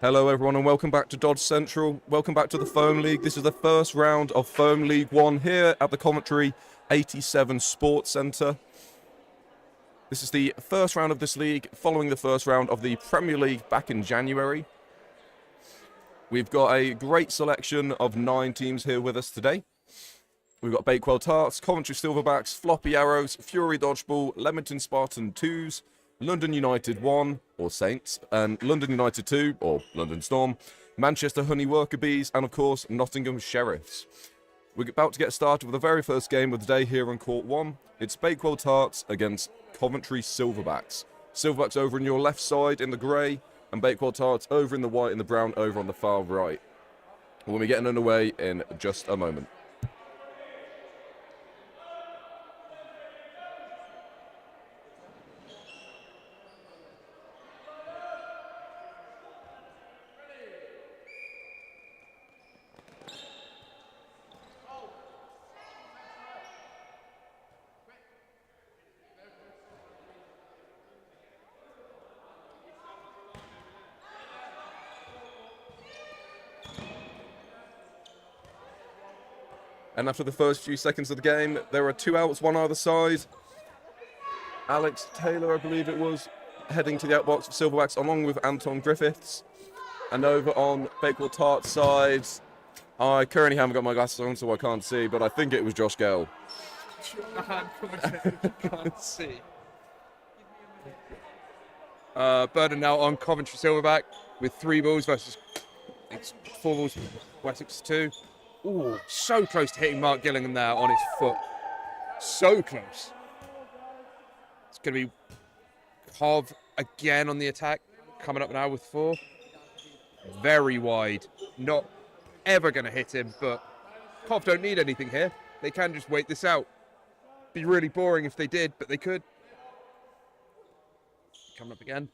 Hello everyone and welcome back to Dodge Central. Welcome back to the Foam League. This is the first round of Foam League 1 here at the Coventry 87 Sports Centre. This is the first round of this league following the first round of the Premier League back in January. We've got a great selection of 9 teams here with us today. We've got Bakewell Tarts, Coventry Silverbacks, Floppy Arrows, Fury Dodgeball, Leamington Spartans 2s, London United 1, or Saints, and London United 2, or London Storm, Manchester Honey Worker Bees, and of course, Nottingham Sheriffs. We're about to get started with the very first game of the day here on Court 1. It's Bakewell Tarts against Coventry Silverbacks. Silverbacks over on your left side in the grey, and Bakewell Tarts over in the white and the brown over on the far right. We'll be getting underway in just a moment. And after the first few seconds of the game, there are 2 outs, one either side. Alex Taylor, I believe it was, heading to the outbox for Silverbacks along with Anton Griffiths. And over on Bakewell Tart's side, I currently haven't got my glasses on, so I can't see, but I think it was Josh Gale. Can't see. Burden now on Coventry Silverback with 3 balls versus 4 balls Wessex 2. Ooh, so close to hitting Mark Gillingham there on his foot. So close. It's going to be Cov again on the attack, coming up now with 4. Very wide. Not ever going to hit him, but Cov don't need anything here. They can just wait this out. Be really boring if they did, but they could. Coming up again.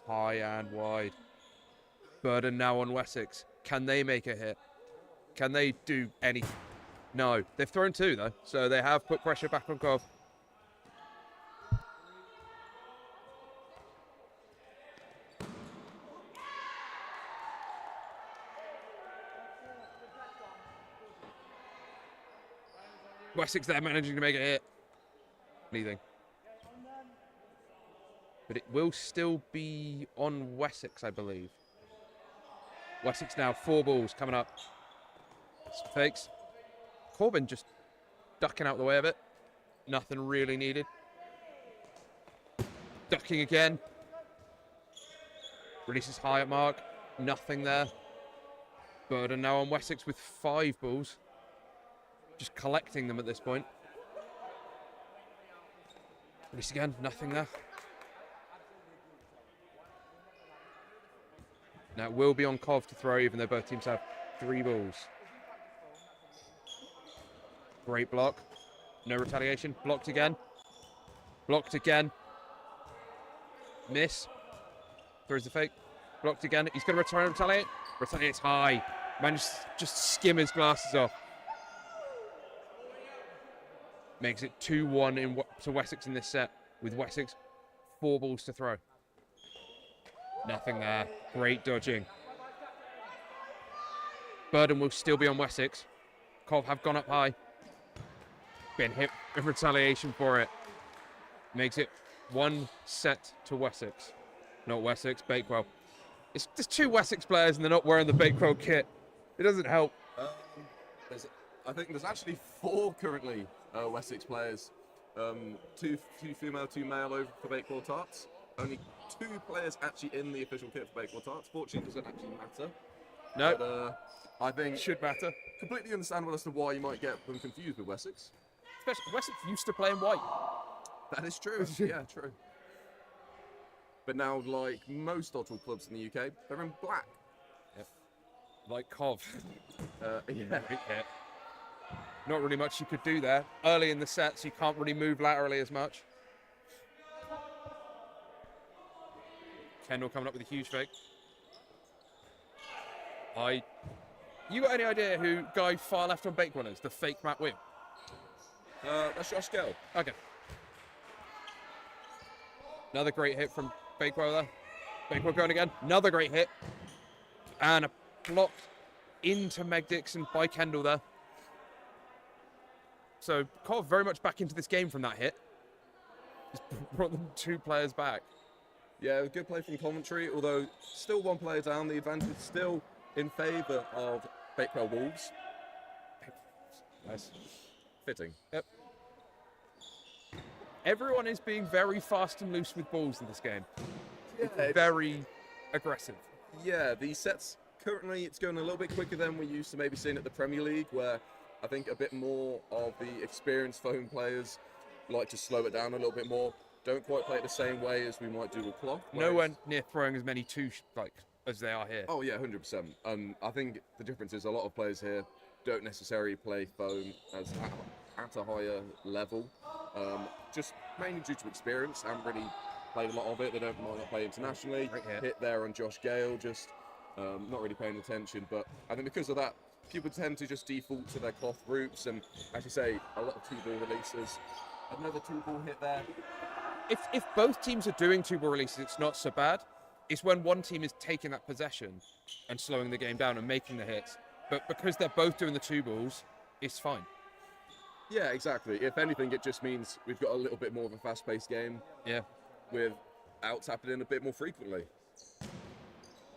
High and wide. Burden now on Wessex. Can they make a hit? Can they do anything? No. They've thrown 2, though, so they have put pressure back on Cov. Wessex there managing to make a hit. Anything. But it will still be on Wessex, I believe. Wessex now, 4 balls coming up. Some fakes. Corbin just ducking out the way of it. Nothing really needed. Ducking again. Releases high at mark. Nothing there. Burden now on Wessex with 5 balls. Just collecting them at this point. Release again. Nothing there. Now it will be on Cov to throw, even though both teams have 3 balls. Great block. No retaliation. Blocked again. Blocked again. Miss. Throws the fake. Blocked again. He's going to return and retaliate. Retaliates high. Manages to just skim his glasses off. Makes it 2-1 to Wessex in this set, with Wessex 4 balls to throw. Nothing there. Great dodging. Burden will still be on Wessex. Cov have gone up high. Been hit with retaliation for it. Makes it 1 set to Wessex. Not Wessex, Bakewell. There's 2 Wessex players and they're not wearing the Bakewell kit. It doesn't help. I think there's actually 4 currently Wessex players. 2 female, 2 male over for Bakewell Tarts. Only 2 players actually in the official kit for Bakewell Tarts. Fortunately, it doesn't actually matter. No. But, I think it should matter. Completely understandable as to why you might get them confused with Wessex. Especially Wessex used to play in white. That is true. Yeah, true. But now, like most dodgeball clubs in the UK, they're in black. Yep. Like Cov. Yeah. Not really much you could do there. Early in the sets, you can't really move laterally as much. Kendall coming up with a huge fake. You got any idea who guy far left on Bakewell is? The fake Matt Wim? That's Josh Gale. Okay. Another great hit from Bakewell there. Bakewell going again. Another great hit. And a block into Meg Dixon by Kendall there. So Cov very much back into this game from that hit. Just brought them 2 players back. Yeah, good play from Coventry, although still 1 player down. The advantage still in favour of Bakewell Wolves. Nice. Fitting. Yep. Everyone is being very fast and loose with balls in this game. Yeah, It's very aggressive. Yeah, the sets currently it's going a little bit quicker than we used to maybe seeing at the Premier League, where I think a bit more of the experienced foam players like to slow it down a little bit more. Don't quite play it the same way as we might do with cloth. Nowhere near throwing as many as they are here. Oh yeah, 100%. I think the difference is a lot of players here don't necessarily play foam as at a higher level, just mainly due to experience. Haven't really played a lot of it. They might not play internationally. Hit there on Josh Gale, just not really paying attention. But I think because of that, people tend to just default to their cloth routes, and as you say, a lot of 2-ball releases. Another 2-ball hit there. If both teams are doing 2-ball releases, it's not so bad. It's when one team is taking that possession and slowing the game down and making the hits. But because they're both doing the 2-balls, it's fine. Yeah, exactly. If anything, it just means we've got a little bit more of a fast-paced game. Yeah. With outs happening a bit more frequently.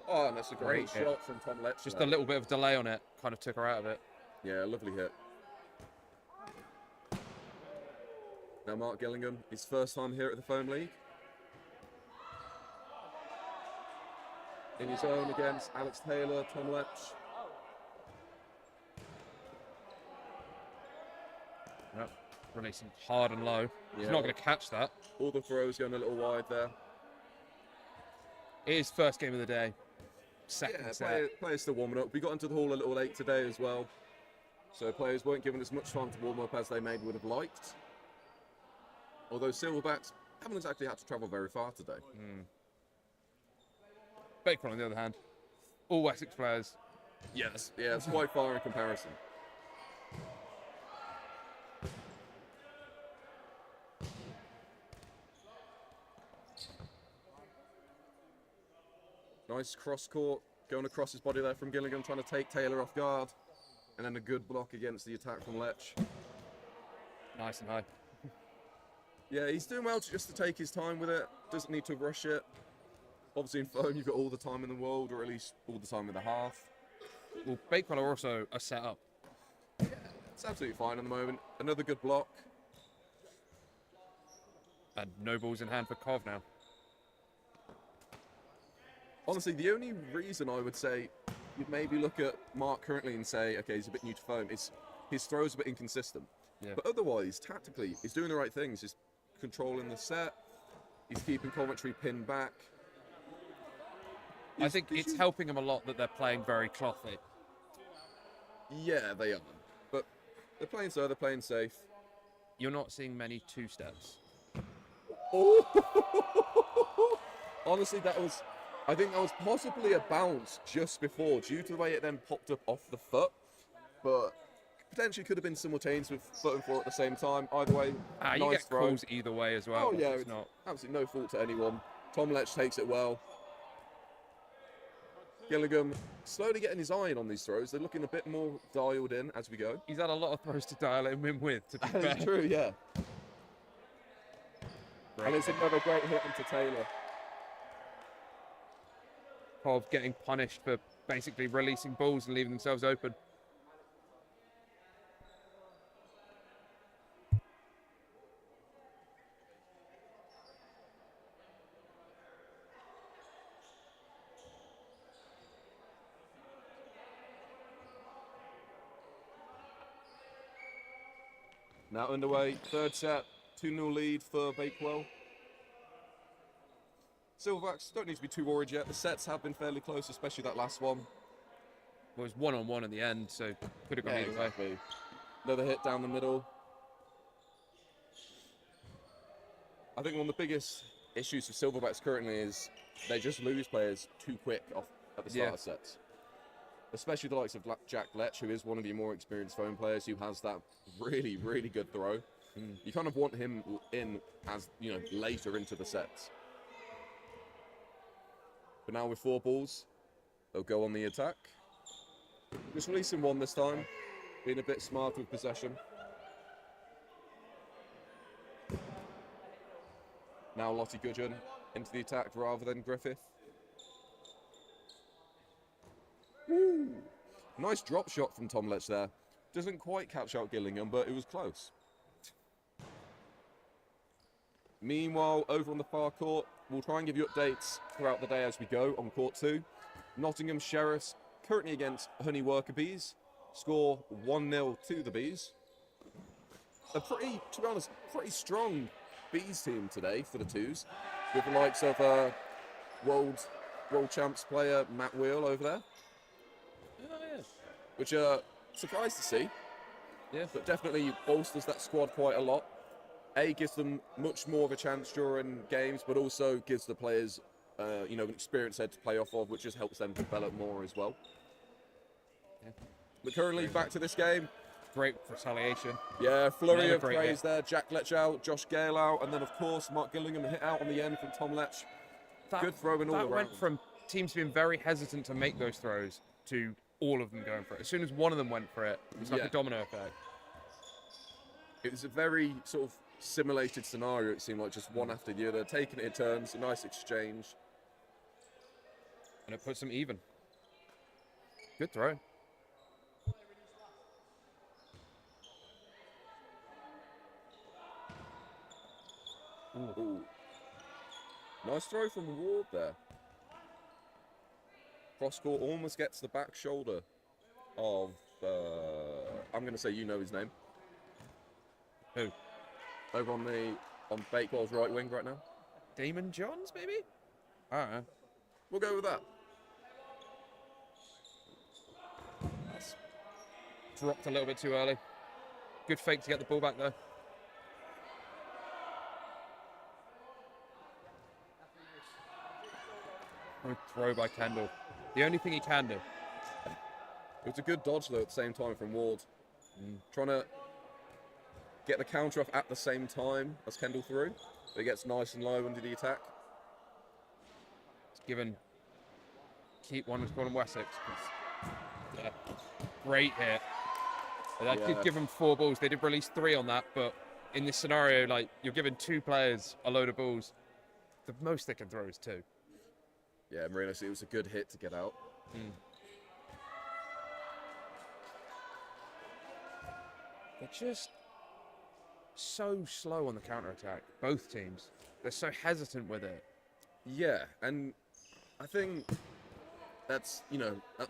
Oh, and that's a great shot from Tom Letch. Just a little bit of delay on it kind of took her out of it. Yeah, lovely hit. Now Mark Gillingham, his first time here at the Foam League. In his own against Alex Taylor, Tom Letch. Yep. Releasing hard and low. He's not going to catch that. All the throws going a little wide there. It is first game of the day. Second set. Players still warming up. We got into the hall a little late today as well. So players weren't given as much time to warm up as they maybe would have liked. Although Silverbacks haven't exactly had to travel very far today. Bakewell, on the other hand, all Wessex players. Yes. Yeah, it's quite far in comparison. Nice cross court, going across his body there from Gillingham, trying to take Taylor off guard. And then a good block against the attack from Letch. Nice and high. Yeah, he's doing well just to take his time with it. Doesn't need to rush it. Obviously in foam, you've got all the time in the world, or at least all the time in the half. Well, Bakewell are also a set up. Yeah, it's absolutely fine at the moment. Another good block. And no balls in hand for Cov now. Honestly, the only reason I would say you'd maybe look at Mark currently and say, okay, he's a bit new to foam, is his throw's a bit inconsistent. Yeah. But otherwise, tactically, he's doing the right things. He's controlling the set. He's keeping Coventry pinned back. I think it's helping him a lot that they're playing very clothy. Yeah, they are. But they're playing so, they're playing safe. You're not seeing many 2-steps. Oh! Honestly, I think that was possibly a bounce just before, due to the way it then popped up off the foot. But potentially could have been simultaneous with foot and floor at the same time. Either way, you nice get throw. calls either way as well. Oh yeah, it's not. Absolutely no fault to anyone. Tom Letch takes it well. Gillingham slowly getting his iron on these throws. They're looking a bit more dialed in as we go. He's had a lot of throws to dial him in with, to be fair. That's true, yeah. And it's another great hit into Taylor. Cov getting punished for basically releasing balls and leaving themselves open. Now underway, third set, 2-0 lead for Bakewell. Silverbacks don't need to be too worried yet. The sets have been fairly close, especially that last one. Well, it was 1-on-1 in the end, so could have gone either way. Another hit down the middle. I think one of the biggest issues for Silverbacks currently is they just lose players too quick off at the start of sets. Especially the likes of Jack Letch, who is one of your more experienced foam players, who has that really, really good throw. You kind of want him in as, later into the sets. But now with 4 balls, they'll go on the attack. Just releasing 1 this time, being a bit smart with possession. Now Lottie Gudgeon into the attack rather than Griffith. Woo. Nice drop shot from Tom Letch there. Doesn't quite catch out Gillingham, but it was close. Meanwhile, over on the far court, we'll try and give you updates throughout the day as we go on court 2. Nottingham Sheriffs currently against Honey Worker Bees. Score 1-0 to the Bees. A pretty, to be honest, pretty strong Bees team today for the twos, with the likes of world champs player Matt Wheel over there. Oh, yeah. Which surprised to see. Yeah. But definitely bolsters that squad quite a lot. Gives them much more of a chance during games, but also gives the players, an experienced head to play off of, which just helps them develop more as well. Yeah. But currently, back to this game. Great retaliation. Yeah, flurry Another of great praise hit. there. Jack Letch out, Josh Gale out, and then, of course, Mark Gillingham hit out on the end from Tom Letch. Good throwing all That around. went from teams being very hesitant to make those throws to all of them going for it. As soon as one of them went for it, it was like Yeah. a domino effect. It was a very sort of simulated scenario, it seemed like, just one after the other, taking it in turns, a nice exchange. And it puts them even. Good throw. Ooh. Nice throw from Ward there. Cross-court almost gets the back shoulder of, I'm going to say you know his name. Who? Over on Bakewell's right wing right now. Damon Johns, maybe? I don't know. We'll go with that. That's dropped a little bit too early. Good fake to get the ball back though. Good throw by Kendall. The only thing he can do. It was a good dodge though at the same time from Ward. Trying to get the counter off at the same time as Kendall threw. But he gets nice and low under the attack. It's given keep one was called him Wessex. Yeah. Great hit. That did give them 4 balls. They did release 3 on that, but in this scenario, like you're giving 2 players a load of balls. The most they can throw is 2. Yeah, Marino, it was a good hit to get out. They're just so slow on the counter-attack, both teams. They're so hesitant with it. Yeah, and I think that's,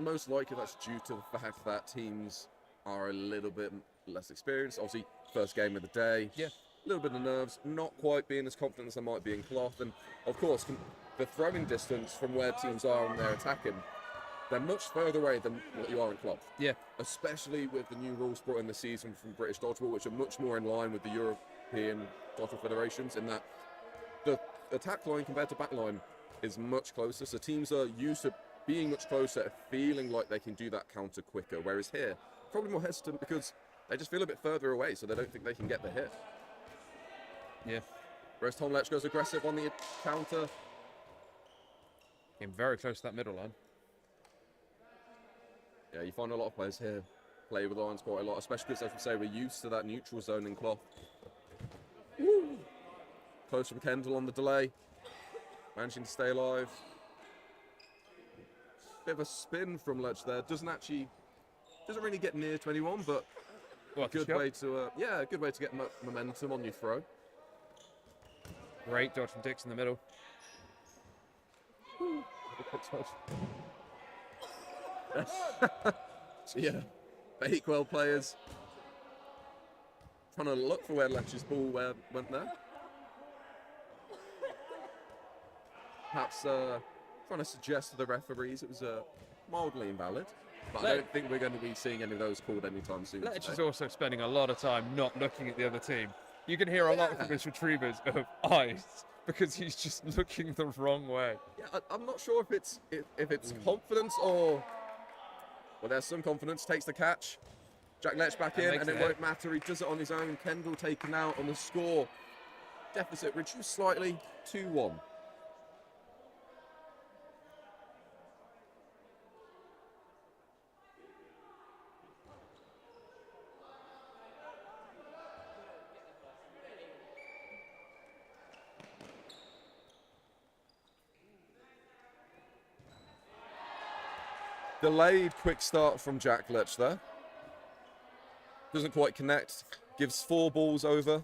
most likely that's due to the fact that teams are a little bit less experienced. Obviously, first game of the day. Yeah. A little bit of nerves, not quite being as confident as they might be in cloth. And, of course, the throwing distance from where teams are when they're attacking, they're much further away than what you are in cloth. Yeah. Especially with the new rules brought in this season from British Dodgeball, which are much more in line with the European Dodgeball federations, in that the attack line compared to back line is much closer. So teams are used to being much closer, feeling like they can do that counter quicker. Whereas here, probably more hesitant because they just feel a bit further away, so they don't think they can get the hit. Yeah. Whereas Tom Letch goes aggressive on the counter. Came very close to that middle line. Yeah, you find a lot of players here play with lines quite a lot, especially because, as we say, we're used to that neutral zone in cloth. Woo! Close from Kendall on the delay. Managing to stay alive. Bit of a spin from Letch there. Doesn't really get near to anyone, but good way to get momentum on your throw. Great dodge from Dix in the middle. Yeah, Bakewell players trying to look for where Letch's ball went there. Perhaps trying to suggest to the referees it was mildly invalid. But I don't think we're going to be seeing any of those called anytime soon. Letch is also spending a lot of time not looking at the other team. You can hear a lot from his retrievers of eyes because he's just looking the wrong way. Yeah, I'm not sure if it's confidence or... Well, there's some confidence. Takes the catch. Jack Letch back in, and it won't matter. He does it on his own. Kendall taken out on the score. Deficit reduced slightly, 2-1. Delayed quick start from Jack Lech there. Doesn't quite connect. Gives 4 balls over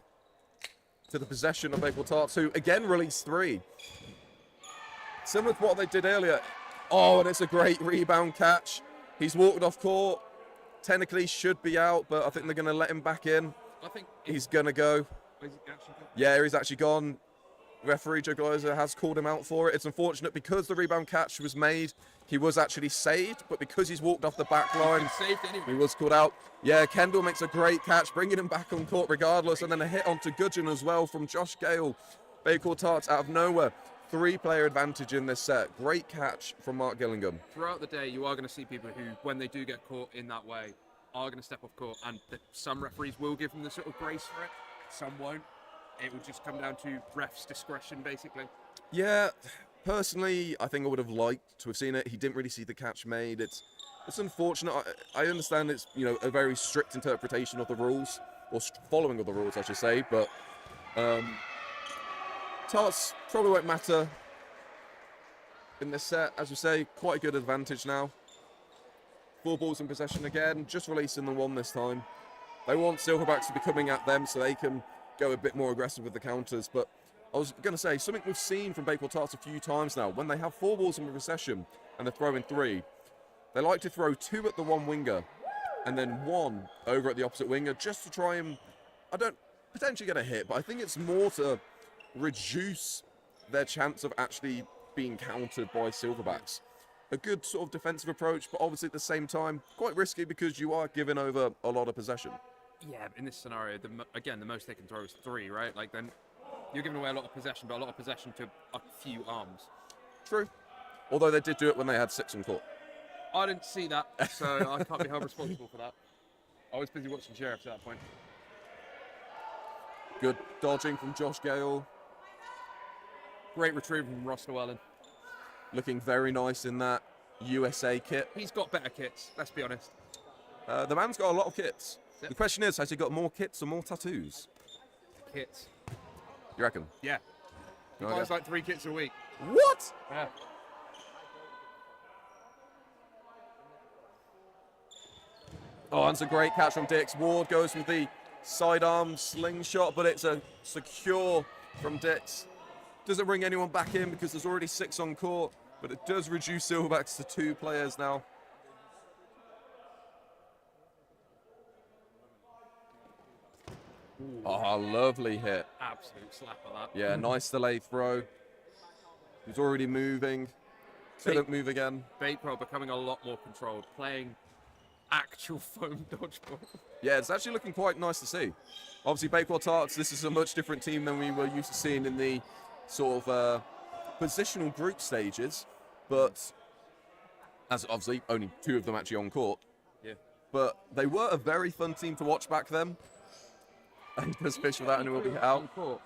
to the possession of Bakewell Tarts, who again released 3. Similar to what they did earlier. Oh, and it's a great rebound catch. He's walked off court. Technically should be out, but I think they're going to let him back in. I think He's going to go. Is he actually gone? Yeah, he's actually gone. Referee Joe Gleiser has called him out for it. It's unfortunate because the rebound catch was made. He was actually saved, but because he's walked off the back line, He's saved anyway. he was called out. Yeah, Kendall makes a great catch, bringing him back on court regardless, and then a hit onto Gudgeon as well from Josh Gale. Bakewell Tarts out of nowhere. 3-player advantage in this set. Great catch from Mark Gillingham. Throughout the day, you are going to see people who, when they do get caught in that way, are going to step off court, and some referees will give them the sort of grace for it, some won't. It will just come down to refs' discretion, basically. Yeah, personally, I think I would have liked to have seen it. He didn't really see the catch made. It's unfortunate. I understand it's, you know, a very strict interpretation of the rules, or following of the rules, I should say, but Tarts probably won't matter in this set. As we say, quite a good advantage now. 4 balls in possession again, just releasing the 1 this time. They want Silverbacks to be coming at them so they can go a bit more aggressive with the counters, but I was going to say, something we've seen from Bakewell Tarts a few times now, when they have 4 balls in possession and they're throwing 3, they like to throw 2 at the one winger and then 1 over at the opposite winger just to try and, I don't potentially get a hit, but I think it's more to reduce their chance of actually being countered by Silverbacks. A good sort of defensive approach, but obviously at the same time, quite risky because you are giving over a lot of possession. Yeah, in this scenario, again, the most they can throw is 3, right? Like, then you're giving away a lot of possession, but a lot of possession to a few arms. True. Although they did do it when they had 6 on court. I didn't see that, so I can't be held responsible for that. I was busy watching Sheriffs at that point. Good dodging from Josh Gale. Great retrieval from Ross Llewellyn. Looking very nice in that USA kit. He's got better kits, let's be honest. The man's got a lot of kits. Yep. The question is, has he got more kits or more tattoos? Kits. You reckon? Yeah. He Okay. buys like 3 kits a week. What? Yeah. Oh, that's a great catch from Dix. Ward goes with the sidearm slingshot, but it's a secure from Dix. Doesn't bring anyone back in because there's already 6 on court, but it does reduce Silverbacks to 2 players now. Ooh, Oh, lovely hit. absolute slap of that. Yeah, nice delayed throw. He's already moving. Couldn't move again. Bakewell becoming a lot more controlled, playing actual foam dodgeball. Yeah, it's actually looking quite nice to see. Obviously, Bakewell Tarts, this is a much different team than we were used to seeing in the sort of positional group stages. But, as obviously, only 2 of them actually on court. Yeah. But they were a very fun team to watch back then. And just fish without anyone will be out. Court.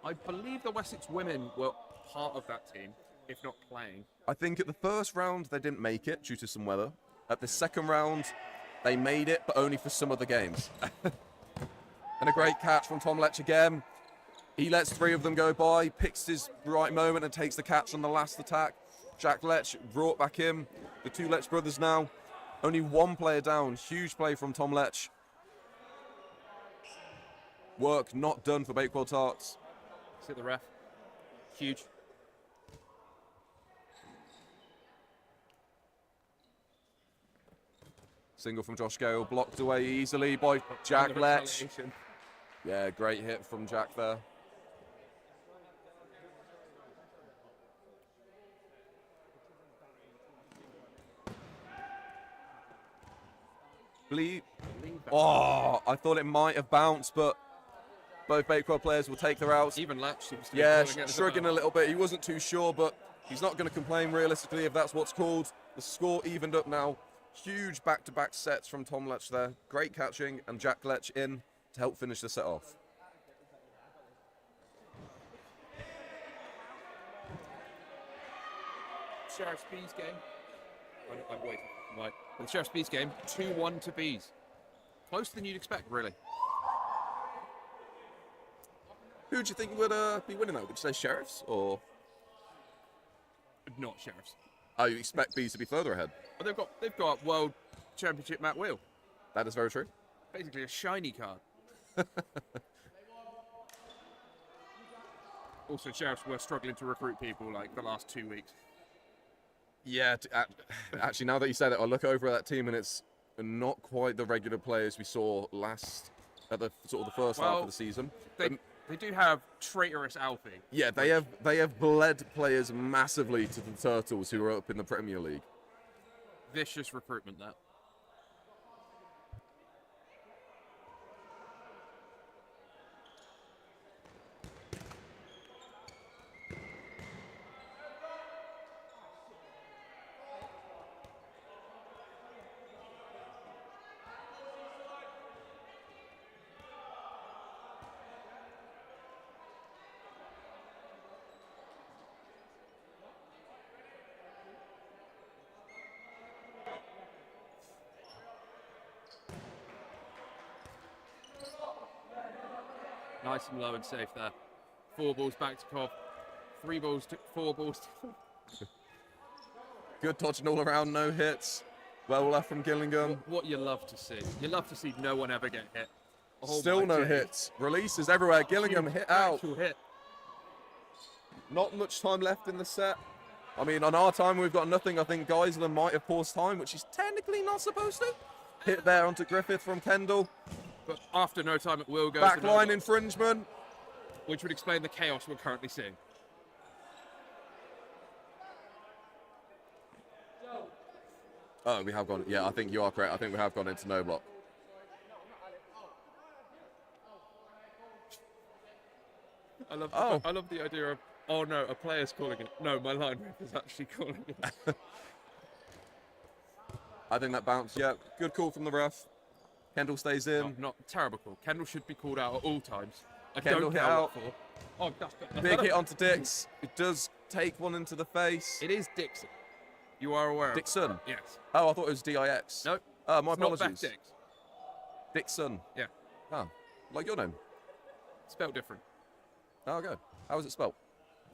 I believe the Wessex women were part of that team, if not playing. I think at the first round, they didn't make it due to some weather. At the second round, they made it, but only for some of the games. And a great catch from Tom Lech again. He lets 3 of them go by, picks his right moment and takes the catch on the last attack. Jack Lech brought back in. The 2 Lech brothers now. Only 1 player down. Huge play from Tom Lech. Work not done for Bakewell Tarts. Sit the ref. Huge. Single from Josh Gale, blocked away easily by Jack Under Lech. retaliation. Yeah, great hit from Jack there. Oh, I thought it might have bounced, but both Bakewell players will take their outs. Even Lech seems to be Yeah, calling it as shrugging well. a little bit. He wasn't too sure, but he's not going to complain realistically if that's what's called. The score evened up now. Huge back-to-back sets from Tom Lech there. Great catching, and Jack Lech in to help finish the set off. Sheriff's Bees game. I'm waiting. Right. The Sheriff's Bees game, 2-1 to Bees. Closer than you'd expect, really. Who do you think would be winning that? Would you say Sheriffs or? Not Sheriffs. Oh, you expect Bees to be further ahead? But they've got World Championship Matt Wheel. That is very true. Basically a shiny card. Also, Sheriffs were struggling to recruit people like the last 2 weeks. Yeah, actually, now that you said it, I look over at that team and it's not quite the regular players we saw last at the sort of the first half of the season. They do have traitorous Alfie. Yeah, they have bled players massively to the Turtles who are up in the Premier League. Vicious recruitment, that. Nice and low and safe there. 4 balls back to Cov. 3 balls to 4 balls to... Good dodging all around, no hits. Well left from Gillingham. What you love to see. You love to see no one ever get hit. Oh, Still no hits. Releases everywhere. Gillingham hit out. Actual hit. Not much time left in the set. I mean, on our time, we've got nothing. I think Geisler might have paused time, which he's technically not supposed to. Hit there onto Griffith from Kendall. But after no time, it will go. Backline infringement. Which would explain the chaos we're currently seeing. Oh, we have gone. Yeah, I think you are correct. I think we have gone into no block. I love the idea of, oh no, a player's calling it. No, my line ref is actually calling it. I think that bounced. Yeah, good call from the ref. Kendall stays in. Not terrible call. Kendall should be called out at all times. Kendall hit out. Oh, Big hit onto Dix. It does take one into the face. It is Dixon. You are aware of it? Dixon? Yes. Oh, I thought it was DIX. Nope. Oh, my It's not apologies. Beck Dix. Dixon. Yeah. Oh, like your name. Spelled different. Oh, okay. How was it spelled?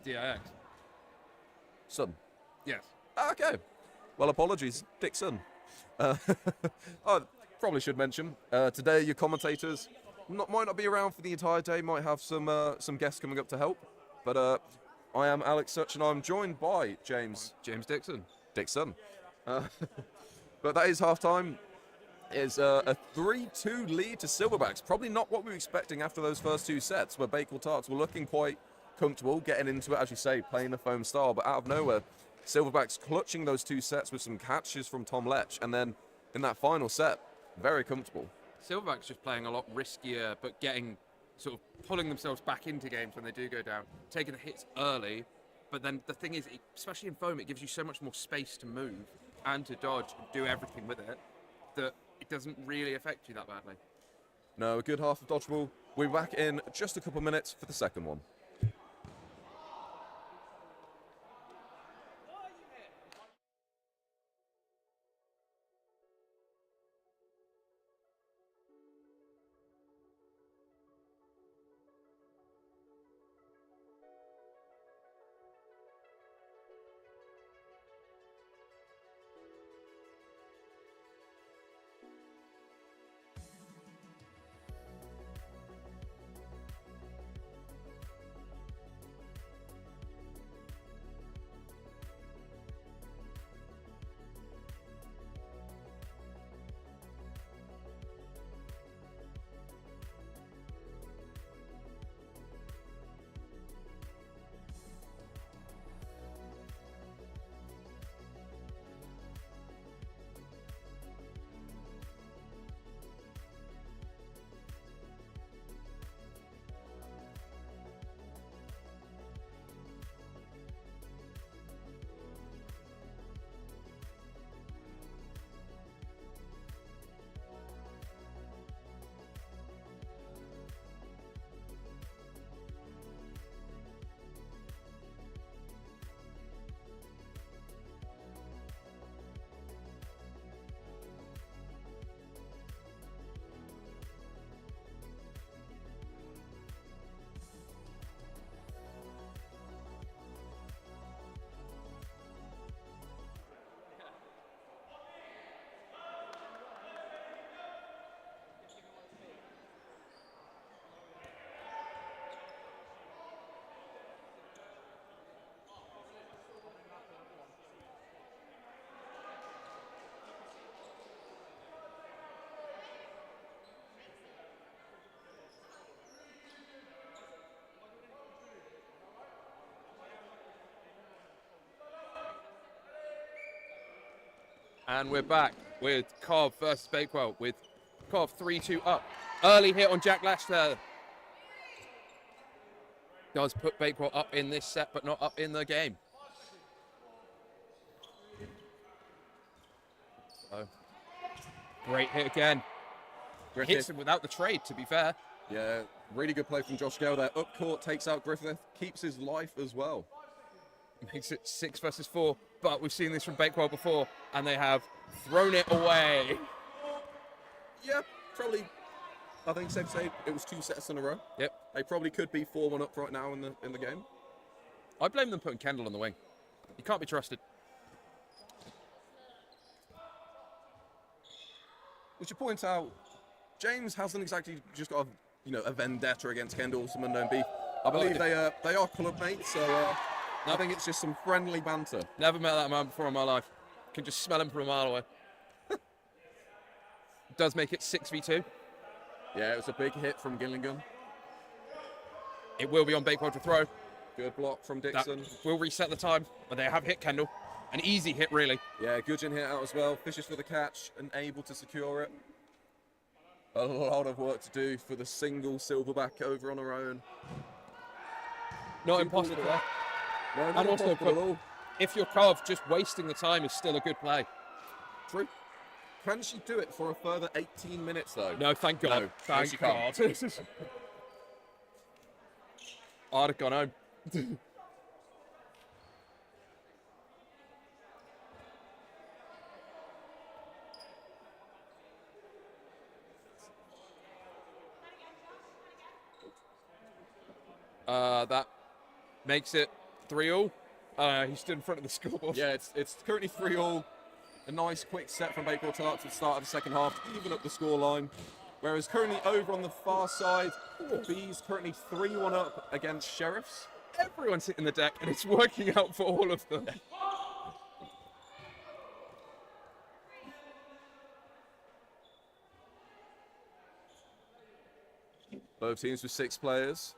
DIX. Son. Yes. Ah, okay. Well, apologies, Dixon. I probably should mention, today your commentators might not be around for the entire day, might have some guests coming up to help. But I am Alex Such and I'm joined by James Dixon. Dixon. But that is half-time. Is a 3-2 lead to Silverbacks. Probably not what we were expecting after those first 2 sets, where Bakewell Tarts were looking quite comfortable, getting into it, as you say, playing the foam style. But out of nowhere, Silverbacks clutching those 2 sets with some catches from Tom Lech. And then in that final set, very comfortable. Silverbacks just playing a lot riskier, but sort of pulling themselves back into games when they do go down, taking the hits early. But then the thing is, especially in foam, it gives you so much more space to move and to dodge and do everything with it that it doesn't really affect you that badly. No, a good half of dodgeball. We're back in just a couple of minutes for the second one. And we're back with Cov versus Bakewell with Cov 3-2 up. Early hit on Jack Lash there. Does put Bakewell up in this set, but not up in the game. So, great hit again. Hits him without the trade, to be fair. Yeah, really good play from Josh Gale there. Up court, takes out Griffith, keeps his life as well. Makes it 6 versus 4, but we've seen this from Bakewell before, and they have thrown it away. Yeah, probably. I think safe to say it was 2 sets in a row. Yep. They probably could be 4-1 up right now in the game. I blame them putting Kendall on the wing. He can't be trusted. We should point out, James hasn't exactly just got a vendetta against Kendall, some unknown beef. I believe they are club mates, so I think it's just some friendly banter. Never met that man before in my life. Can just smell him from a mile away. Does make it 6v2. Yeah, it was a big hit from Gillingham. It will be on Bakewell to throw. Good block from Dixon. That will reset the time, but they have hit Kendall. An easy hit, really. Yeah, Gudgeon hit out as well. Fishes for the catch and able to secure it. A lot of work to do for the single Silverback over on her own. Not impossible there. No, And also, impossible at all. if you're Cov, just wasting the time is still a good play. True. Can she do it for a further 18 minutes, though? No, thank God. No, Thank she God. can't. I'd have gone home. That makes it 3-all. He stood in front of the scoreboard. Yeah, it's currently 3-all. A nice quick set from Bakewell Tarts at the start of the second half to even up the scoreline. Whereas currently over on the far side, B's currently 3-1 up against Sheriffs. Everyone's hitting the deck, and it's working out for all of them. Both teams with 6 players.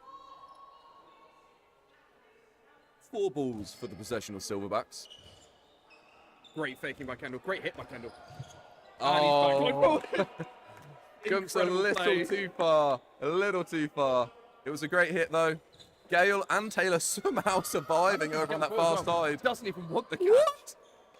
4 balls for the possession of Silverbacks. Great faking by Kendall. Great hit by Kendall. Oh, jumps a Incredible little play. too far. A little too far. It was a great hit though. Gale and Taylor somehow surviving over on that far side. Doesn't even want the catch. What?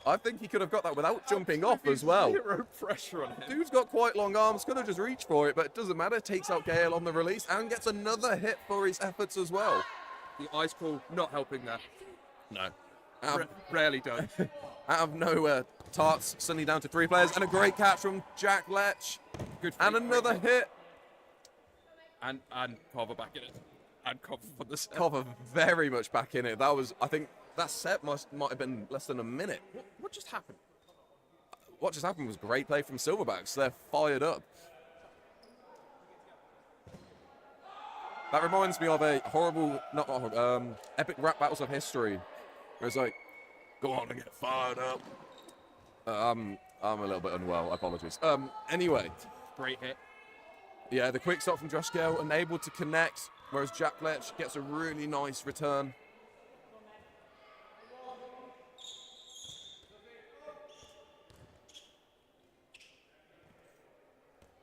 I think he could have got that without jumping off as well. Zero pressure on him. Dude's got quite long arms, could have just reached for it, but it doesn't matter. Takes out Gale on the release and gets another hit for his efforts as well. The ice call not helping there. No. Rarely done. Out of nowhere, Tarts suddenly down to 3 players and a great catch from Jack Lech. Good. And another hit. And Cover back in it. And Cover for the set. Cover very much back in it. That was, I think, that set might have been less than a minute. What just happened? What just happened was great play from Silverbacks. They're fired up. That reminds me of a horrible, epic rap battles of history. Where it's like, go on and get fired up. I'm a little bit unwell, apologies. Anyway. Great hit. Yeah, the quick stop from Josh Gale, unable to connect, whereas Jack Lech gets a really nice return.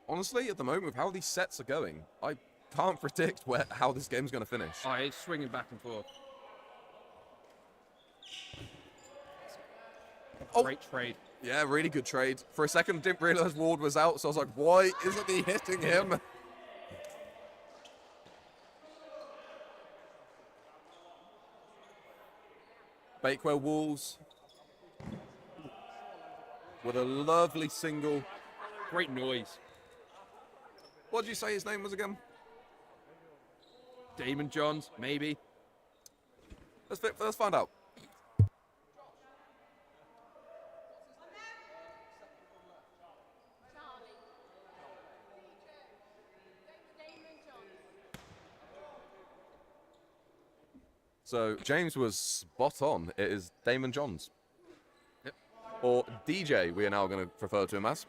Honestly, at the moment, with how these sets are going, I can't predict how this game's going to finish. Oh, he's swinging back and forth. Great trade. Yeah, really good trade. For a second, I didn't realise Ward was out, so I was like, why isn't he hitting him? Bakewell Wolves with a lovely single. Great noise. What did you say his name was again? Damon Johns, maybe. Let's find out. So James was spot on. It is Damon Johns. Yep. Or DJ, we are now going to refer to him as.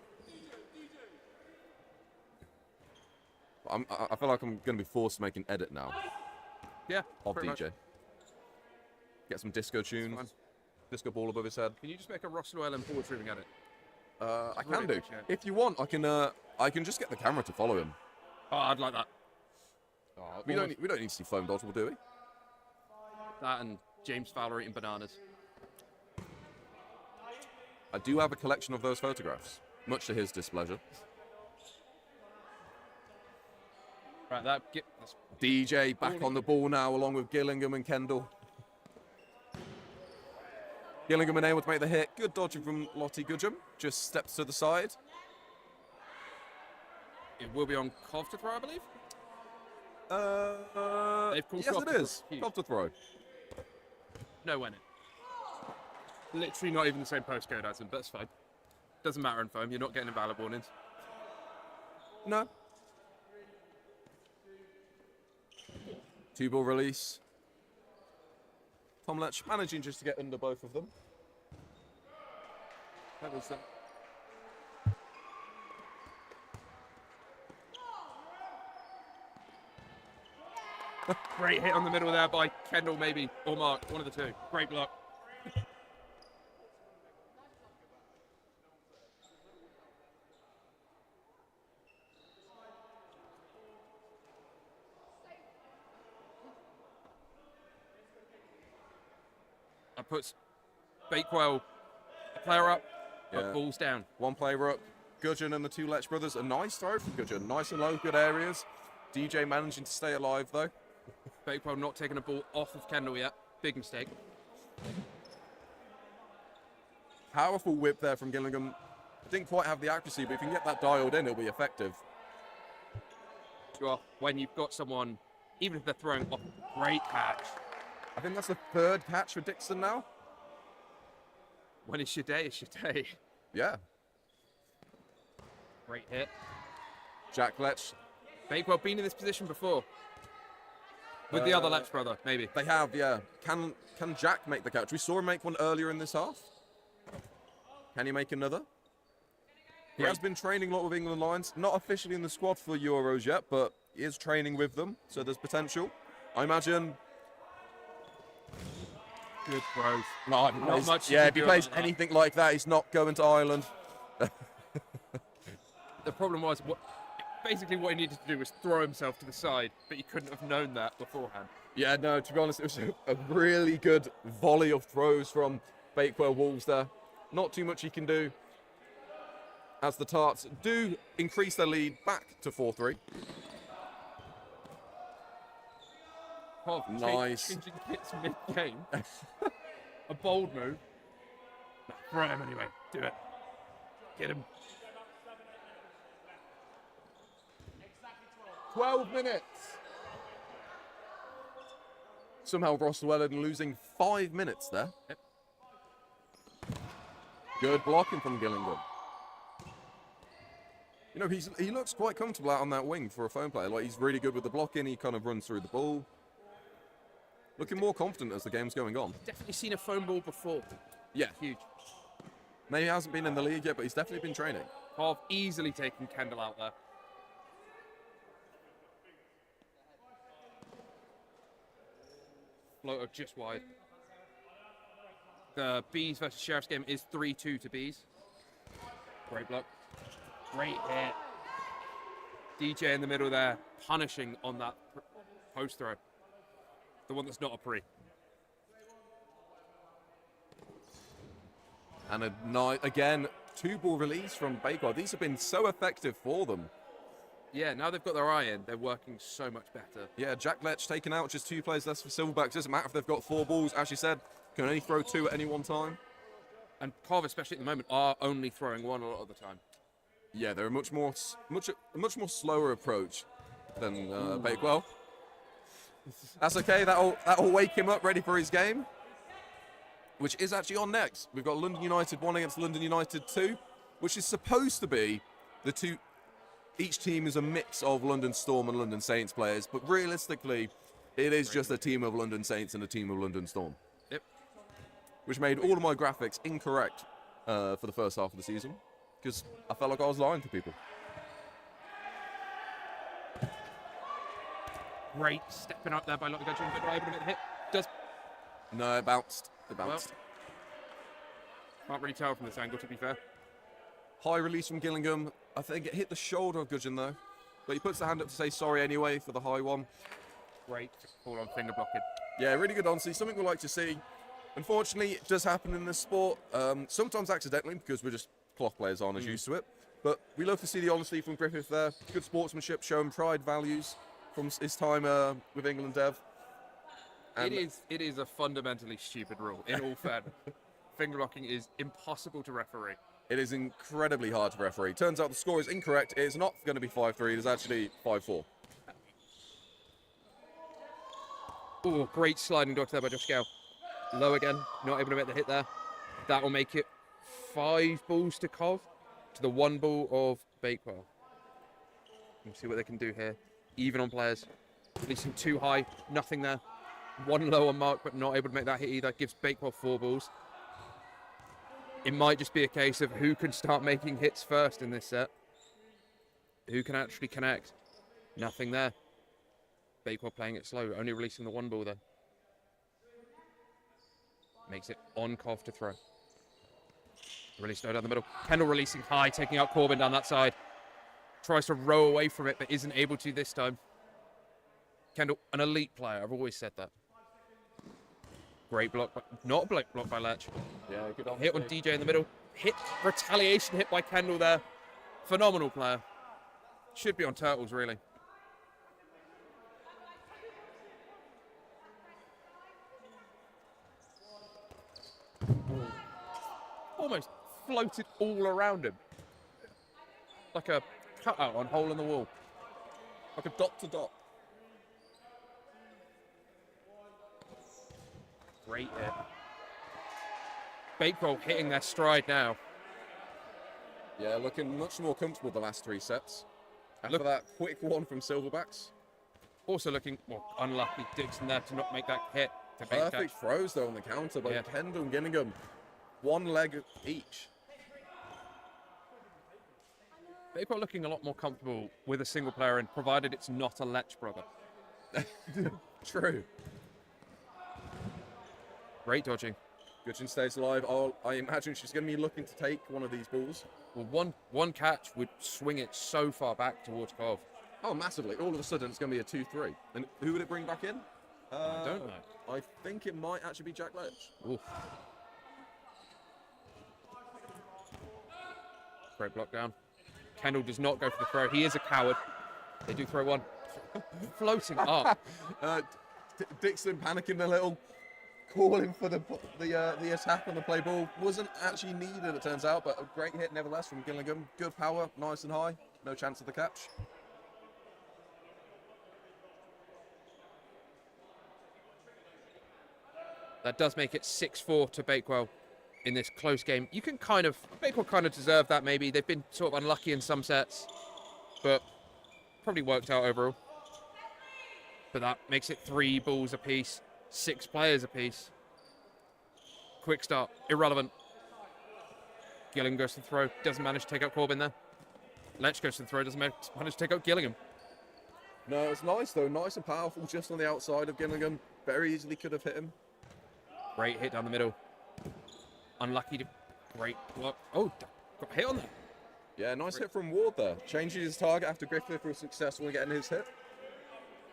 I feel like I'm going to be forced to make an edit now Yeah. of pretty DJ. much. Get some disco tunes. fine. Disco ball above his head. Can you just make a Ross Llewellyn forward streaming edit? I Really can do. appreciate it. If you want, I can just get the camera to follow him. Oh, I'd like that. Oh, We don't need to see foam dodgeball, do we? that and James Fowler eating bananas. I do have a collection of those photographs, much to his displeasure. Right, that's DJ back on the ball now, along with Gillingham and Kendall. Gillingham unable to make the hit. Good dodging from Lottie Goodham. Just steps to the side. it will be on Cov to throw, I believe. They've called yes, Cov it to is. throw. Cov to throw. No, when it. Literally not even the same postcode as him, but it's fine. Doesn't matter in foam. You're not getting invalid warnings. No. 2-ball release. Tom Letch managing just to get under both of them. That was that. Great hit on the middle there by Kendall, maybe, or Mark, one of the two. Great block. That puts Bakewell a player up, Yeah. but balls down. One player up. Gudgeon and the two Letch brothers. A nice throw from Gudgeon. Nice and low, good areas. DJ managing to stay alive, though. Bakewell not taking a ball off of Kendall yet. Big mistake. Powerful whip there from Gillingham. Didn't quite have the accuracy, but if you can get that dialed in, it'll be effective. Well, when you've got someone, even if they're throwing off, great catch. I think that's the third catch for Dixon now. When it's your day, it's your day. Yeah. Great hit. Jack Letch. Bakewell been in this position before. With the other Letch brother, maybe. They have, yeah. Can Jack make the catch? We saw him make one earlier in this half. Can he make another? He has been training a lot with England Lions. Not officially in the squad for Euros yet, but he is training with them, so there's potential. I imagine. Good growth. Not much you Yeah, can if he do plays about that. anything like that, he's not going to Ireland. The problem was, basically what he needed to do was throw himself to the side, but he couldn't have known that beforehand. Yeah, no, to be honest, it was a really good volley of throws from Bakewell Wolves there. Not too much he can do, as the Tarts do increase their lead back to 4-3. Cov Nice. changing kits mid-game. A bold move. Nah, throw him anyway. Do it. Get him. 12 minutes. Somehow Ross Llewellyn losing 5 minutes there. Yep. Good blocking from Gillingham. You know, he looks quite comfortable out on that wing for a foam player. Like, he's really good with the blocking. He kind of runs through the ball. Looking more confident as the game's going on. Definitely seen a foam ball before. Yeah. Huge. Maybe he hasn't been in the league yet, but he's definitely been training. Cov easily taking Kendall out there. Floater just wide. The Bees versus Sheriff's game is 3-2 to Bees. Great block. Great hit. DJ in the middle there, punishing on that post throw. The one that's not a pre. And again, 2-ball release from Bakewell. These have been so effective for them. Yeah, now they've got their eye in, they're working so much better. Yeah, Jack Letch taken out, just 2 players less for Silverbacks. Doesn't matter if they've got 4 balls. As you said, can only throw 2 at any one time. And Cov, especially at the moment, are only throwing 1 a lot of the time. Yeah, they're a much more slower approach than Bakewell. That's okay. That'll wake him up, ready for his game, which is actually on next. We've got London United 1 against London United 2, which is supposed to be the two. Each team is a mix of London Storm and London Saints players, but realistically, it is just a team of London Saints and a team of London Storm. Yep. Which made all of my graphics incorrect for the first half of the season, because I felt like I was lying to people. Great stepping up there by Lottie Goodham, but not able to get the hit. Does. No, it bounced. It bounced. Can't really tell from this angle, to be fair. High release from Gillingham. I think it hit the shoulder of Gudgeon though. But he puts the hand up to say sorry anyway for the high one. Great call on finger blocking. Yeah, really good honesty. Something we like to see. Unfortunately, it does happen in this sport. Sometimes accidentally because we're just cloth players aren't as used to it. But we love to see the honesty from Griffith there. Good sportsmanship, showing pride values from his time with England Dev. And It is a fundamentally stupid rule, in all fairness. Finger blocking is impossible to referee. it is incredibly hard to referee. Turns out the score is incorrect. It is not going to be 5-3. It is actually 5-4. Oh, great sliding dodge there by Josh Gale. Low again, not able to make the hit there. That will make it 5 balls to Cov, to the 1 ball of Bakewell. We'll see what they can do here. Even on players. Releasing too high, nothing there. 1 low on Mark, but not able to make that hit either. Gives Bakewell 4 balls. It might just be a case of who can start making hits first in this set. Who can actually connect? Nothing there. Bakewell playing it slow, only releasing the 1 ball there. Makes it on Cov to throw. Release no down the middle. Kendall releasing high, taking out Corbin down that side. Tries to row away from it, but isn't able to this time. Kendall, an elite player. I've always said that. Great block, but not a block by Ledge. Yeah, good on Hit on DJ in the middle. Hit, retaliation hit by Kendall there. Phenomenal player. Should be on Turtles, really. Almost floated all around him. Like a cutout on hole in the wall. like a dot to dot. Great hit. Bakewell hitting their stride now. Yeah, looking much more comfortable the last 3 sets. After that quick one from Silverbacks. Also looking, well, unlucky Dixon there to not make that hit. To make Perfect that. throws though on the counter by Yeah. Kendall and Gillingham. 1 leg each. Bakewell looking a lot more comfortable with a single player in, provided it's not a Lech brother. True. Great dodging. Gudgeon stays alive. I imagine she's going to be looking to take one of these balls. Well, one catch would swing it so far back towards Cov. Oh, massively. All of a sudden, it's going to be a 2-3. And who would it bring back in? I don't know. I think it might actually be Jack Ledge. Oof. Great block down. Kendall does not go for the throw. He is a coward. They do throw one. Floating up. Dixon panicking a little, calling for the attack on the play ball. Wasn't actually needed, it turns out, but a great hit nevertheless from Gillingham. Good power, nice and high. No chance of the catch. That does make it 6-4 to Bakewell in this close game. You can Bakewell kind of deserve that maybe. They've been sort of unlucky in some sets, but probably worked out overall. But that makes it 3 balls apiece, 6 players apiece. Quick start, irrelevant. Gillingham goes to the throw, doesn't manage to take out Corbin there. Lech goes to the throw, doesn't manage to take out Gillingham. No, it's nice though, nice and powerful just on the outside of Gillingham. Very easily could have hit him. Great hit down the middle. Unlucky to... Great block. Oh, got hit on that. Yeah, nice hit from Ward there. Changing his target after Griffith was successful in getting his hit.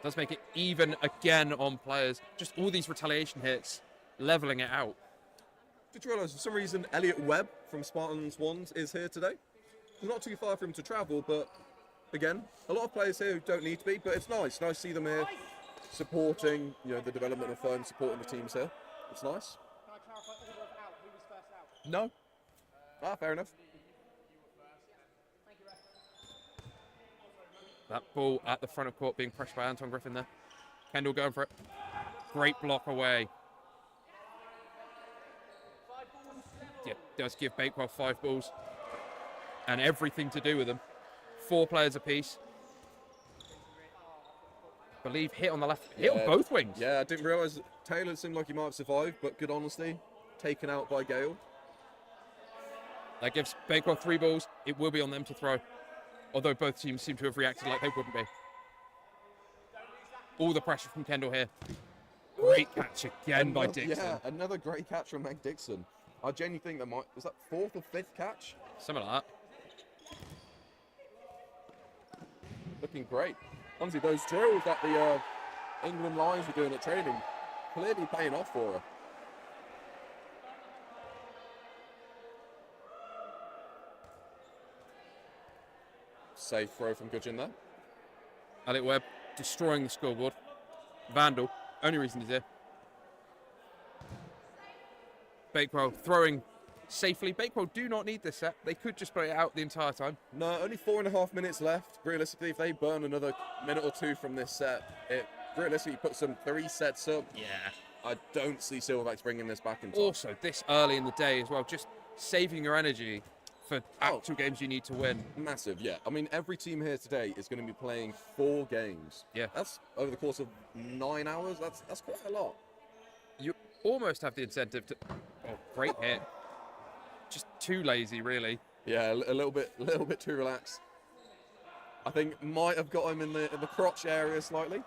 Does make it even again on players. Just all these retaliation hits, leveling it out. Did you realise for some reason Elliot Webb from Spartans 1s is here today? It's not too far for him to travel, but again, a lot of players here who don't need to be, but it's nice to see them here supporting, the development of firms, supporting the teams here. It's nice. Can I clarify order of out? Who was first out? No. Ah, fair enough. Thank you, ref. That ball at the front of court being pressured by Anton Griffin there. Kendall going for it. Great block away. Yeah, does give Bakewell 5 balls. And everything to do with them. 4 players apiece. Believe hit on the left. Hit on both wings. Yeah, I didn't realise that Taylor seemed like he might have survived, but good honesty. Taken out by Gale. That gives Bakewell 3 balls. It will be on them to throw. Although both teams seem to have reacted like they wouldn't be. All the pressure from Kendall here. Great catch again by Dixon. Yeah, another great catch from Meg Dixon. I genuinely think was that 4th or 5th catch? Something like that. looking great. Honestly, those drills that the England Lions were doing at training, clearly paying off for her. Safe throw from Gudgeon there. Alec Webb destroying the scoreboard. Vandal, only reason he's here. Bakewell throwing safely. Bakewell do not need this set. They could just play it out the entire time. No, only 4.5 minutes left. Realistically, if they burn another minute or two from this set, it realistically puts them 3 sets up. Yeah. I don't see Silverbacks bringing this back in time. Also, this early in the day as well, just saving your energy for actual games you need to win. Massive, yeah. I mean, every team here today is going to be playing 4 games. Yeah. That's over the course of 9 hours. That's quite a lot. You almost have the incentive to... Oh, great hit. Just too lazy, really. Yeah, a little bit too relaxed. I think might have got him in the crotch area slightly.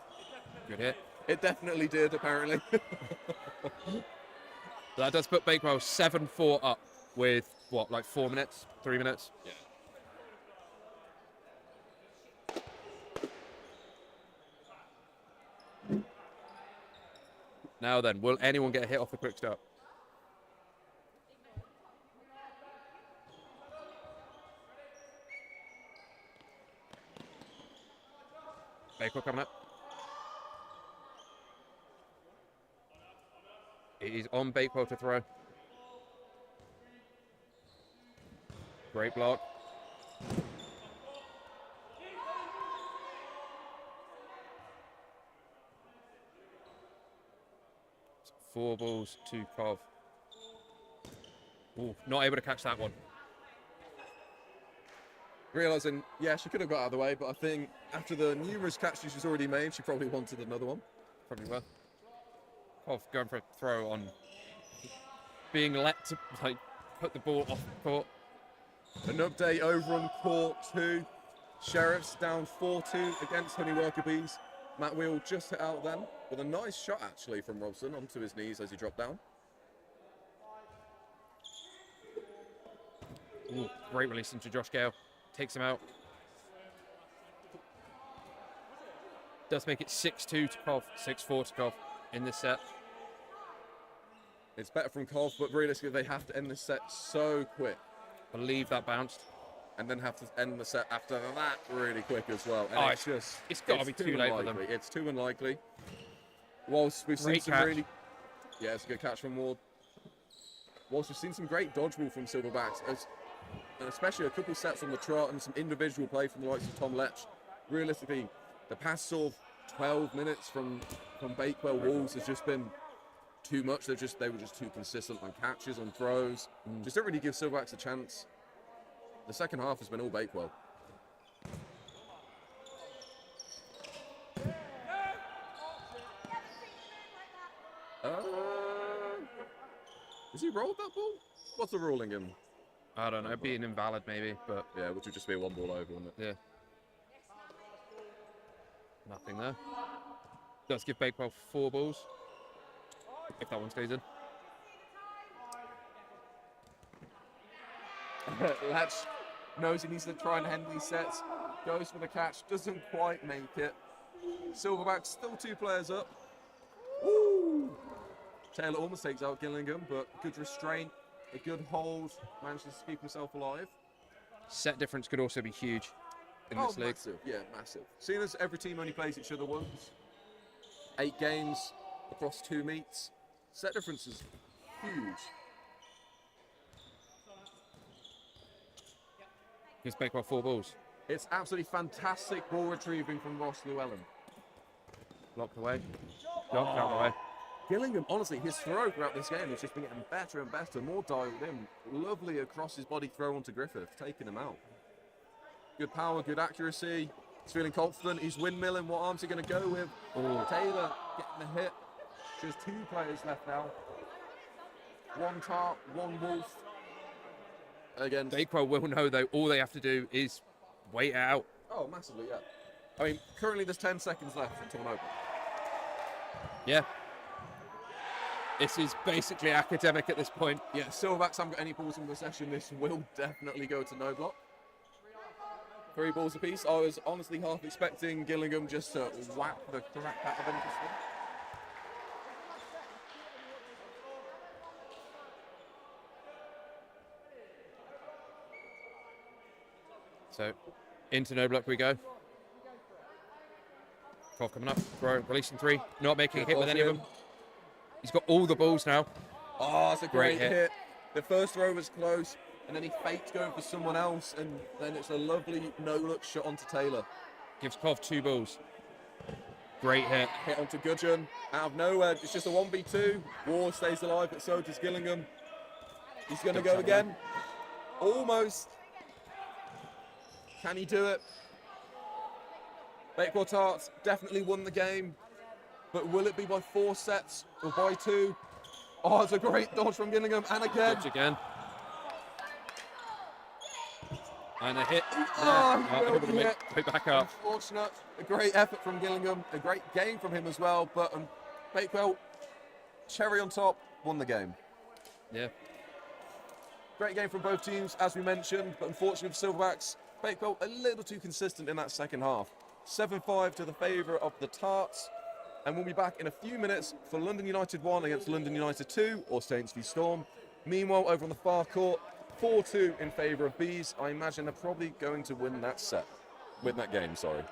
Good hit. It definitely did, apparently. That does put Bakewell 7-4 up with, what, like 4 minutes? 3 minutes? Yeah. Now then, will anyone get a hit off the quick start? Bakewell coming up. It is on Bakewell to throw. Great block. So 4 balls to Cov. Ooh, not able to catch that one. Realising, yeah, she could have got out of the way, but I think after the numerous catches she's already made, she probably wanted another one. Probably will. Cov going for a throw on being let to put the ball off the court. An update over on court 2. Sheriffs down 4-2 against Honey Worker Bees. Matt Wheel just hit out then with a nice shot actually from Robson onto his knees as he dropped down. Ooh, great release into Josh Gale. Takes him out. Does make it 6-2 to Cov, 6-4 to Cov in this set. It's better from Cov, but realistically they have to end this set so quick. Believe that bounced. And then have to end the set after that really quick as well. And Oh, it's got to be too late for them. It's too unlikely. Whilst we've seen Great some catch. really... Yeah, it's a good catch from Ward. Whilst we've seen some great dodgeball from Silverbacks, and especially a couple sets on the trot and some individual play from the likes of Tom Lech, realistically, the past sort of 12 minutes from Bakewell Wolves has just been too much. They were just too consistent on catches, on throws. Just don't really give Silverbacks a chance. The second half has been all Bakewell. Has he rolled that ball? What's the ruling in? I don't know, being invalid maybe, but Yeah, which would just be a 1 ball over, wouldn't it? yeah. Nothing there. Does give Bakewell 4 balls. If that one stays in. Latch knows he needs to try and end these sets. Goes for the catch, doesn't quite make it. Silverback still 2 players up. Woo! Taylor almost takes out Gillingham, but good restraint, a good hold, manages to keep himself alive. Set difference could also be huge in this league. Massive, yeah, massive. Seeing as every team only plays each other once, 8 games across 2 meets, set difference is huge. Gives Bakewell 4 balls. It's absolutely fantastic ball retrieving from Ross Llewellyn. Blocked away. Blocked out the way. Gillingham, honestly, his throw throughout this game has just been getting better and better, more dialed in. Lovely across his body throw onto Griffith, taking him out. Good power, good accuracy. He's feeling confident. He's windmilling. What arms he going to go with? Ooh. Taylor getting the hit. There's 2 players left now. 1 Tart, 1 Wolf. Again. Bakewell will know though, all they have to do is wait it out. Oh, massively, yeah. I mean, currently there's 10 seconds left until an open. Yeah. This is basically academic at this point. Yeah, Silverbacks haven't got any balls in possession. This will definitely go to no block. 3 balls apiece. I was honestly half expecting Gillingham just to whack the crap out of Interesting. So, into no block we go. 12 coming up. Throw, releasing 3. Not making a hit with any of them. He's got all the balls now. Oh, it's a great Great hit. hit. The first throw was close, and then he faked going for someone else, and then it's a lovely no-look shot onto Taylor. Gives Cov 2 balls. Great hit. Hit onto Gudgeon. Out of nowhere, it's just a 1v2. War stays alive, but so does Gillingham. He's going to Good go shot, again. Almost. Can he do it? Bakewell Tarts definitely won the game, but will it be by 4 sets or by 2? Oh, it's a great dodge from Gillingham, and again. Dodge again. And a hit. Oh, There. Able to make it back up. Unfortunate. A great effort from Gillingham. A great game from him as well. But Bakewell, cherry on top, won the game. Yeah. Great game from both teams, as we mentioned. But unfortunately for Silverbacks, Bakewell a little too consistent in that second half. 7-5 to the favour of the Tarts. And we'll be back in a few minutes for London United 1 against London United 2, or Saints v Storm. Meanwhile, over on the far court, 4-2 in favour of Bees. I imagine they're probably going to win that game, sorry.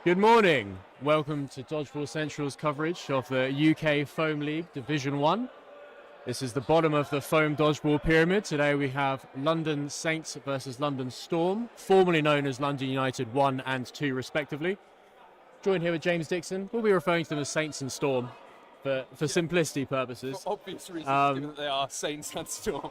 Good morning. Welcome to Dodgeball Central's coverage of the UK Foam League Division 1. This is the bottom of the foam dodgeball pyramid. Today we have London Saints versus London Storm, formerly known as London United 1 and 2 respectively. Joined here with James Dixon. We'll be referring to them as Saints and Storm for simplicity purposes. For obvious reasons, given that they are Saints and Storm.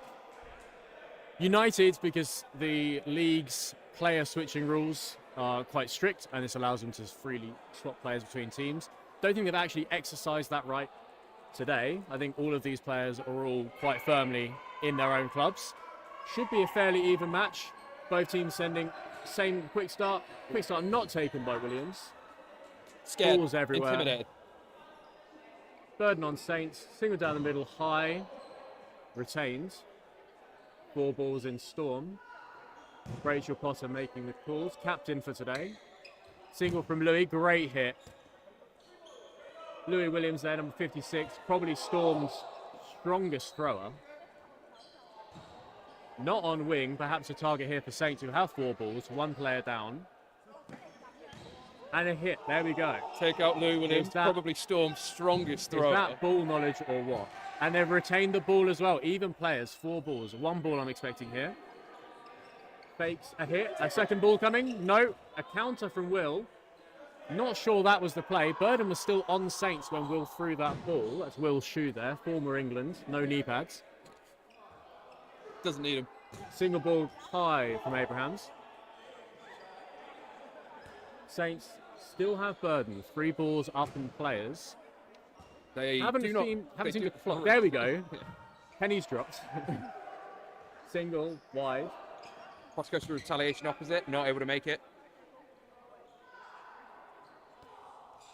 United because the league's player switching rules are quite strict and this allows them to freely swap players between teams. Don't think they've actually exercised that right today. I think all of these players are all quite firmly in their own clubs. Should be a fairly even match. Both teams sending same quick start. Quick start not taken by Williams. Scared, Balls everywhere. intimidated. Burden on Saints. Single down the middle, high. Retained. 4 balls in Storm. Rachel Potter making the calls. Captain for today. Single from Louis. Great hit. Louis Williams there, number 56. Probably Storm's strongest thrower. Not on wing. Perhaps a target here for Saints who have 4 balls. 1 player down. And a hit. There we go. Take out Lou Williams, Is that- probably Storm's strongest Is thrower. that ball knowledge or what? And they've retained the ball as well. Even players, 4 balls. 1 ball I'm expecting here. Fakes a hit. A second ball coming. No. A counter from Will. Not sure that was the play. Burden was still on Saints when Will threw that ball. That's Will's shoe there. Former England. No knee pads. Doesn't need him. Single ball high from Abrahams. Saints still have Burden. 3 balls up in players. They Haven't do not. seen they the do- clock. There we go. Pennies dropped. Single wide. Cross goes for retaliation opposite, not able to make it.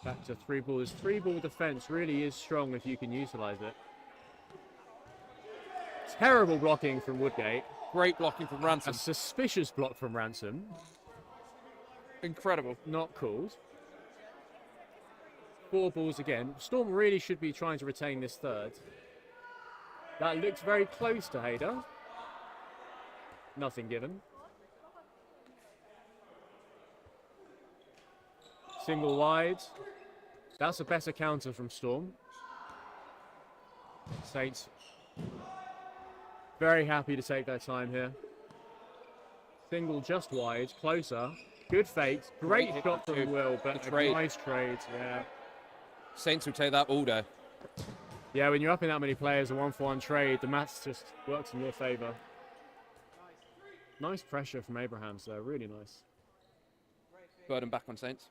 Back to 3 balls. 3 ball defense really is strong if you can utilize it. Terrible blocking from Woodgate. Great blocking from A Ransom. suspicious block from Ransom. Incredible. Not called. 4 balls again. Storm really should be trying to retain this third. That looks very close to Hayder. Nothing given. Single wide. That's a better counter from Storm. Saints very happy to take their time here. Single just wide, closer. Good fakes. Great Great shot hit, from too. Will, but The a trade. nice trade. Yeah. Saints will take that all day. Yeah, when you're up in that many players, a 1-for-1 trade, the maths just works in your favour. Nice pressure from Abrahams there, really nice. Burden back on Saints.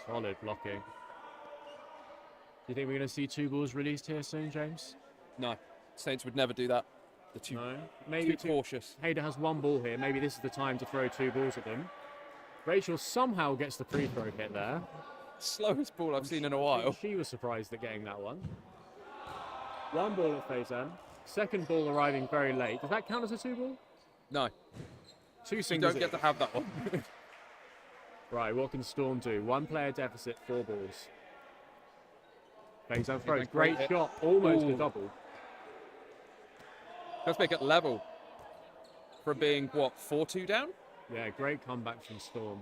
Solid blocking. Do you think we're going to see 2 balls released here soon, James? No, Saints would never do that. They're too, No. too Maybe cautious. Hayder has 1 ball here. Maybe this is the time to throw 2 balls at them. Rachel somehow gets the free throw hit there. Slowest ball I've seen in a I while. think she was surprised at getting that one. 1 ball at Faizan. Second ball arriving very late. Does that count as a 2 ball? No, 2 you singles. don't get to have that one. Right, what can Storm do? 1 player deficit, 4 balls. Faizan throws. Great Great hit. shot. Almost a Ooh. double. Let's make it level. From being, what, 4-2 down? Yeah, great comeback from Storm.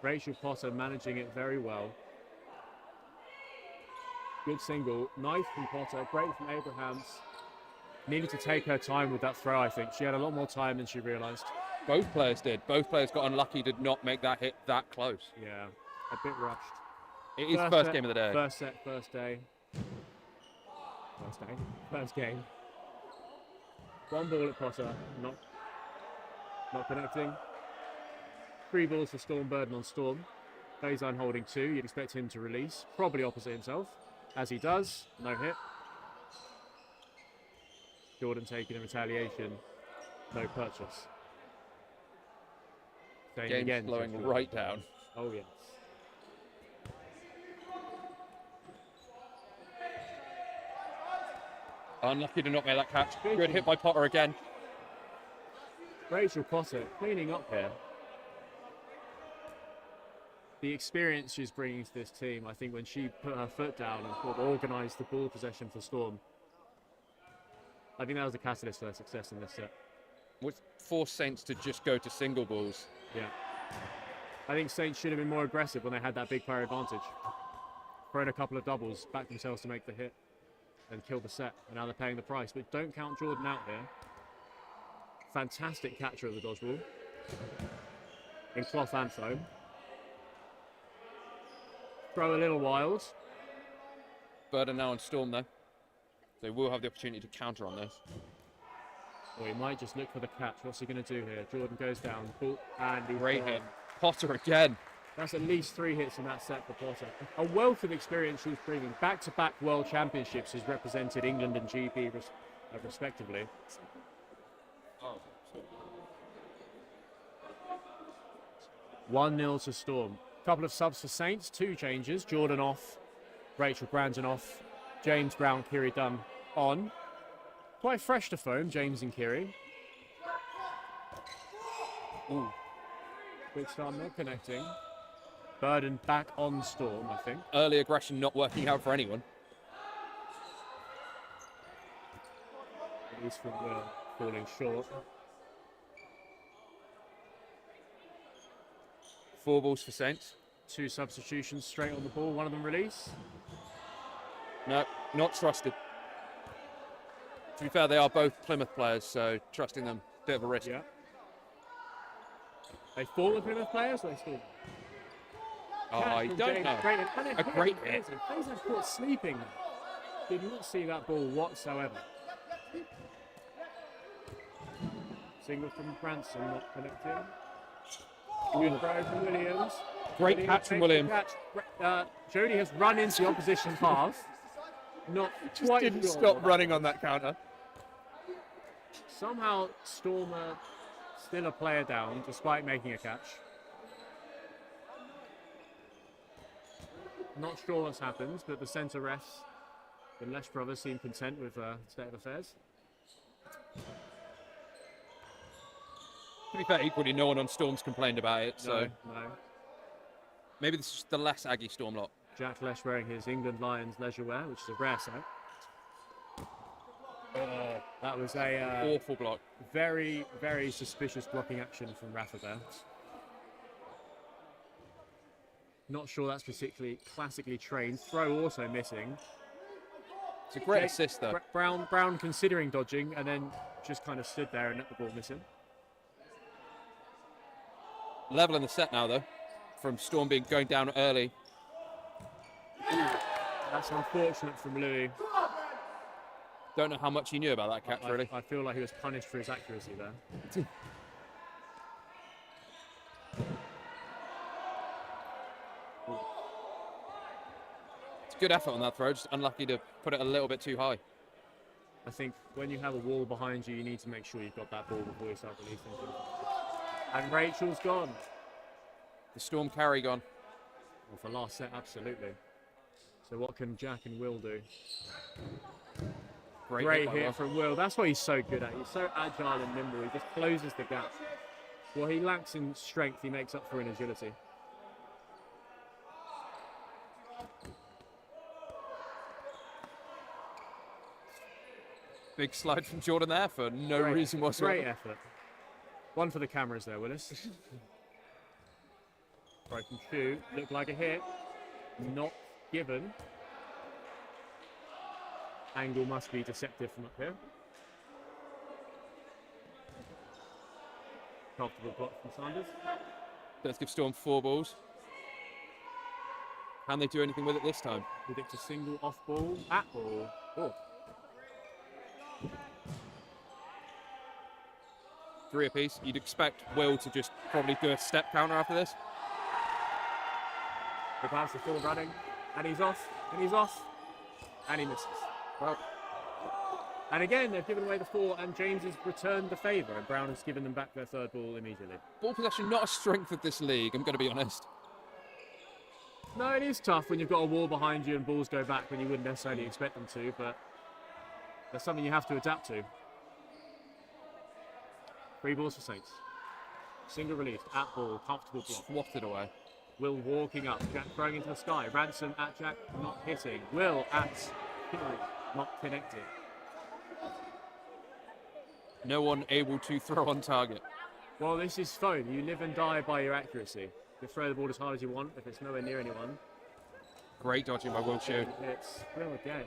Rachel Potter managing it very well. Good single. Nice from Potter. Great from Abrahams. Needed to take her time with that throw, I think. She had a lot more time than she realised. Both players did. Both players got unlucky to not make that hit that close. Yeah, a bit rushed. It is first set, game of the day. First set, first day. First game. 1 ball at Potter. Not connecting. 3 balls for Storm. Burden on Storm. Faizan holding 2. You'd expect him to release. Probably opposite himself. As he does. No hit. Jordan taking in retaliation. No purchase. Same Game's again, slowing Jordan. right down. Oh, yes. Unlucky to not make that catch. Good hit by Potter again. Rachel Potter cleaning up here. The experience she's bringing to this team, I think when she put her foot down and sort of organised the ball possession for Storm. I think that was the catalyst for their success in this set. Which forced Saints to just go to single balls. Yeah. I think Saints should have been more aggressive when they had that big player advantage. Thrown a couple of doubles, back themselves to make the hit, and kill the set. And now they're paying the price. But don't count Jordan out here. Fantastic catcher of the dodgeball. In cloth and foam. Throw a little wild. Bird are now on Storm though. They will have the opportunity to counter on this. Or he might just look for the catch. What's he going to do here? Jordan goes down. Ball, and he's Great gone. hit. Potter again. That's at least 3 hits in that set for Potter. A wealth of experience she's bringing. Back-to-back World Championships has represented England and GB respectively. 1-0 to Storm. Couple of subs for Saints. 2 changes. Jordan off. Rachel Brandon off. James Brown, Kiri Dunn on. Quite fresh to foam, James and Kiri. Ooh. Quick start not connecting. Burden back on Storm, I think. Early aggression not working out for anyone. At least from Will falling short. 4 balls for Saints. 2 substitutions straight on the ball. One of them release. No, not trusted. To be fair, they are both Plymouth players, so trusting them, bit of a risk. Yeah. They fall the Plymouth players or they still? Oh, I don't know. A great hit. Fraser caught sleeping. Did not see that ball whatsoever. Single from Branson, not connecting. Good throw from Williams. Great catch from Williams. Jodie has run into the opposition half. Not Just quite didn't sure. stop running on that counter. Somehow Stormer still a player down despite making a catch. Not sure what's happened, but the centre refs, the Lesh brothers, seem content with the state of affairs. To be fair, equally, no one on Storm's complained about it, so No. maybe this is the less Aggie Storm lot. Jack Lesh wearing his England Lions leisure wear, which is a rare sight. That was a Awful block. very, very suspicious blocking action from Rafa there. Not sure that's particularly classically trained. Throw also missing. It's a great assist, though. Brown considering dodging and then just kind of stood there and let the ball miss him. Level in the set now, though, from Storm going down early. That's unfortunate from Louis. Don't know how much he knew about that catch, really. I feel like he was punished for his accuracy there. It's a good effort on that throw, just unlucky to put it a little bit too high. I think when you have a wall behind you, you need to make sure you've got that ball before you start releasing things. And Rachel's gone. The Storm carry gone. Well, for last set, absolutely. So what can Jack and Will do? Great hit from Will. That's what he's so good at. He's so agile and nimble. He just closes the gap. What he lacks in strength, he makes up for in agility. Big slide from Jordan there for no reason whatsoever. Great effort. One for the cameras there, Willis. Broken shoe. Looked like a hit. Not given. Angle must be deceptive from up here. Comfortable block from Sanders. Let's give Storm 4 balls. Can they do anything with it this time? Predict a single off ball. At ball. Oh. 3 apiece. You'd expect Will to just probably do a step counter after this. The pass is still running. And he's off. And he's off. And he misses. Well. And again, they've given away the 4, and James has returned the favour, and Brown has given them back their 3rd ball immediately. Ball possession, not a strength of this league, I'm going to be honest. No, it is tough when you've got a wall behind you and balls go back when you wouldn't necessarily expect them to, but that's something you have to adapt to. 3 balls for Saints. Single released, at ball, comfortable block. Swatted away. Will walking up, Jack throwing into the sky. Ransom at Jack, not hitting. Will at Hillary, not connecting. No one able to throw on target. Well, this is phone. You live and die by your accuracy. You throw the ball as hard as you want. If it's nowhere near anyone, Great dodging by Will Shoe. it's Will again.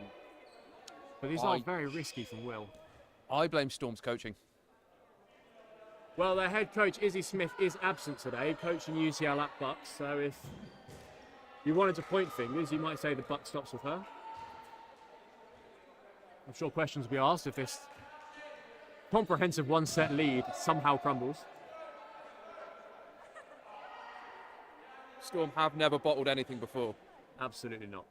But these I- are very risky from Will. I blame Storm's coaching. Well, their head coach, Izzy Smith, is absent today, coaching UCL at Bucks. So if you wanted to point fingers, you might say the buck stops with her. I'm sure questions will be asked if this comprehensive one-set lead somehow crumbles. Storm have never bottled anything before. Absolutely not.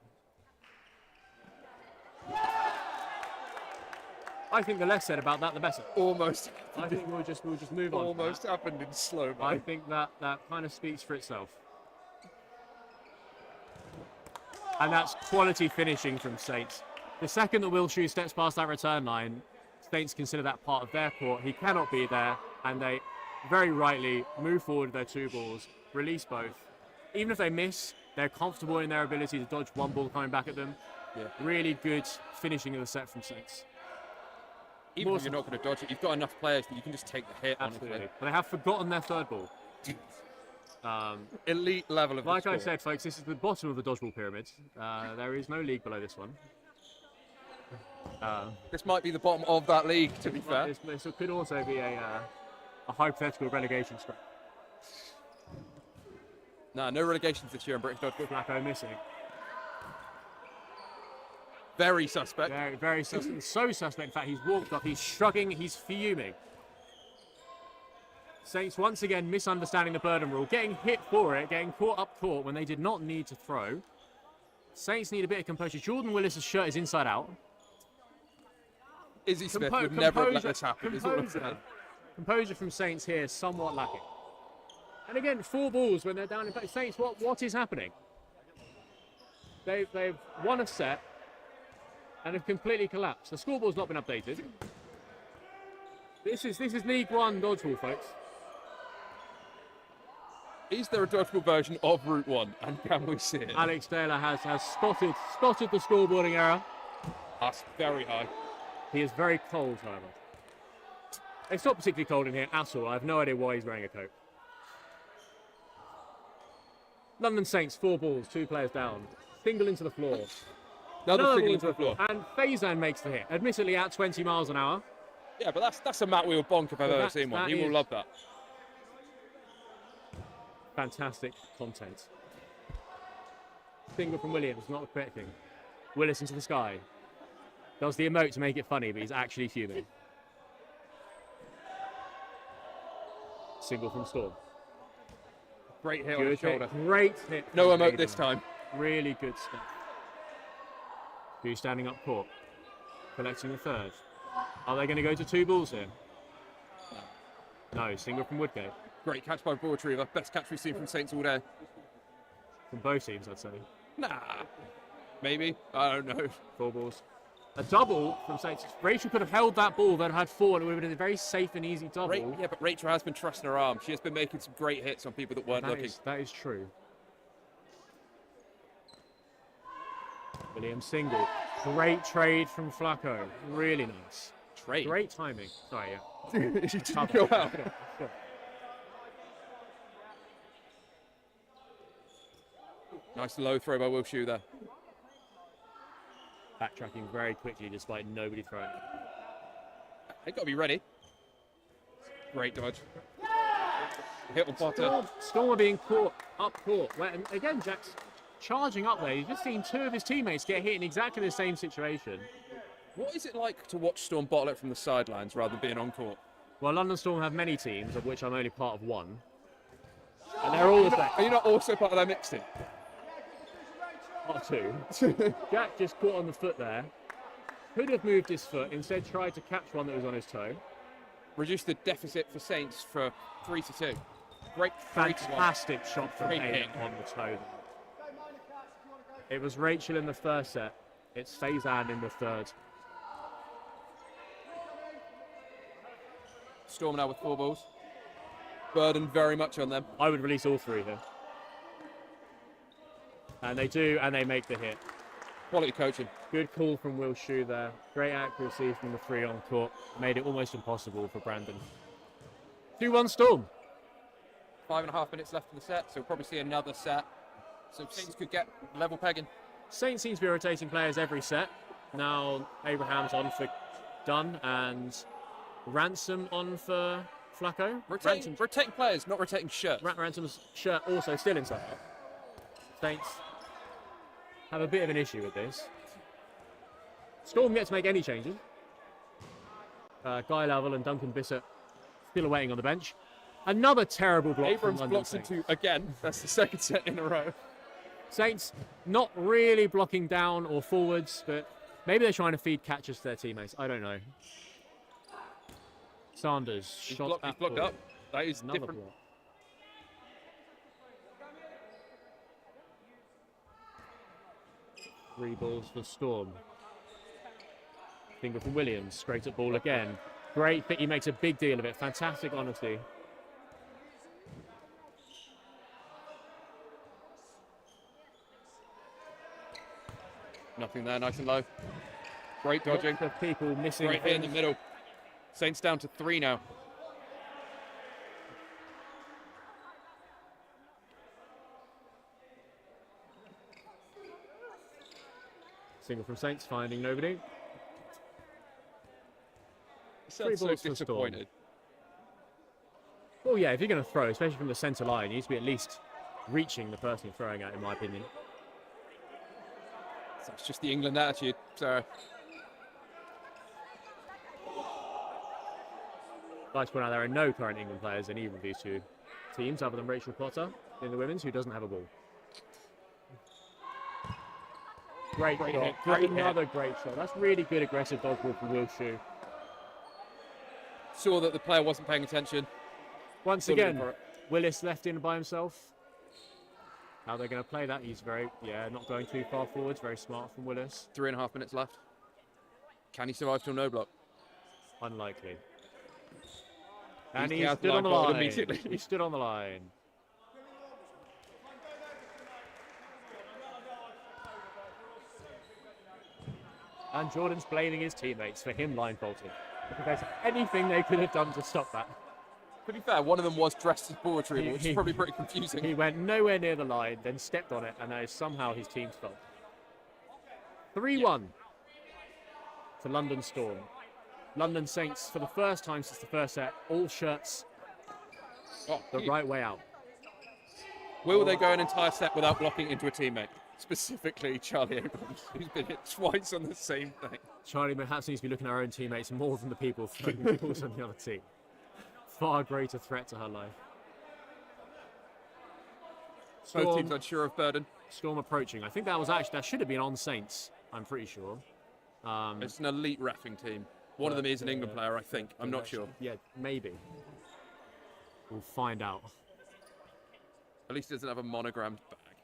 I think the less said about that, the better. Almost. I think we'll just move on. from Almost that. happened in slow mo. I think that kind of speaks for itself. And that's quality finishing from Saints. The second that Will Shoe steps past that return line, Saints consider that part of their court. He cannot be there, and they very rightly move forward with their 2 balls, release both. Even if they miss, they're comfortable in their ability to dodge one ball coming back at them. Yeah. Really good finishing of the set from Saints. Even if you're not going to dodge it, you've got enough players that you can just take the hit. Absolutely. Honestly. But they have forgotten their 3rd ball. Elite level of Like the I sport. said, folks, this is the bottom of the dodgeball pyramid. There is no league below this one. This might be the bottom of that league, to be fair. This could also be a hypothetical relegation scrap. Nah, no relegations this year in British dodgeball. Flacco missing. Very suspect. Very, very suspect. So suspect, in fact, he's walked off, he's shrugging, he's fuming. Saints once again misunderstanding the burden rule, getting hit for it, getting caught up court when they did not need to throw. Saints need a bit of composure. Jordan Willis' shirt is inside out. Izzy Smith would never have let Composure- this happen, is all I'm saying. Composure from Saints here is somewhat lacking. And again, 4 balls when they're down in play. Saints, what is happening? They've won a set and have completely collapsed. The scoreboard's not been updated. This is League One dodgeball, folks. Is there a dodgeball version of Route 1? And can we see it? Alex Taylor has spotted the scoreboarding error. That's very high. He is very cold, however. It's not particularly cold in here at all. I have no idea why he's wearing a coat. London Saints, 4 balls, 2 players down. Single into the floor. Another Another single ball into the floor. And Faizan makes the hit, admittedly at 20 miles an hour. Yeah, but that's a Matt Wheel bonk if I've But ever that- seen one. that He will is- love that. Fantastic content. Single from Williams, not expecting. Willis into the sky. Does the emote to make it funny, but he's actually fuming. Single from Storm. Great hit on the Good hit, shoulder. great hit. No from emote Faizan. this time. Really good stuff. Who's standing up court? Collecting the 3rd. Are they going to go to 2 balls here? No, single from Woodgate. Great catch by ball retriever. Best catch we've seen from Saints all day. From both teams, I'd say. Nah. Maybe. I don't know. 4 balls. A double from Saints. Rachel could have held that ball, then had 4, and it would have been a very safe and easy double. Yeah, but Rachel has been trusting her arm. She has been making some great hits on people that weren't looking. That is true. Williams single. Great trade from Flacco. Really nice. Trade. Great timing. Sorry, yeah. She didn't go out. Sure. Nice low throw by Will Shoe there. Backtracking very quickly despite nobody throwing. They've got to be ready. Great dodge. Hit on Potter. Storm are being caught up court. And again, Jack's charging up there. He's just seen 2 of his teammates get hit in exactly the same situation. What is it like to watch Storm bottle it from the sidelines rather than being on court? Well, London Storm have many teams, of which I'm only part of one. And they're all the same. Are you not also part of their mixed team? Part 2. Jack just caught on the foot there. Could have moved his foot, instead tried to catch one that was on his toe. Reduced the deficit for Saints for 3-2. Great 3-1. Fantastic shot from Great Hayden hit. on the toe. It was Rachel in the first set. It's Faizan in the 3rd. Storm now with 4 balls. Burden very much on them. I would release all 3 here. And they do, and they make the hit. Quality coaching. Good call from Will Shue there. Great accuracy from the 3 on court. Made it almost impossible for Brandon. 2-1 Storm. 5.5 minutes left in the set, so we'll probably see another set. So Saints could get level pegging. Saints seems to be rotating players every set. Now Abraham's on for Dunn and Ransom on for Flacco. Rotating players, not rotating shirts. Ransom's shirt also still inside. Saints have a bit of an issue with this. Storm yet to make any changes. Guy Lavelle and Duncan Bissett still awaiting on the bench. Another terrible block from Abrams London blocks Saints. into again. That's the second set in a row. Saints not really blocking down or forwards, but maybe they're trying to feed catches to their teammates. I don't know. Sanders He's shot blocked up. That is Another different. block. Three balls for Storm. Finger from Williams, straight at ball again. Great fit, he makes a big deal of it. Fantastic honesty. Nothing there, nice and low. Great dodging. Lots of people missing. Right here in the middle. Saints down to 3 now. Single from Saints, finding nobody. So balls for disappointed. Well, yeah, if you're going to throw, especially from the centre line, you need to be at least reaching the person you're throwing at, in my opinion. That's just the England attitude. So I'd like to point out there are no current England players in either of these two teams, other than Rachel Potter in the women's, who doesn't have a ball. Great shot. hit, great Another great shot. That's really good aggressive dodgeball from Will Shue. saw that the player wasn't paying attention. Once Fully again, for it. Willis left in by himself. How they're going to play that? He's not going too far forwards. Very smart from Willis. 3.5 minutes left. Can he survive till no block? Unlikely. And He's he out stood on the line line. immediately. He stood on the line. And Jordan's blaming his teammates for him line faulting. If there's anything they could have done to stop that. To be fair, one of them was dressed as ball retrieval, which is probably pretty He confusing. went nowhere near the line, then stepped on it, and that is somehow his team's fault. 3-1 to London Storm. London Saints, for the first time since the first set, all shirts Oh, the right way out. Will they go an entire set without blocking into a teammate? Specifically, Charlie Abrams, who's been hit twice on the same thing. Charlie perhaps needs to be looking at our own teammates more than the people throwing balls on the other team. Far greater threat to her life. Both teams unsure of burden. Storm approaching. I think that should have been on Saints, I'm pretty sure. It's an elite reffing team. One of them is an England player, I think. I'm not sure. Yeah, maybe. We'll find out. At least he doesn't have a monogrammed bag.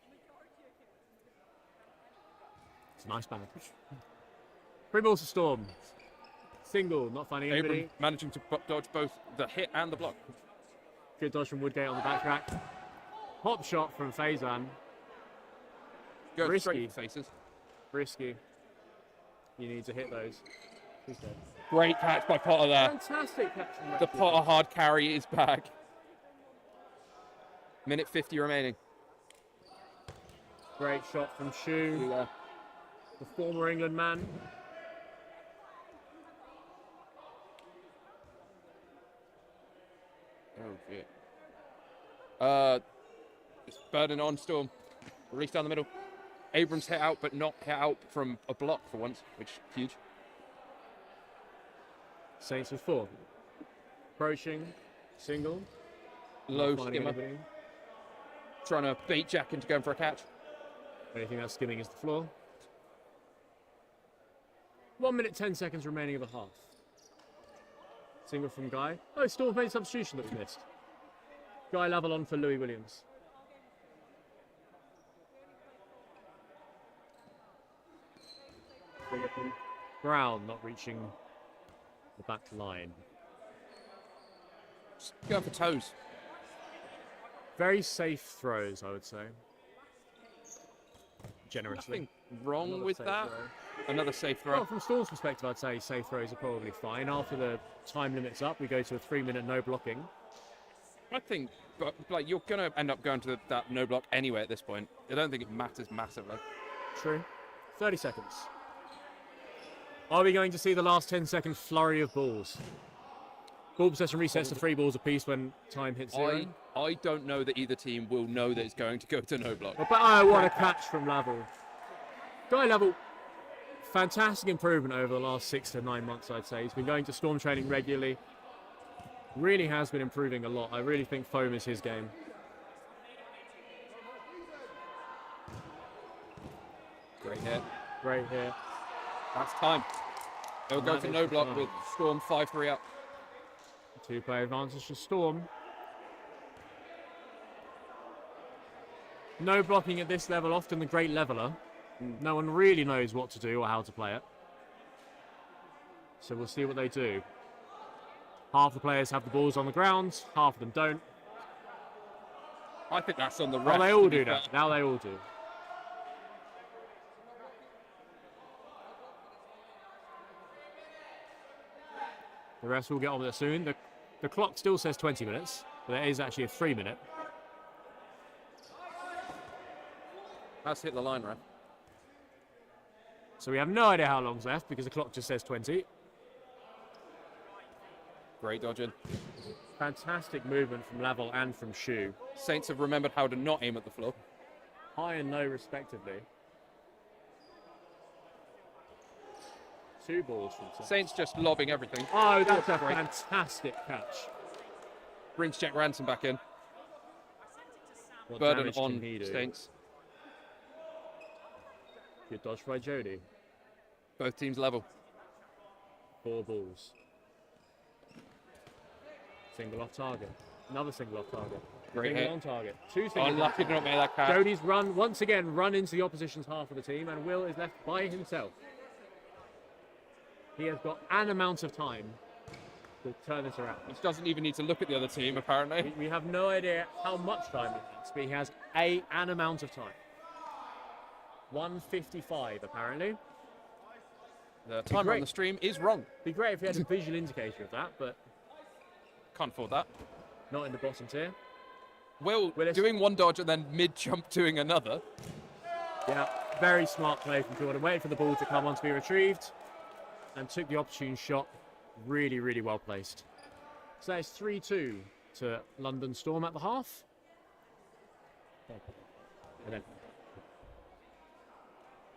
It's a nice bag. Three balls to Storm. Single, not finding anybody. Abram managing to dodge both the hit and the block. Good dodge from Woodgate on the back track. Hop shot from Faizan. Go Risky. straight for faces. Risky. You need to hit those. Who's dead? Great catch by Potter there. Fantastic catch from The Rexy. Potter hard carry is back. Minute 50 remaining. Great shot from Shue, the former England man. Oh, shit. It's burden on Storm. Release down the middle. Abrams hit out, but not hit out from a block for once, which is huge. Saints with 4. Approaching, single. Low Not finding skimmer. anybody. Trying to bait Jack into going for a catch. Anything that's skimming is the floor. 1 minute 10 seconds remaining of the half. Single from Guy. Oh, Storm made a substitution that was missed. Guy level on for Louis Williams. Brown not reaching the back line. Just going for toes. Very safe throws, I would say. Generously. Nothing wrong Another with safe that. throw. Another safe throw. Well, from Storm's perspective, I'd say safe throws are probably fine. After the time limit's up, we go to a 3-minute no blocking. I think, but like you're gonna end up going to that no block anyway at this point. I don't think it matters massively. True. 30 seconds. Are we going to see the last 10-second flurry of balls? Ball possession resets to 3 balls apiece when time hits 0. I don't know that either team will know that it's going to go to no block. But what a catch from Level. Guy Level, fantastic improvement over the last 6 to 9 months, I'd say. He's been going to Storm training regularly. Really has been improving a lot. I really think foam is his game. Great hit. Great hit. That's time. They'll go to no block with Storm 5-3 up. 2-player advantage to Storm. No blocking at this level, often the great leveler. No one really knows what to do or how to play it. So we'll see what they do. Half the players have the balls on the ground, half of them don't. I think that's on the ref. Oh, they all do that. Now they all do. The rest will get on with it soon. The clock still says 20 minutes, but there is actually a 3-minute. That's hit the line, ref. So we have no idea how long's left because the clock just says 20. Great dodging. Fantastic movement from Level and from Shu. Saints have remembered how to not aim at the floor. High and low respectively. 2 balls from Saints. Saints just lobbing everything. Oh, that's a great. fantastic catch. Brings Jack Ransom back in. What Burden damage can on he do? Saints. Good dodge by Jody. Both teams level. 4 balls. Single off target. Another single off target. Great Single hit. on target. 2 singles. Unlucky to not make that catch. Jody's once again run into the opposition's half of the team, and Will is left by himself. He has got an amount of time to turn this around. He doesn't even need to look at the other team, apparently. We have no idea how much time he has, but he has an amount of time. 1:55 apparently. The timer on the stream is wrong. Be great if we had a visual indicator of that, but Can't afford that. not in the bottom tier. Will Willis. doing one dodge and then mid-jump doing another. Yeah, very smart play from Jordan. Waited for the ball to come on to be retrieved and took the opportune shot. Really, really well placed. So that's 3-2 to London Storm at the half. And then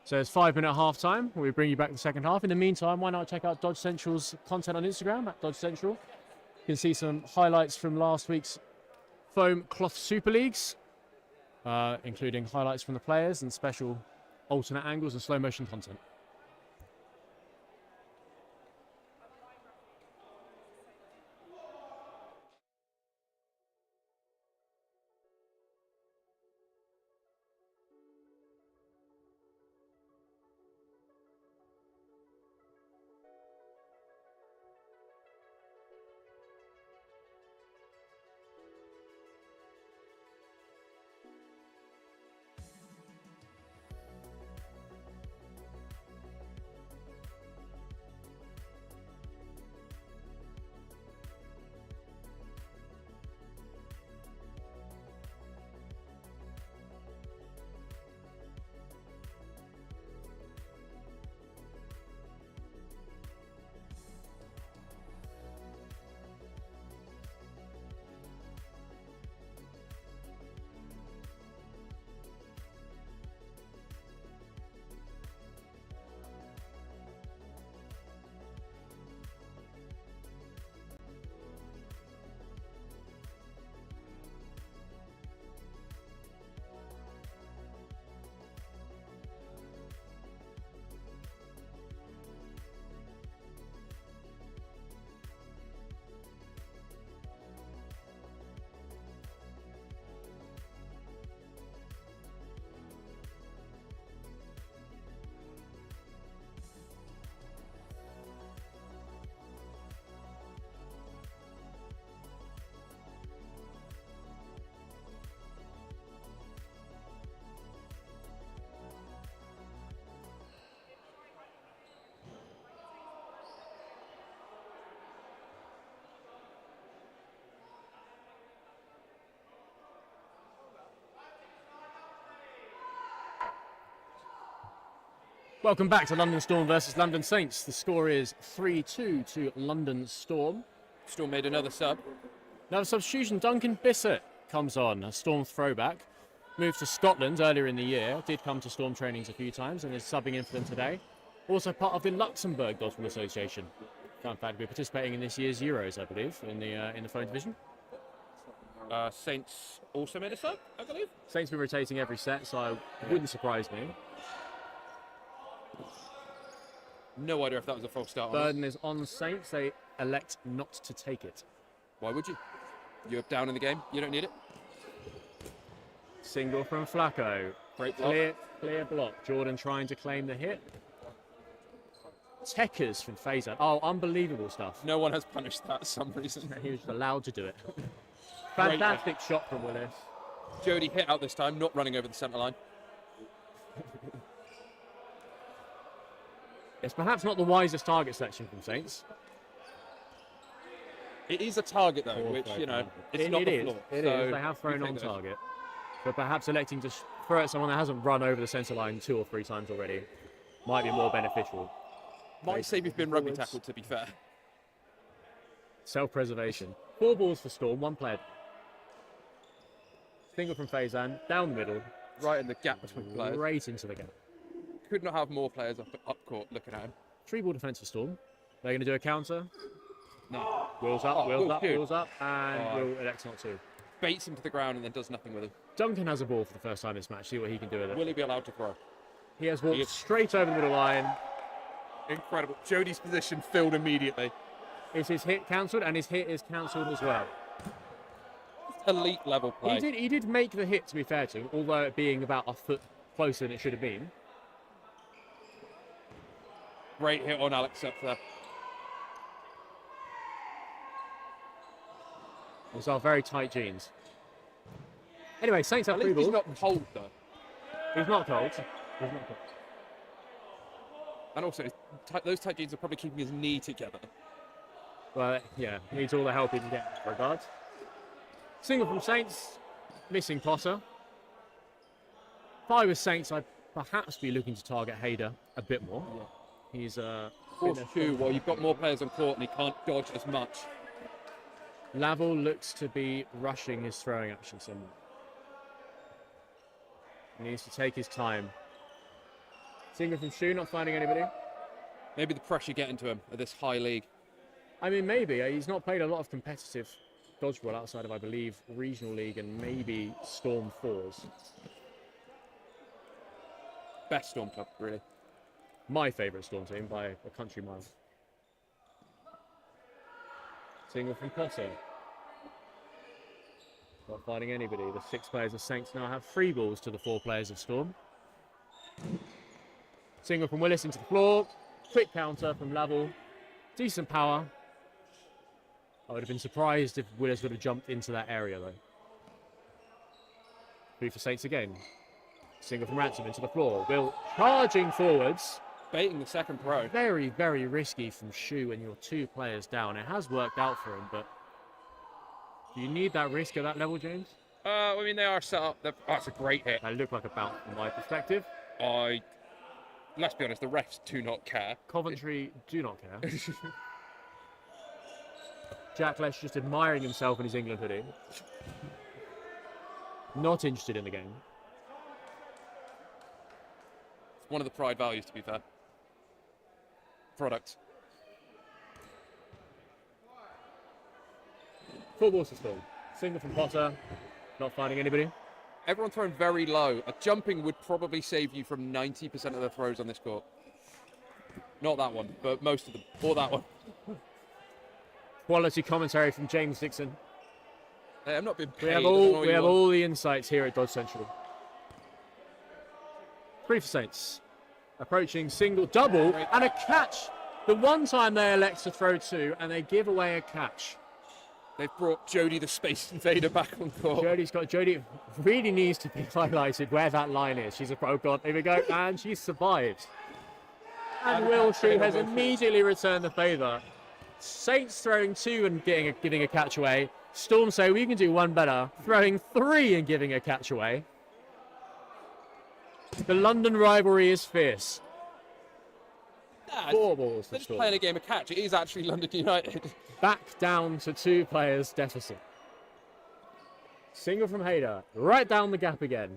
so it's 5-minute half time. We bring you back the second half. In the meantime, why not check out Dodge Central's content on Instagram at Dodge Central. You can see some highlights from last week's Foam Cloth Super Leagues, including highlights from the players and special alternate angles and slow motion content. Welcome back to London Storm versus London Saints. The score is 3-2 to London Storm. Storm made another sub. Now the substitution, Duncan Bissett comes on, a Storm throwback. Moved to Scotland earlier in the year, did come to Storm trainings a few times and is subbing in for them today. Also part of the Luxembourg Dodgeball Association. In fact, we're participating in this year's Euros, I believe, in the phone division. Saints also made a sub, I believe. Saints be rotating every set, so it wouldn't surprise me. No idea if that was a false start. Burden is on Saints. They elect not to take it. Why would you? You're down in the game. You don't need it. Single from Flacco. Great block. Clear block. Jordan trying to claim the hit. Techers from Fazer. Oh, unbelievable stuff. No one has punished that for some reason. He was allowed to do it. Great Fantastic shot from Willis. Jody hit out this time, not running over the centre line. It's perhaps not the wisest target selection from Saints. It is a target though, which, you know, it's not the floor. It is. They have thrown on target. But perhaps electing to throw at someone that hasn't run over the centre line 2 or 3 times already might be more beneficial. Might say we've been rugby tackled, to be fair. Self-preservation. 4 balls for Storm, 1 player. Single from Faizan, down the middle. Right in the gap between players. Right into the gap. Could not have more players up court looking at him. 3 ball defence for Storm. They're going to do a counter. No. Wheels up, wheels up, and Will elects not to. Baits him to the ground and then does nothing with him. Duncan has a ball for the first time this match. See what he can do with it. Will he be allowed to throw? He has walked straight over the middle line. Incredible. Jody's position filled immediately. Is his hit cancelled? And his hit is cancelled as well. Elite level play. He did make the hit, to be fair to him, although it being about a foot closer than it should have been. Great hit on Alex up there. Those are very tight jeans. Anyway, Saints have 3 balls. He's not cold though. He's not cold. He's not cold. And also, those tight jeans are probably keeping his knee together. Well, yeah, needs all the help he can get in that regard. Single from Saints, missing Potter. If I was Saints, I'd perhaps be looking to target Hayder a bit more. Yeah. He's Force 2, well, you've got more players on court and he can't dodge as much. Lavelle looks to be rushing his throwing action somewhat. He needs to take his time. Single from Shu, not finding anybody. Maybe the pressure getting to him at this high league. I mean, maybe. He's not played a lot of competitive dodgeball outside of, I believe, Regional League and maybe Storm 4s. Best Storm club, really. My favourite Storm team by a country mile. Single from Potter. Not finding anybody. The 6 players of Saints now have 3 balls to the 4 players of Storm. Single from Willis into the floor. Quick counter from Lavelle. Decent power. I would have been surprised if Willis would have jumped into that area though. 3 for Saints again. Single from Ransom into the floor. Will charging forwards. Baiting the second throw. Very, very risky from Shu when you're 2 players down. It has worked out for him, but do you need that risk at that level, James? I mean, they are set up. That's a great hit. They look like a bounce from my perspective. Let's be honest, the refs do not care. Coventry do not care. Jack Lesh just admiring himself in his England hoodie. Not interested in the game. It's one of the pride values, to be fair. Product. 4 balls to Storm. Single from Potter. Not finding anybody. Everyone thrown very low. A jumping would probably save you from 90% of the throws on this court. Not that one, but most of them. Or that one. Quality commentary from James Dixon. Hey, I'm not being paid. We have all the insights here at Dodge Central. 3 for Saints. Approaching single, double, and a catch. The one time they elect to throw 2, and they give away a catch. They've brought Jody the Space Invader back on court. Jody really needs to be highlighted where that line is. She's a pro god. Here we go, and she survived. And Will Shu has immediately returned the favour. Saints throwing 2 and giving a catch away. Storm say we can do one better, throwing 3 and giving a catch away. The London rivalry is fierce. Nah, 4 balls for they're just Storm. playing a game of catch. It is actually London United. Back down to 2 players deficit. Single from Hayder, right down the gap again.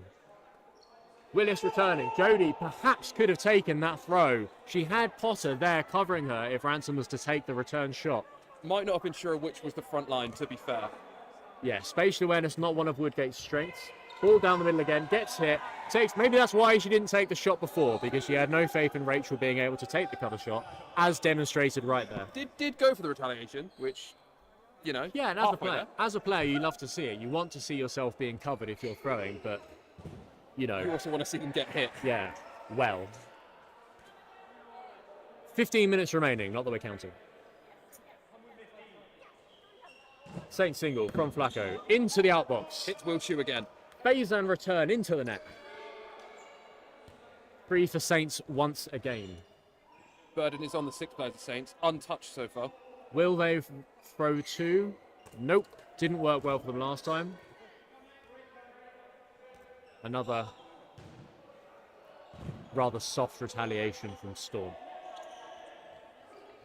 Willis returning. Jodie perhaps could have taken that throw. She had Potter there covering her if Ransom was to take the return shot. Might not have been sure which was the front line, to be fair. Yeah, spatial awareness, not one of Woodgate's strengths. Ball down the middle again, gets hit. Maybe that's why she didn't take the shot before, because she had no faith in Rachel being able to take the cover shot, as demonstrated right there. Did go for the retaliation, which, you know, Yeah, and as a player, you love to see it. You want to see yourself being covered if you're throwing, but, you know. You also want to see them get hit. Yeah, well. 15 minutes remaining, not that we're counting. Saint single from Flacco into the outbox. Hits Will Shoe again. Faison return into the net. Free for Saints once again. Burden is on the 6 players of Saints, untouched so far. Will they throw 2? Nope, didn't work well for them last time. Another rather soft retaliation from Storm.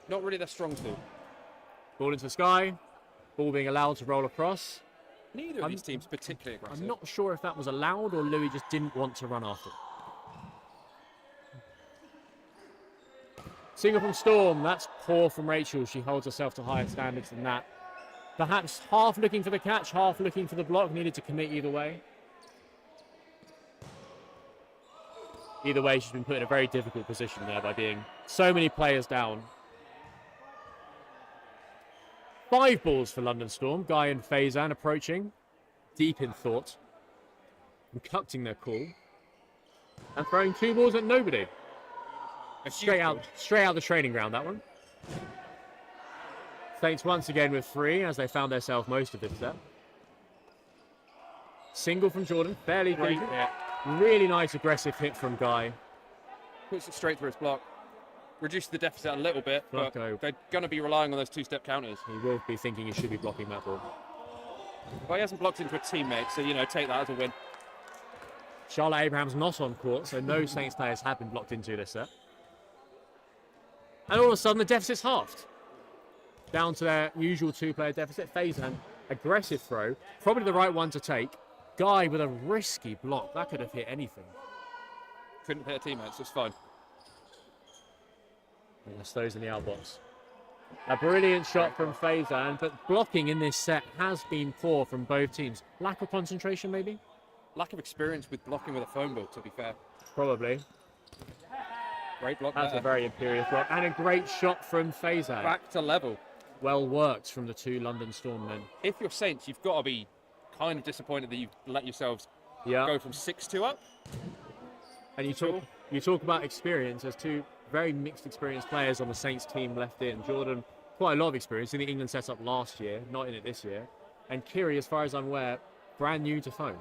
Not really their strong suit. Ball into the sky. Ball being allowed to roll across. Neither of these teams particularly aggressive. I'm not sure if that was allowed or Louis just didn't want to run after it. Single from Storm. That's poor from Rachel. She holds herself to higher standards than that. Perhaps half looking for the catch, half looking for the block. Needed to commit either way. Either way, she's been put in a very difficult position there by being so many players down. 5 balls for London Storm. Guy and Faison approaching, deep in thought, concocting their call, and throwing 2 balls at nobody. Straight out the training ground, that one. Saints once again with 3 as they found themselves most of this set. Single from Jordan, fairly Great decent. hit. Really nice aggressive hit from Guy. Puts it straight through his block. Reduces the deficit a little bit, but Flacco. they're going to be relying on those 2-step counters. He will be thinking he should be blocking that ball. Well, he hasn't blocked into a teammate, so, you know, take that as a win. Charlotte Abraham's not on court, so no Saints players have been blocked into this set. And all of a sudden, the deficit's halved. Down to their usual 2-player deficit. Faison, aggressive throw. Probably the right one to take. Guy with a risky block. That could have hit anything. Couldn't hit a teammate, so it's fine. Unless those in the outbox. A brilliant shot from Faison, but blocking in this set has been poor from both teams. Lack of concentration, maybe? Lack of experience with blocking with a phone ball, to be fair. Probably. Great block That's there. a very imperious block. And a great shot from Faison. Back to level. Well worked from the 2 London Storm men. If you're Saints, you've got to be kind of disappointed that you've let yourselves go from 6-2 up. And you talk about experience. There's 2 very mixed experienced players on the Saints team left in. Jordan, quite a lot of experience in the England setup last year, not in it this year. And Kiri, as far as I'm aware, brand new to phone.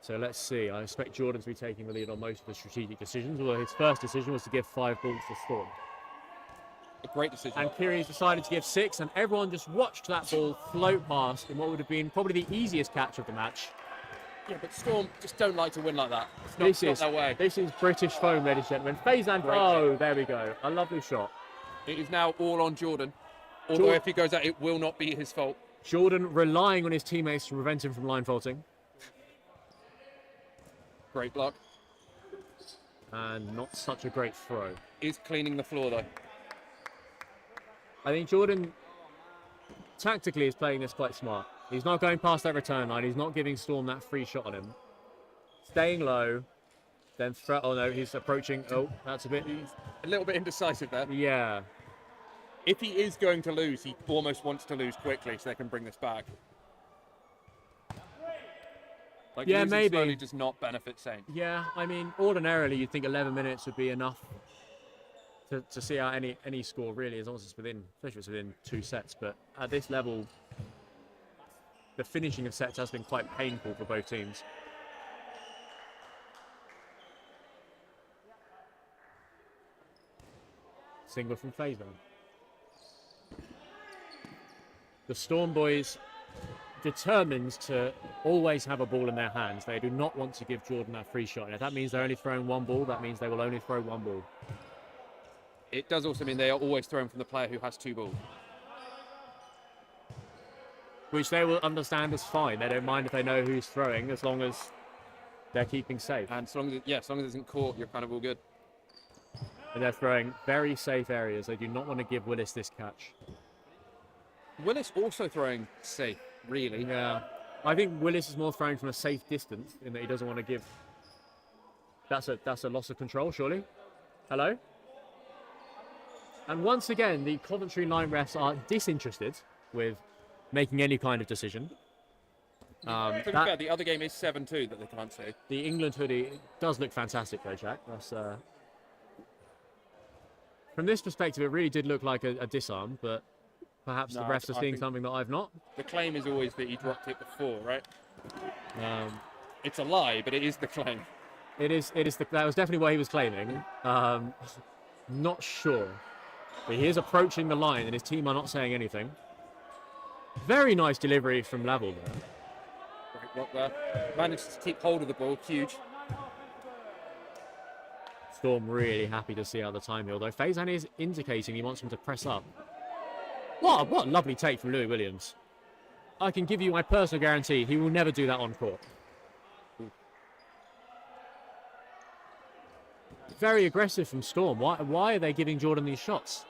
So let's see. I expect Jordan to be taking the lead on most of the strategic decisions, although his first decision was to give 5 balls to Storm. A great decision. And Kiri's decided to give 6, and everyone just watched that ball float past in what would have been probably the easiest catch of the match. Yeah, but Storm just don't like to win like that. It's not their way. This is British foam, ladies and gentlemen. Faison, oh, there we go. A lovely shot. It is now all on Jordan. Although if he goes out, it will not be his fault. Jordan relying on his teammates to prevent him from line faulting. Great block. And not such a great throw. Is cleaning the floor, though. I think Jordan tactically is playing this quite smart. He's not going past that return line. He's not giving Storm that free shot on him. Staying low. Then threat. Oh no, he's approaching. Oh, that's a bit. A little bit indecisive there. Yeah. If he is going to lose, he almost wants to lose quickly so they can bring this back. Like, yeah, losing maybe. slowly does not benefit Saints. Yeah, I mean, ordinarily you'd think 11 minutes would be enough to see out any score really, as long as it's within, especially if it's within 2 sets. But at this level, the finishing of sets has been quite painful for both teams. Single from Faison. The Storm boys determined to always have a ball in their hands. They do not want to give Jordan that free shot. And if that means they're only throwing 1 ball, that means they will only throw 1 ball. it does also mean they are always throwing from the player who has 2 balls. Which they will understand is fine. They don't mind if they know who's throwing, as long as they're keeping safe. And as long as as long as it isn't caught, you're kind of all good. And they're throwing very safe areas. They do not want to give Willis this catch. Willis also throwing safe, really. Yeah. I think Willis is more throwing from a safe distance in that he doesn't want to give. That's a loss of control, surely. Hello? And once again, the Coventry line refs are disinterested with making any kind of decision. To be fair, the other game is 7-2 that they can't see. The England hoodie does look fantastic though, Jack. That's, from this perspective, it really did look like a disarm, but perhaps the No, refs are I seeing think- something that I've not. The claim is always that he dropped it before, right? Um, It's a lie, but it is the claim. It is. That was definitely what he was claiming. Not sure, but he is approaching the line, and his team are not saying anything. Very nice delivery from Lavelle there. Great block there. Managed to keep hold of the ball, huge. Storm really happy to see out the time here, although Faizan is indicating he wants him to press up. What a lovely take from Louis Williams. I can give you my personal guarantee he will never do that on court. Very aggressive from Storm. Why are they giving Jordan these shots?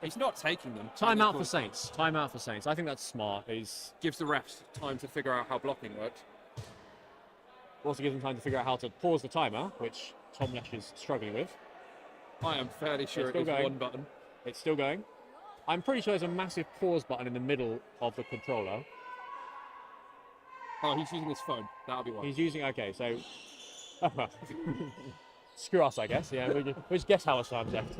He's not taking them. Time out for Saints. Time out for Saints. I think that's smart. He's Gives the refs time to figure out how blocking works. also gives them time to figure out how to pause the timer, which Tom Lesh is struggling with. I am fairly sure It's it still is going. one button. It's still going. I'm pretty sure there's a massive pause button in the middle of the controller. Oh, he's using his phone. That'll be why. He's using, okay, so... Screw us, I guess. Yeah, we'll just guess how much time's left.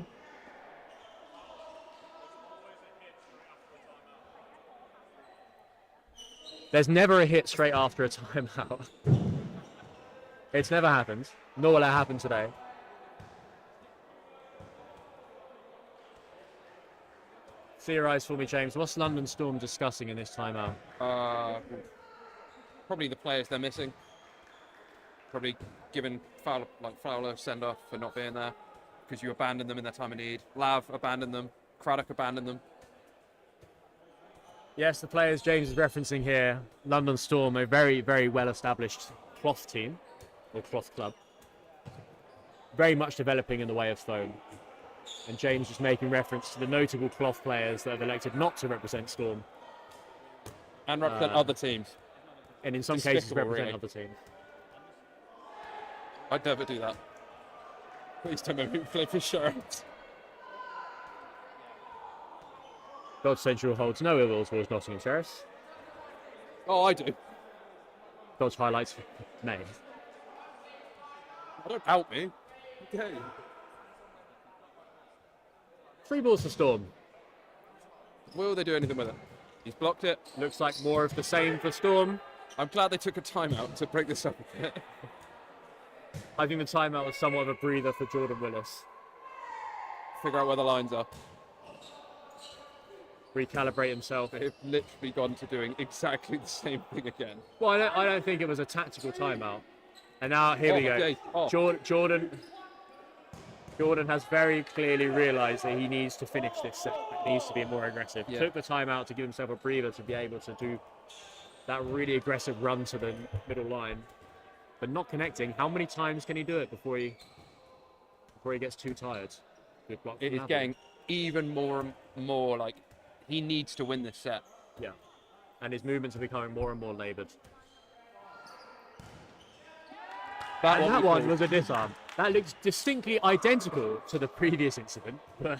There's never a hit straight after a timeout. It's never happened. Nor will it happen today. Theorise for me, James. What's London Storm discussing in this timeout? Probably the players they're missing. Probably giving Fowler send off for not being there because you abandoned them in their time of need. Lav abandoned them. Craddock abandoned them. Yes, the players James is referencing here, London Storm, a very, very well-established cloth team, or cloth club. Very much developing in the way of foam. And James is making reference to the notable cloth players that have elected not to represent Storm, And represent other teams. and in some cases Despicable, represent really. other teams. I'd never do that. Please don't make me flip his shirt. God Central holds no ill will towards Nottingham Sheriffs. Oh, I do. Dodge highlights May. Don't help me. Okay. 3 balls for Storm. Will they do anything with it? He's blocked it. Looks like more of the same for Storm. I'm glad they took a timeout to break this up a bit. I think the timeout was somewhat of a breather for Jordan Willis. Figure out where the lines are. Recalibrate himself. They've literally gone to doing exactly the same thing again. Well, I don't think it was a tactical timeout. And now, here we go. Okay. Oh. Jordan has very clearly realised that he needs to finish this set. He needs to be more aggressive. Yeah. Took the timeout to give himself a breather to be able to do that really aggressive run to the middle line. But not connecting. How many times can he do it before he gets too tired? Good block It from is Lavelle. getting even more and more like he needs to win this set. Yeah. And his movements are becoming more and more laboured. That one was a disarm. That looks distinctly identical to the previous incident. But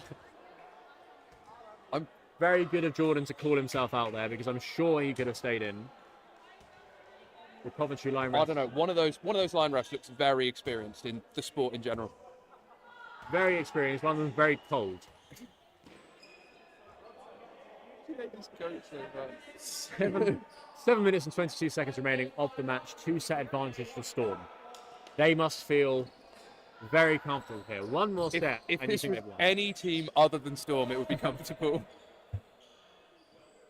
I'm very good of Jordan to call himself out there because I'm sure he could have stayed in. The Coventry line I ref, don't know. One of those line refs looks very experienced in the sport in general. very experienced. One of them very cold. 7 minutes and 22 seconds remaining of the match. 2-set advantage for Storm. They must feel very comfortable here. One more set, If and you this think was they've won. any team other than Storm, it would be comfortable.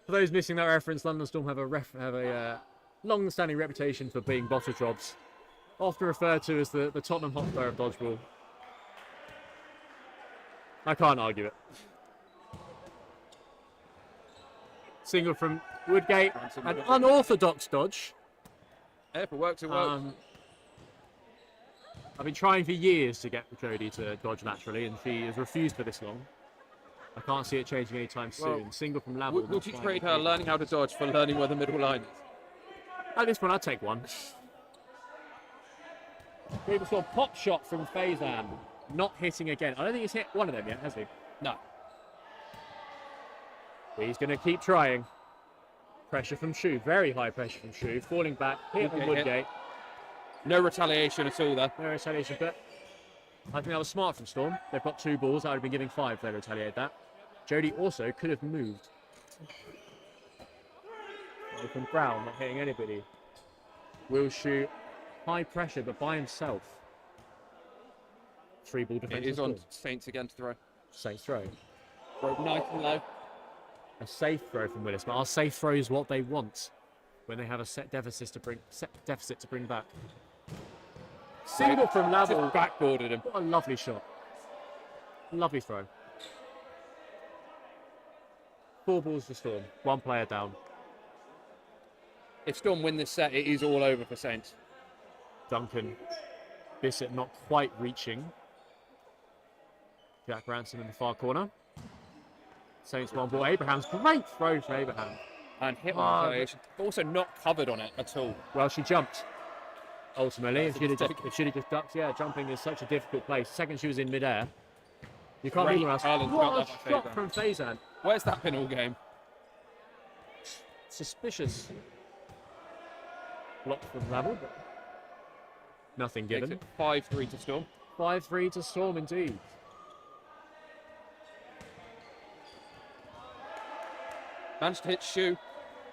For those missing that reference, London Storm have a long-standing reputation for being bottle jobs, often referred to as the Tottenham Hotspur of dodgeball. I can't argue it. Single from Woodgate. An unorthodox dodge. Yeah, if it works, it works. I've been trying for years to get Jodie to dodge laterally, and she has refused for this long. I can't see it changing anytime soon. Well, Single from Lavel. Would you trade her learning how to dodge for learning where the middle line is? At this point, I'd take one. People saw a pop shot from Faizan. Not hitting again. I don't think he's hit one of them yet, has he? No. But he's going to keep trying. Pressure from Shu. Very high pressure from Shu. Falling back. Hit from Woodgate. No retaliation at all there. No retaliation, but I think that was smart from Storm. They've got 2 balls. I would have been giving 5 if they retaliated that. Jodie also could have moved. From Brown, not hitting anybody. Will shoot high pressure, but by himself. 3 ball defense. It is on Saints again to throw. Safe throw. Broke nice and low. A safe throw from Willis, but our safe throw is what they want when they have a set deficit to bring back. Single from Lavel. Just backboarded him. What a lovely shot. Lovely throw. 4 balls for Storm. 1 player down. If Storm win this set, it is all over for Saints. Duncan. Bissett not quite reaching. Jack Ransom in the far corner. Saints 1 ball. Abraham's great throw from Abraham. And hit on retaliation. Also not covered on it at all. Well, she jumped. Ultimately, if she'd have just ducked, jumping is such a difficult place. The second she was in midair, you can't Great be else. Ireland What got a that by shot Faizan. from Faizan. Where's that been all game? Suspicious. Blocked from Lavel, but nothing Makes given. it 5-3 to Storm. 5-3 to Storm indeed. Managed to hit Shu.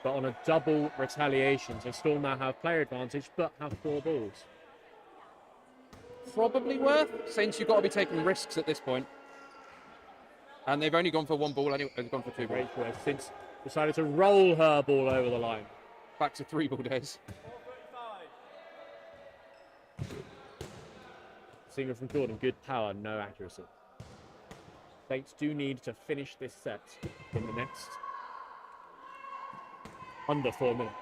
But on a double retaliation, so Storm now have player advantage, but have 4 balls. Probably worth. Saints, you've got to be taking risks at this point. And they've only gone for 1 ball anyway. They've gone for 2 balls. Great choice. Since decided to roll her ball over the line. Back to 3 ball days. Single from Jordan, good power, no accuracy. Saints do need to finish this set in the next under 4 minutes.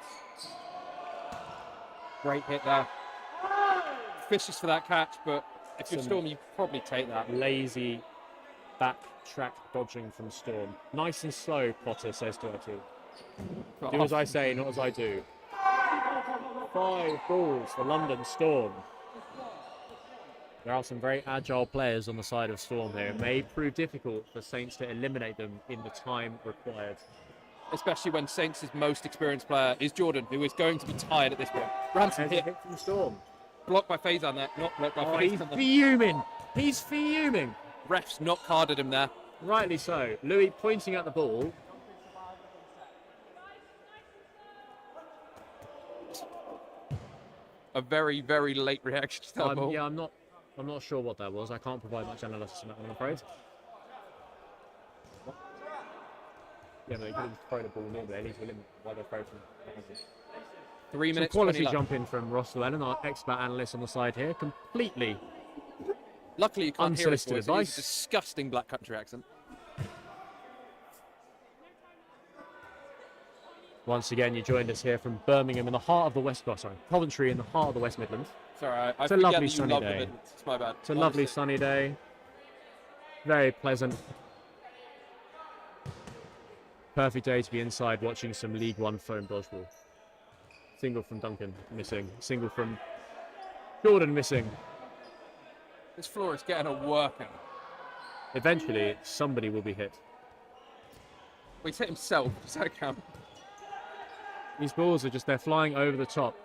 Great hit there. Fishes for that catch, but if you're Storm, you probably take that. Lazy backtrack dodging from Storm. Nice and slow, Potter says to her team. Do as I say, not as I do. 5 balls for London Storm. There are some very agile players on the side of Storm here. It may prove difficult for Saints to eliminate them in the time required. Especially when Saints' most experienced player is Jordan, who is going to be tired at this point. Ransom There's a hit. hit from Storm. Blocked by Faizan there. Not blocked by Oh, he's Faizan. fuming. He's fuming. Refs not carded him there. Rightly so. Louis pointing at the ball. A very, very late reaction to that ball. Yeah, I'm not sure what that was. I can't provide much analysis on that one, I'm afraid. Yeah, no, you couldn't throw the ball normally. At least we didn't why they throw from 3 Some minutes. quality 20 left. jump in from Ross Llewellyn, our expert analyst on the side here. Completely. Luckily, you can't hear his Unsolicited voice. advice. It's a disgusting black country accent. Once again, you joined us here from Birmingham in the heart of the West. Oh, sorry, Coventry in the heart of the West Midlands. It's all right. I It's a forget lovely that you sunny love the day. Midlands. It's my bad. It's a lovely Honestly. sunny day. Very pleasant. Perfect day to be inside watching some League One foam dodgeball. Single from Duncan, missing. Single from Jordan, missing. This floor is getting a workout. Eventually, somebody will be hit. Well, he's hit himself. Does that count? These balls are just, they're flying over the top.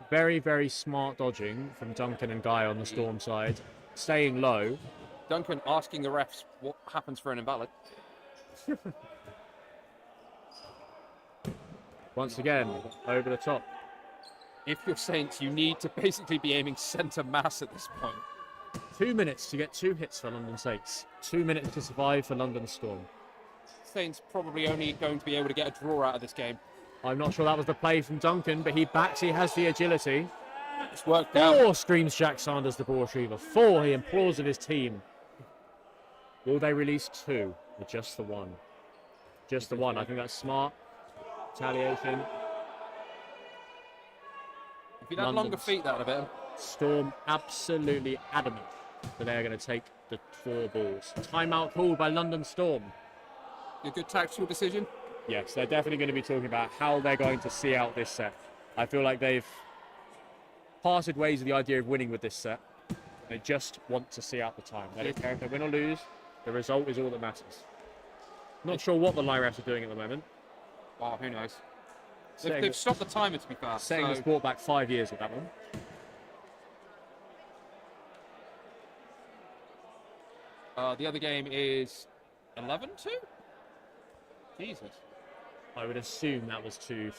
Very, very smart dodging from Duncan and Guy on the Storm side. Staying low. Duncan asking the refs what happens for an invalid. Once again, over the top. If you're Saints, you need to basically be aiming centre mass at this point. 2 minutes to get 2 hits for London Saints. 2 minutes to survive for London Storm. Saints probably only going to be able to get a draw out of this game. I'm not sure that was the play from Duncan, but he backs, he has the agility. It's worked out. 4 screams Jack Sanders, the ball retriever. 4, he implores of his team. Will they release 2 or just the 1? Just the 1. I think that's smart. Retaliation. If you'd had longer London's- feet, that would have been. Storm absolutely adamant that they are going to take the 4 balls. Timeout called by London Storm. A good tactical decision. Yes, they're definitely going to be talking about how they're going to see out this set. I feel like they've parted ways with the idea of winning with this set. They just want to see out the time. They don't care if they win or lose. The result is all that matters. Not sure what the line refs are doing at the moment. Wow, who knows? Setting They've the- stopped the timer, to be fair. Setting the so- sport back 5 years with that one. The other game is 11-2? Jesus. I would assume that was to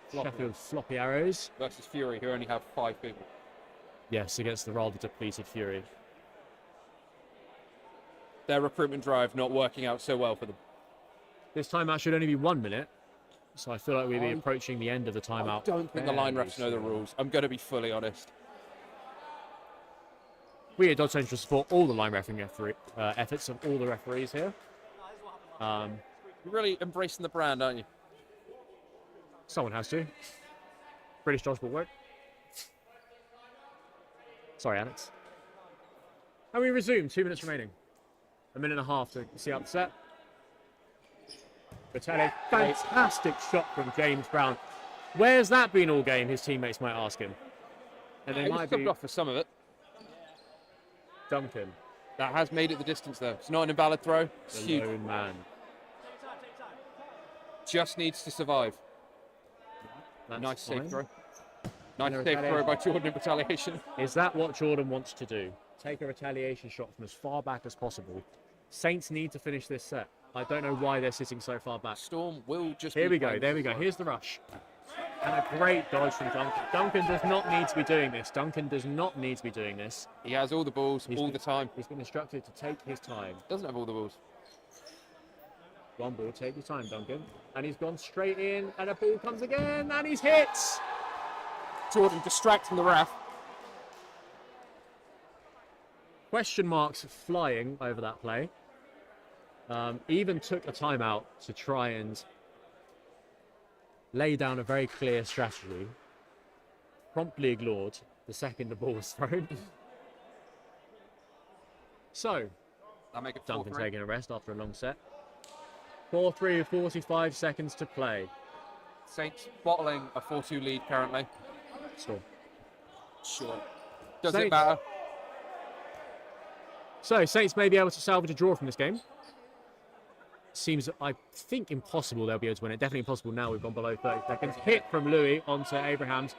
Floppy. Sheffield Floppy Arrows. Versus Fury, who only have 5 people. Yes, against the rather depleted Fury. Their recruitment drive not working out so well for them. This timeout should only be 1 minute, so I feel like we'll be I- approaching the end of the timeout. I don't think the line very refs know the soon. rules. I'm going to be fully honest. We at Dodge Central support all the line refereeing efforts of all the referees here. You're really embracing the brand, aren't you? Someone has to. British dodgeball work. Sorry, Alex. And we resume. 2 minutes remaining. 1.5 minutes to see out the set. Botelli, fantastic shot from James Brown. Where's that been all game? His teammates might ask him. And they He was might subbed be off for some of it. Duncan, That has made it the distance, though. It's not an invalid throw. It's the huge. lone man. Just needs to survive. That's Nice safe fine. throw. Nice No safe throw retaliation. by Jordan in retaliation. Is that what Jordan wants to do? Take a retaliation shot from as far back as possible. Saints need to finish this set. I don't know why they're sitting so far back. Storm will just Here be we go, playing there we this go. one. Here's the rush. And a great dodge from Duncan. Duncan does not need to be doing this. Duncan does not need to be doing this. He has all the balls, He's all been- the time. He's been instructed to take his time. Doesn't have all the balls. One ball, take your time, Duncan. And he's gone straight in, and a ball comes again, and he's hit! Jordan distracting the ref. Question marks flying over that play. Even took a timeout to try and lay down a very clear strategy. Promptly ignored the second the ball was thrown. So, That'll make it Duncan 4-3. taking a rest after a long set. 4-3 with 45 seconds to play. Saints bottling a 4-2 lead currently. So, Sure. Does Saints- it matter? Saints may be able to salvage a draw from this game. Seems, I think, impossible they'll be able to win it. Definitely impossible now. We've gone below 30 seconds. Hit from Louis onto Abrahams.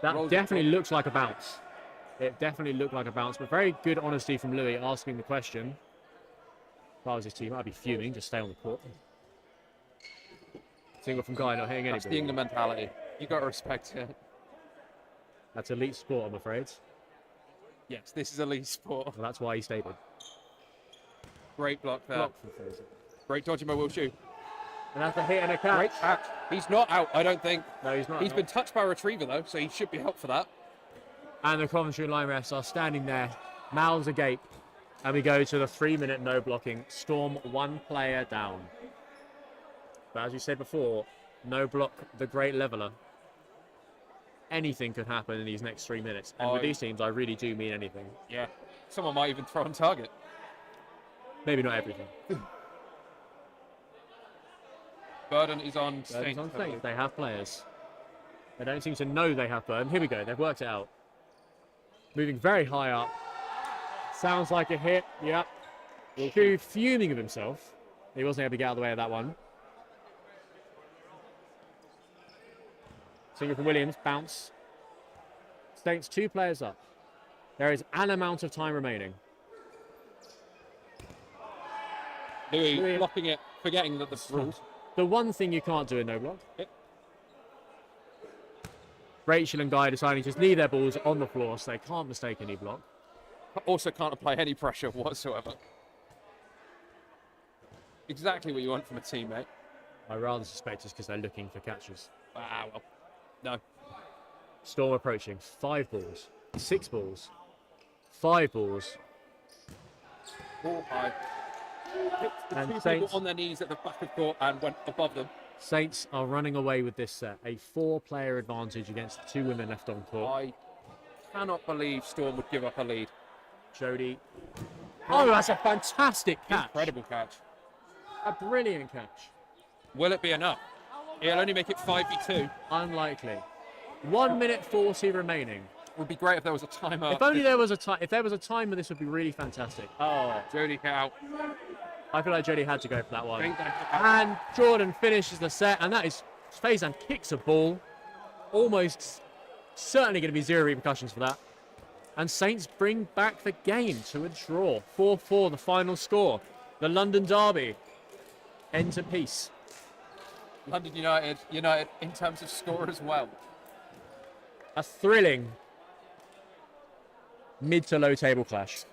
That Rolls it definitely looks like a bounce. It definitely looked like a bounce, but very good honesty from Louis asking the question. If I was his team, I'd be fuming. Just stay on the court. Single from Guy not hitting That's the anybody. England mentality. You got to respect it. That's elite sport, I'm afraid. Yes, this is elite sport. Well, that's why he stayed in. Great block there. Block from Fraser. Great dodging by Will Shoe. And that's a hit and a catch. Great catch. He's not out, I don't think. No, he's not. He's been touched by a retriever, though, so he should be helped for that. And the Coventry line refs are standing there, mouths agape. And we go to the 3-minute no blocking. Storm 1 player down. But as you said before, no block the great leveler. Anything could happen in these next 3 minutes. And with these teams, I really do mean anything. Yeah. Someone might even throw on target. Maybe not everything. Burden is on But Saints. on Saints, they have players. They don't seem to know they have burn. Here we go. They've worked it out. Moving very high up. Sounds like a hit. Yep. Shoe fuming of himself. He wasn't able to get out of the way of that one. Single from Williams. Bounce. Saints 2 players up. There is an amount of time remaining. Louis blocking it, forgetting that the rules. The one thing you can't do in no block. Yep. Rachel and Guy deciding to just leave their balls on the floor so they can't mistake any block. Also can't apply any pressure whatsoever. Exactly what you want from a teammate. I rather suspect it's because they're looking for catches. Ah, well. No. Storm approaching. 5 balls. 6 balls. 5 balls. Ball high. Picked the And two people Saints- on their knees at the back of court and went above them. Saints are running away with this set. A 4-player advantage against the 2 women left on court. I cannot believe Storm would give up a lead. Jody. Oh, that's a fantastic catch. Incredible catch. A brilliant catch. Will it be enough? He'll only make it 5v2. Unlikely. 1 minute 40 remaining. It would be great if there was a timer. If only there was a time. If there was a timer, this would be really fantastic. Oh, Jody hit out. I feel like Jody had to go for that one. Faizan hit out. And Jordan finishes the set, and that is Faizan kicks a ball. Almost certainly going to be 0 repercussions for that. And Saints bring back the game to a draw. 4-4, the final score. The London Derby ends at peace. London United in terms of score as well. A thrilling mid to low table clash.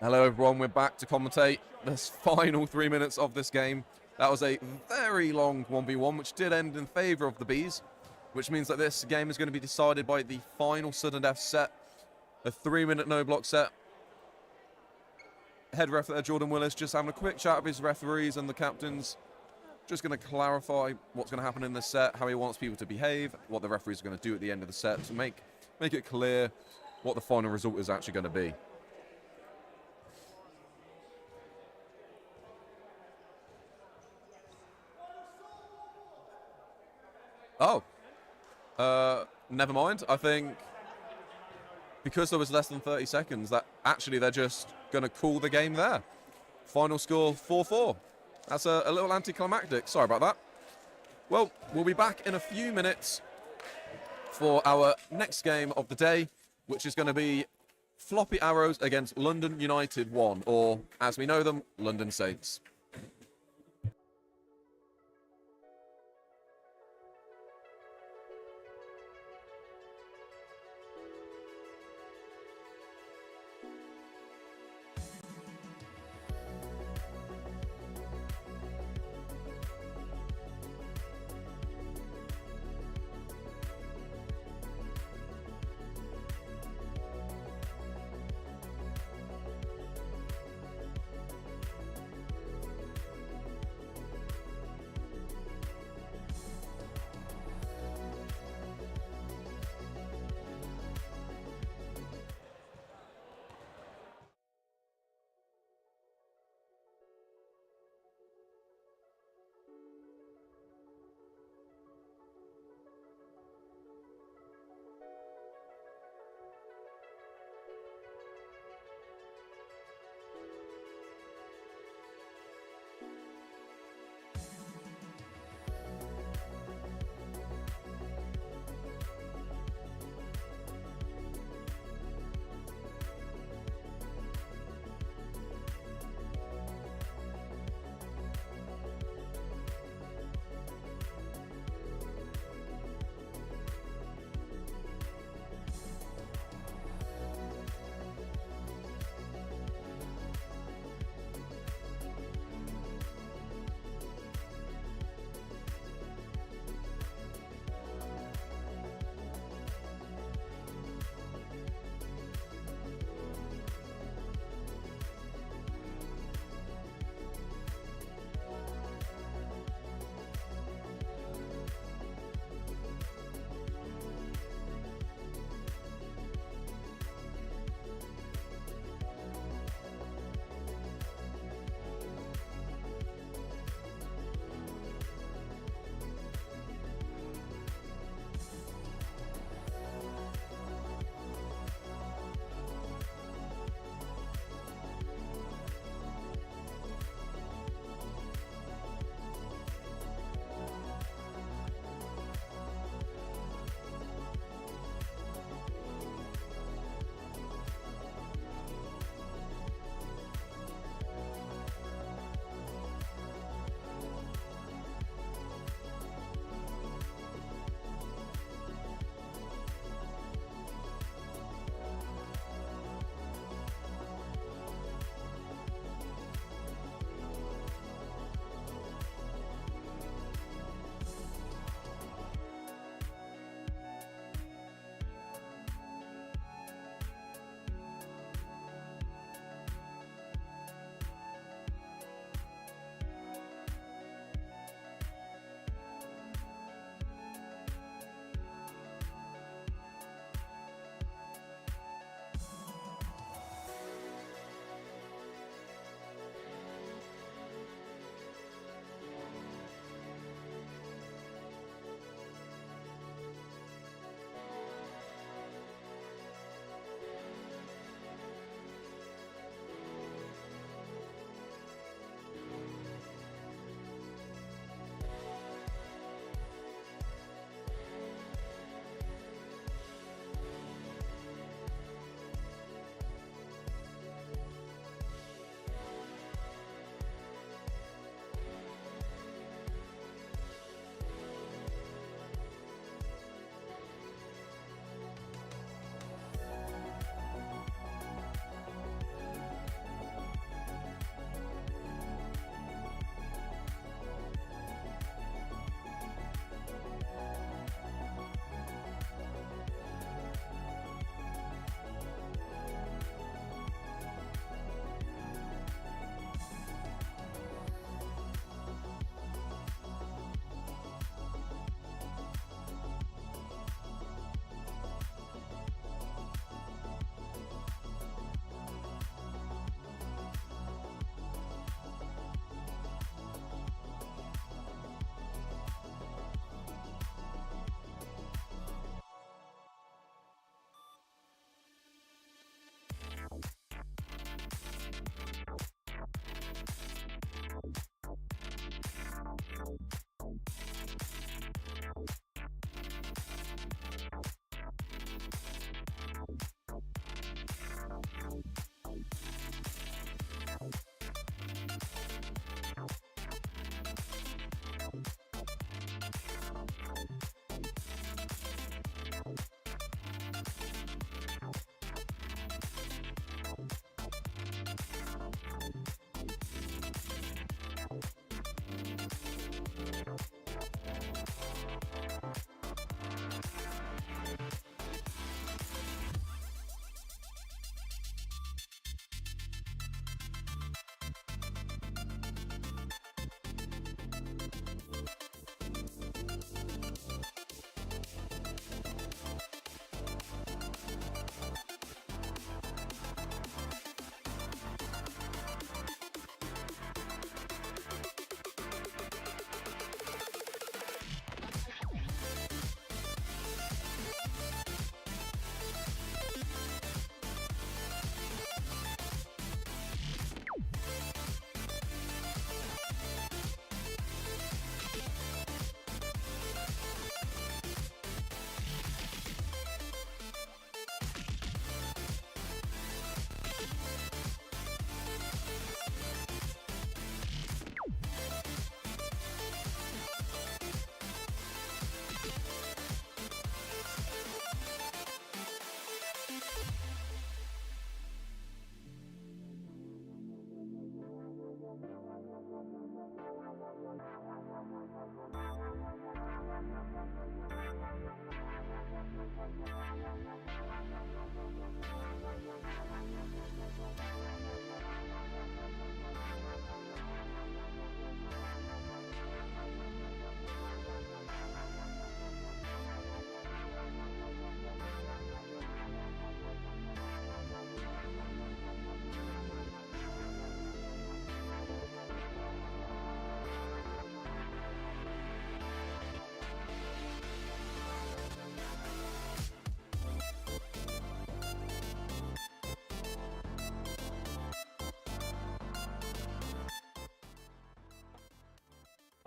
Hello everyone, we're back to commentate this final 3 minutes of this game. That was a very long 1v1, which did end in favour of the Bees, which means that this game is going to be decided by the final sudden death set, a 3-minute no-block set. Head ref there, Jordan Willis, just having a quick chat with his referees and the captains. Just going to clarify what's going to happen in this set, how he wants people to behave, what the referees are going to do at the end of the set to make it clear what the final result is actually going to be. Oh, never mind. I think because there was less than 30 seconds, that actually they're just going to call the game there. Final score 4-4. That's a little anticlimactic. Sorry about that. Well, we'll be back in a few minutes for our next game of the day, which is going to be Floppy Arrows against London United 1, or as we know them, London Saints.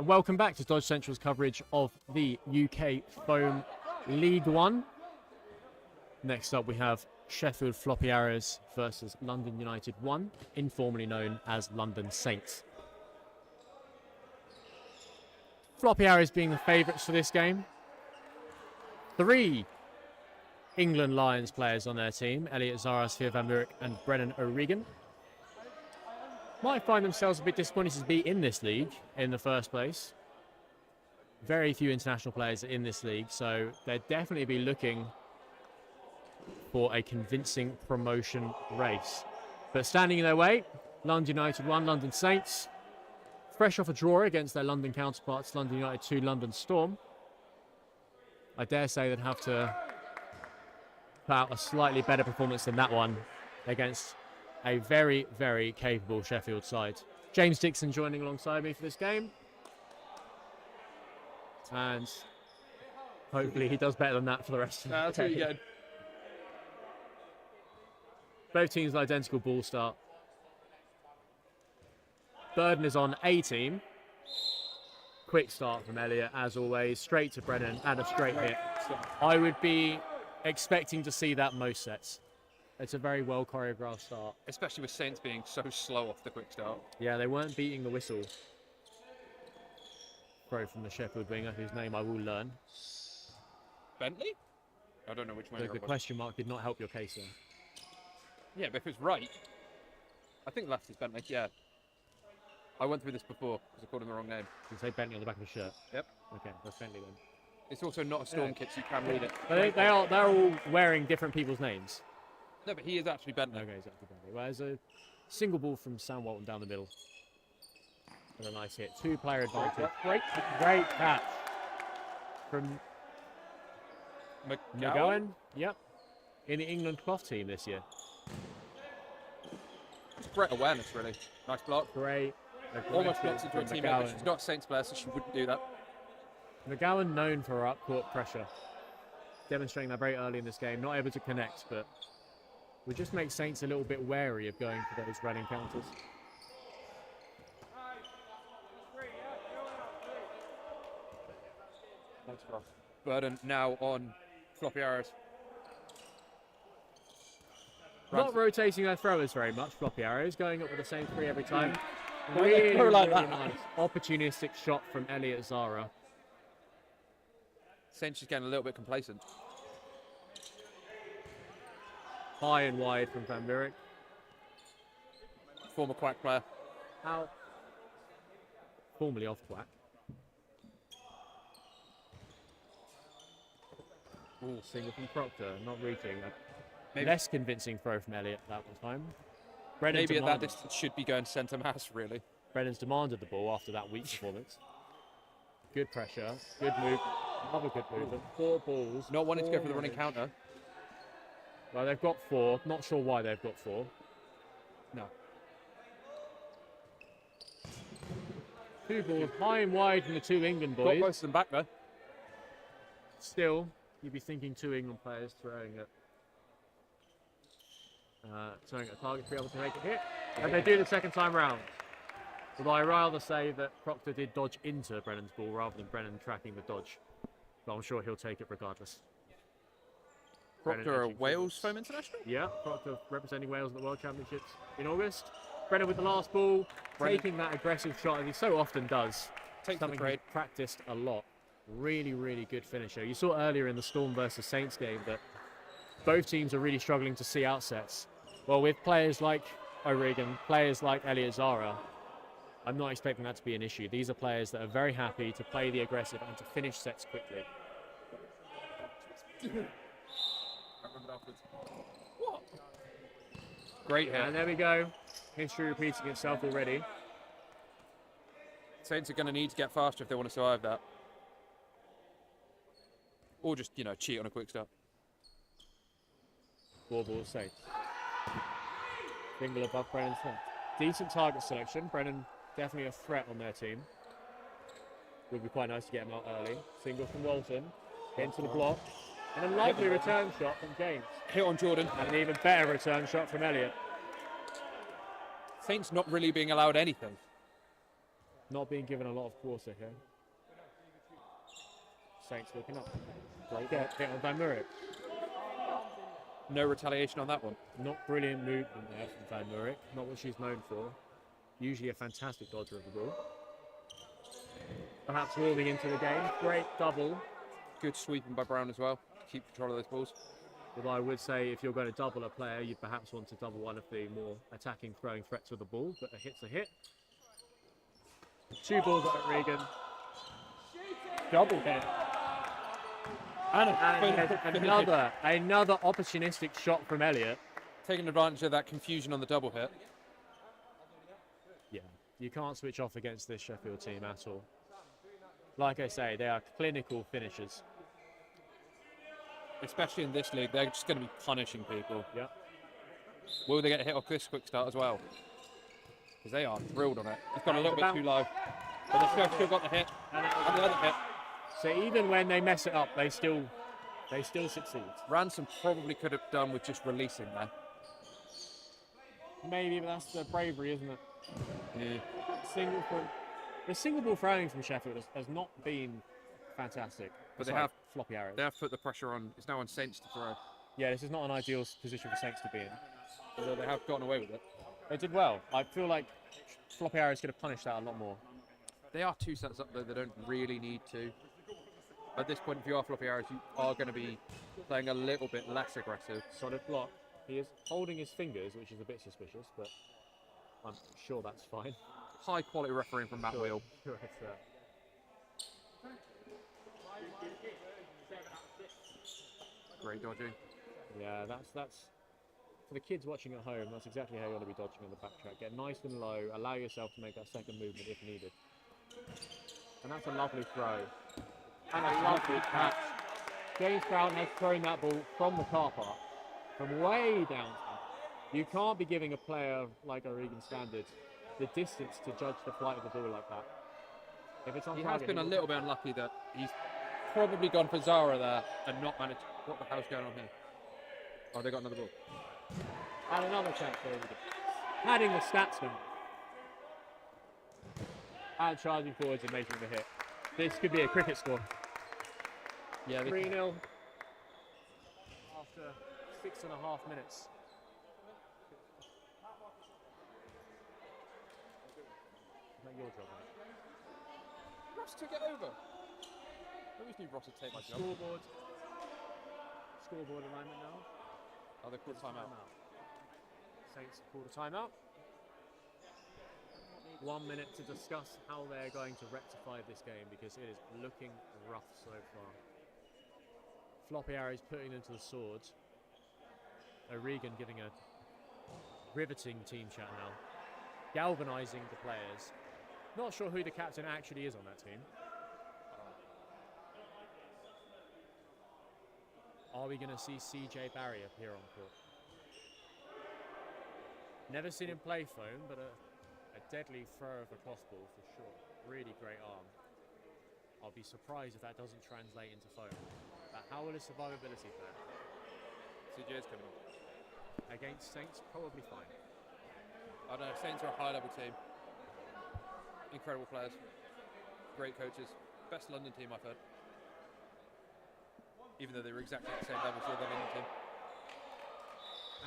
And welcome back to Dodge Central's coverage of the UK Foam League One. Next up we have Sheffield Floppy Arrows versus London United 1, informally known as London Saints. Floppy Arrows being the favourites for this game. 3 England Lions players on their team, Elliot Zara, Theo van Buurik and Brennan O'Regan. Might find themselves a bit disappointed to be in this league in the first place. Very few international players in this league, so they'll definitely be looking for a convincing promotion race. But standing in their way, London United 1, London Saints. Fresh off a draw against their London counterparts, London United 2, London Storm. I dare say they'd have to put out a slightly better performance than that one against a very, very capable Sheffield side. James Dixon joining alongside me for this game. And hopefully he does better than that for the rest of the That's day. really good. Both teams with identical ball start. Burden is on A team. Quick start from Elliot, as always. Straight to Brennan and a straight hit. I would be expecting to see that most sets. It's a very well choreographed start. Especially with Saints being so slow off the quick start. Yeah, they weren't beating the whistle. Throw from the Sheffield winger, whose name I will learn. Bentley? I don't know which one. The question mark did not help your case there. Yeah, but if it's right, I think left is Bentley. Yeah. I went through this before because I called him the wrong name. You say Bentley on the back of his shirt. Yep. Okay, that's Bentley then. It's also not a storm kit, so you can read it. But they're all wearing different people's names. No, but he is actually Bentley. Okay, exactly Bentley. Well, there's a single ball from Sam Walton down the middle. And a nice hit. 2-player advantage. Great catch from McGowan. Yep. In the England cloth team this year. It's great awareness, really. Nice block. Great. Almost blocks into a teammate, but she's not a Saints player, so she wouldn't do that. McGowan known for her up-court pressure. Demonstrating that very early in this game. Not able to connect, but would just make Saints a little bit wary of going for those running counters. Thanks, Ross. Burden now on Floppy Arrows. Not rotating their throwers very much, Floppy Arrows, going up with the same 3 every time. Throw Really, like really that. nice. Opportunistic shot from Elliot Zara. Saints is getting a little bit complacent. High and wide from Van Buurik. Former Quack player. Out. Formerly off Quack. Ooh, single from Proctor, not reaching. Maybe- Less convincing throw from Elliot that one time. Brennan's Maybe at that demanded- distance should be going centre mass, really. Brennan's demanded the ball after that weak performance. Good pressure, good move, another good move. 4 balls. Not wanting to go 4 for the running runners. counter. Well, they've got 4. Not sure why they've got 4. No. 2 balls, high and wide from the 2 England Got boys. both of them back, though. Still, you'd be thinking 2 England players throwing at a target to be able to make a hit. And they do the second time round. Although I rather say that Proctor did dodge into Brennan's ball rather than Brennan tracking the dodge. But I'm sure he'll take it regardless. Brennan Proctor, a edging Wales forwards. foam international? Yeah, Proctor representing Wales at the World Championships in August. Brennan with the last ball, taking that aggressive shot as he so often does. Takes the Something trade. he's practiced a lot. Really, really good finisher. You saw earlier in the Storm versus Saints game that both teams are really struggling to see outsets. Well, with players like O'Regan, players like Elliot Zara, I'm not expecting that to be an issue. These are players that are very happy to play the aggressive and to finish sets quickly. What? Great hit. And there we go. History repeating itself already. Saints are going to need to get faster if they want to survive that. Or just, cheat on a quick start. 4 balls safe. Single above Brennan's head. Decent target selection. Brennan definitely a threat on their team. Would be quite nice to get him out early. Single from Walton. Into the block. And a lovely return shot from James. Hit on Jordan. And an even better return shot from Elliot. Saints not really being allowed anything. Not being given a lot of quarter here. Saints looking up. Great hit on Van Murray. No retaliation on that one. Not brilliant movement there from Van Murray. Not what she's known for. Usually a fantastic dodger of the ball. Perhaps warming into the game. Great double. Good sweeping by Brown as well to keep control of those balls. Although I would say if you're going to double a player, you'd perhaps want to double one of the more attacking, throwing threats with the ball, but a hit's a hit. 2 balls at Regan. Double hit. And another opportunistic shot from Elliott. Taking advantage of that confusion on the double hit. Yeah, you can't switch off against this Sheffield team at all. Like I say, they are clinical finishers. Especially in this league, they're just going to be punishing people. Yeah. Will they get a hit off this quick start as well? Because they are drilled on it. He's gone a little bit too low. But they've still got the hit. And the other hit. So even when they mess it up, they still succeed. Ransom probably could have done with just releasing there. Maybe, but that's the bravery, isn't it? Yeah. The single ball throwing from Sheffield has not been fantastic. But they have floppy arrows. They have put the pressure on. It's now on Saints to throw. Yeah, this is not an ideal position for Saints to be in. Although they have gotten away with it. They did well. I feel like floppy arrows could have punished that a lot more. They are 2 sets up though. They don't really need to. At this point, if you are floppy arrows, you are going to be playing a little bit less aggressive. Solid block. He is holding his fingers, which is a bit suspicious, but I'm sure that's fine. High quality refereeing from Matt Wheel. Sure, it's, Great dodging. Yeah, that's for the kids watching at home. That's exactly how you want to be dodging on the backtrack. Get nice and low. Allow yourself to make that second movement if needed. And that's a lovely throw. And a lovely catch. James Brown has thrown that ball from the car park, from way down. You can't be giving a player like O'Regan Standard the distance to judge the flight of the ball like that. If it's on He target, has been a little bit unlucky that he's probably gone for Zara there and not managed. What the hell's going on here? Oh, they got another ball. And another chance for O'Regan. Adding the stats now. And charging forwards and making the hit. This could be a cricket score. Yeah, 3-0 after 6.5 minutes. Is that your job, mate? Ross took it over. I always knew Ross would take my job. Scoreboard alignment now. Oh, they called timeout. Saints called a timeout. 1 minute to discuss how they're going to rectify this game because it is looking rough so far. Floppy arrows putting them to the sword. O'Regan giving a riveting team chat now. Galvanising the players. Not sure who the captain actually is on that team. Are we going to see CJ Barry appear on court? Never seen him play foam, but a deadly throw of a crossball for sure. Really great arm. I'll be surprised if that doesn't translate into foam. But how will his survivability fare? CJ's coming on. Against Saints, probably fine. I don't know, Saints are a high level team. Incredible players. Great coaches. Best London team I've heard. Even though they were exactly at the same level as the other London team.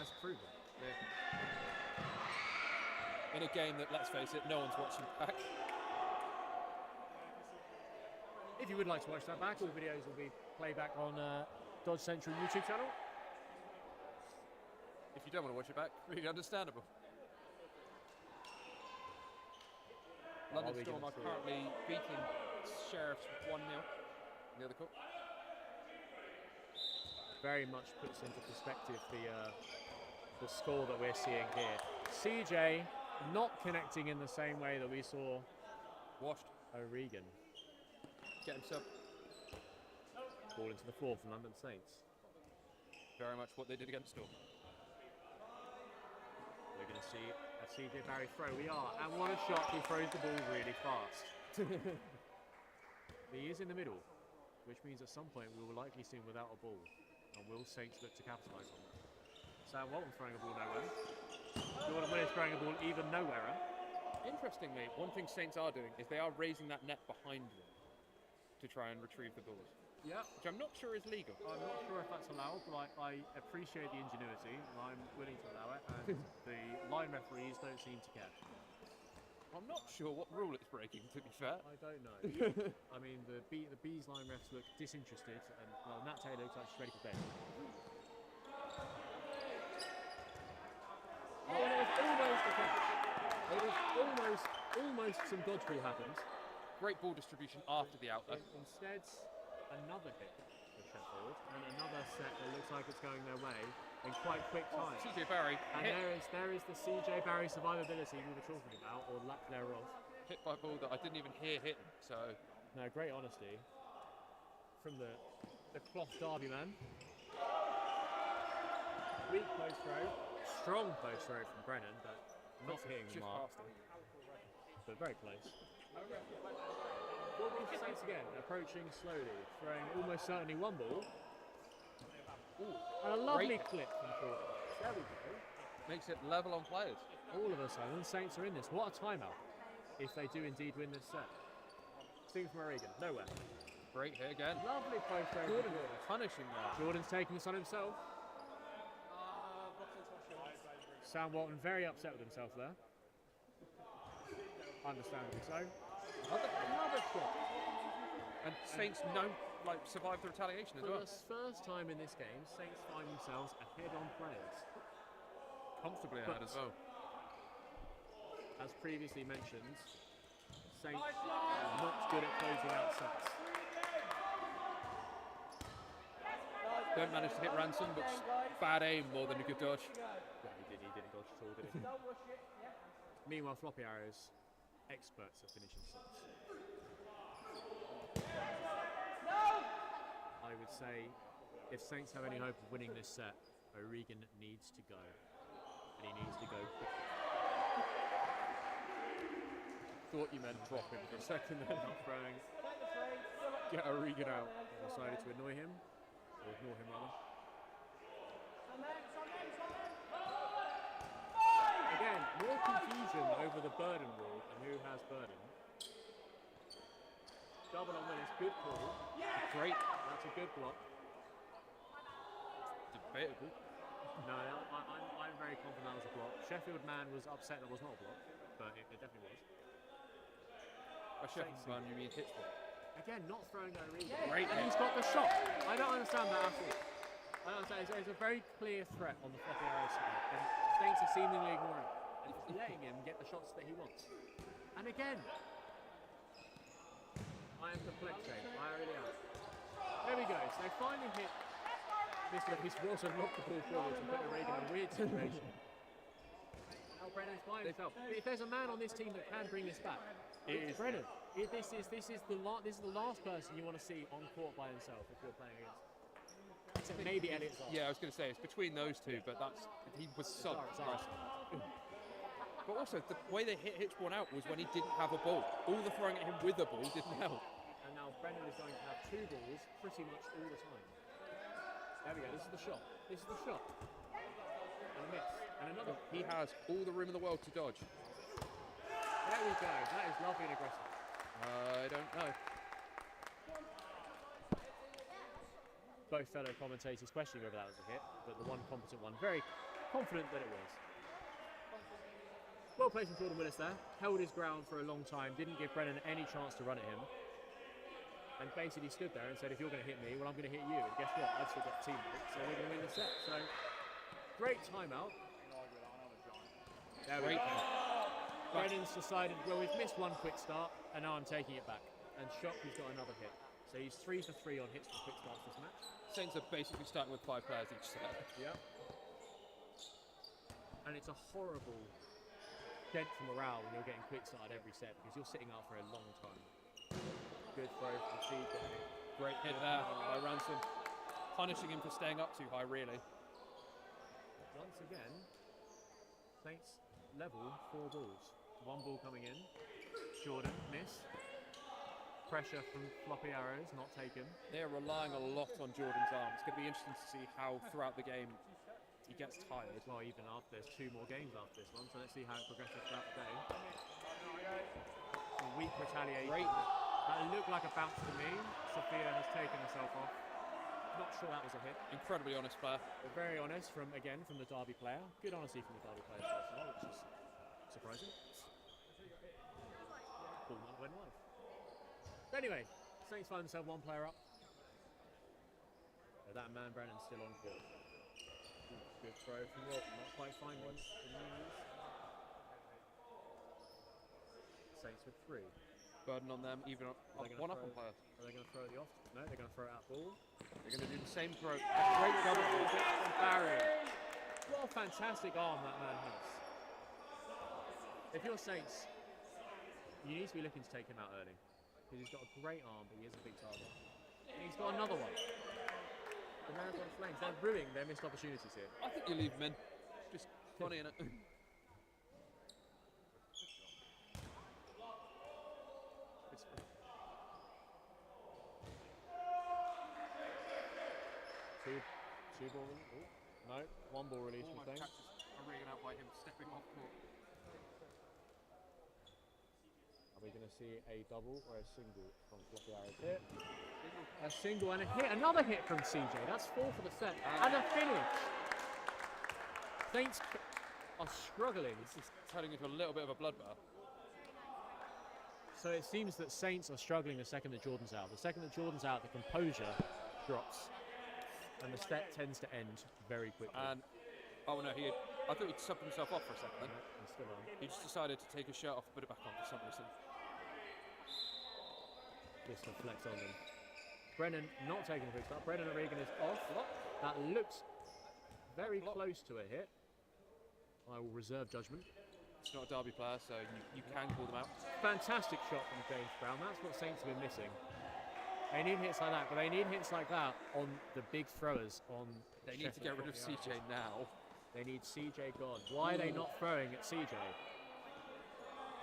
As proven. In a game that, let's face it, no one's watching back. If you would like to watch that back, all videos will be playback on Dodge Central YouTube channel. If you don't want to watch it back, really understandable. London Storm are currently beating Sheriffs 1-0 in the other court. Very much puts into perspective the score that we're seeing here. CJ not connecting in the same way that we saw Washed. O'Regan. Get himself. Ball into the floor from London Saints. Very much what they did against Storm. We're going to see a CJ Barry throw. We are. And what a shot. He throws the ball really fast. He is in the middle, which means at some point we will likely see him without a ball. And will Saints look to capitalise on that? Sam Walton throwing a ball nowhere. Jordan Willis throwing a ball even nowhere. Interestingly, one thing Saints are doing is they are raising that net behind them to try and retrieve the balls, Yeah. which I'm not sure is legal. I'm not sure if that's allowed, but I appreciate the ingenuity, and I'm willing to allow it. And the line referees don't seem to care. I'm not sure what rule it's breaking, to be fair. I don't know. I mean, the Bees line refs look disinterested, and well, Nat Taylor looks like she's ready for bed. Oh, and it was almost some dodgeball happened. Great ball distribution after the out, though. Instead, another hit for Sheffield, and another set that looks like it's going their way in quite quick time. CJ Barry And hit, there is the CJ Barry survivability we were talking about, or lack thereof. hit by a ball that I didn't even hear hitting. So No, great honesty from the cloth derby man. Weak post throw, strong post throw from Brennan, but not hitting the just mark, past him. but very close. Ball for Saints again, approaching slowly, throwing almost certainly one ball. Ooh, and a lovely Great. clip from Jordan. There we go. Makes it level on players. All of a sudden, Saints are in this. What a timeout if they do indeed win this set. Steam from O'Regan, nowhere. Great hit again. Lovely post throw from Jordan Jordan. punishing that. Jordan's taking this on himself. Sam Walton very upset with himself there. Understandably so. Another shot. And Saints survived the retaliation as For well. the first time in this game, Saints find themselves ahead on players. Comfortably ahead as well. As previously mentioned, Saints are not good at closing out sets. Don't manage to hit Ransom, but bad aim more than a good dodge. Yeah, he didn't dodge at all, did he? Meanwhile, Floppy Arrows, experts at finishing sets. I would say, if Saints have any hope of winning this set, O'Regan needs to go. And he needs to go quickly. Thought you meant drop him for a second then. Not throwing. Get O'Regan out. Decided to annoy him, or ignore him rather. Again, more confusion over the burden rule and who has burden. Double on Willis, good call. Great. That's a good block. Debatable. No, I'm very confident that was a block. Sheffield man was upset that was not a block, but it definitely was. By Sheffield man, you mean Hitchcock. Again, not throwing that really. Great And hit. he's got the shot. I don't understand that at all. I don't understand. It's a very clear threat on the Floppy Arrow side, and Saints are seemingly ignoring it and letting him get the shots that he wants. And again, I am perplexed, James. I really am. There we go. So they finally hit this also knocked the ball forward to put O'Regan in a weird situation. Now Brennan's by himself. If there's a man on this team that can bring this back, it is Brennan. This is the last person you want to see on court by himself if you're playing against. Except maybe Elliot Zarr. Yeah, I was going to say it's between those two, but he was Zarr. But also the way they hit Hitchborn out was when he didn't have a ball. All the throwing at him with a ball didn't help. And now Brennan is going to have two balls pretty much all the time. There we go. This is the shot. This is the shot. And a miss. And another. He has all the room in the world to dodge. There we go. That is lovely and aggressive. I don't know. Both fellow commentators questioning whether that was a hit, but the one competent one very confident that it was. Well played from Jordan Willis there. Held his ground for a long time, didn't give Brennan any chance to run at him. And basically stood there and said, if you're going to hit me, well, I'm going to hit you. And guess what? I've still got teammates, so we're going to win the set. So, great timeout. There we go. Brennan's decided, well, we've missed one quick start, and now I'm taking it back. And Shock has got another hit. So he's 3 for 3 on hits for quick starts this match. Saints are basically starting with 5 players each set. Yeah. And it's a horrible dent for morale when you're getting quick started every set because you're sitting out for a long time. Good throw from CJ. Great hit there by Ransom. Punishing him for staying up too high, really. Once again, Saints level 4 balls. 1 ball coming in. Jordan, miss. Pressure from Floppy Arrows, not taken. They're relying a lot on Jordan's arm. It's going to be interesting to see how throughout the game he gets tired. Well, even after there's 2 more games after this one, so let's see how it progresses throughout the day. Some weak retaliation. Great. That looked like a bounce to me. Sophia has taken herself off. Not sure that was a hit. Incredibly honest player. But very honest from the Derby player. Good honesty from the Derby player so far, which is surprising. Ball not win life. But anyway, Saints find themselves 1 player up. That man Brennan's still on court. Good throw from Walton, not quite finding the knees. Saints with 3. Burden on them, even up, Are they gonna one up throw- on players. Are they going to throw it off? No, they're going to throw it out ball. They're going to do the same throw. A great double from Barry. What a fantastic arm that man has. If you're Saints, you need to be looking to take him out early. Because he's got a great arm, but he is a big target. And he's got another one. The Marathon Flames, they're ruining their missed opportunities here. I think you leave him in. Just funny, innit? It's two ball release. Oh, no, 1 ball release from Almost Saints. catches are rigging out by him stepping off court. Are we going to see a double or a single from Floppy Arrows here? A single and a hit. Another hit from CJ. That's 4 for the set. And a finish. Saints are struggling. This is turning into a little bit of a bloodbath. So it seems that Saints are struggling the second that Jordan's out. The second that Jordan's out, the composure drops. And the set tends to end very quickly. And, oh no, I thought he'd subbed himself off for a second then. He's still on. He just decided to take his shirt off and put it back on for some reason. This can flex on them. Brennan not taking the big start. Brennan O'Regan is off. That looks very close to a hit. I will reserve judgment. It's not a Derby player, so you can call them out. Fantastic shot from James Brown. That's what Saints have been missing. They need hits like that, but they need hits like that on the big throwers. They need to get rid of CJ now. They need CJ gone. Why are they not throwing at CJ?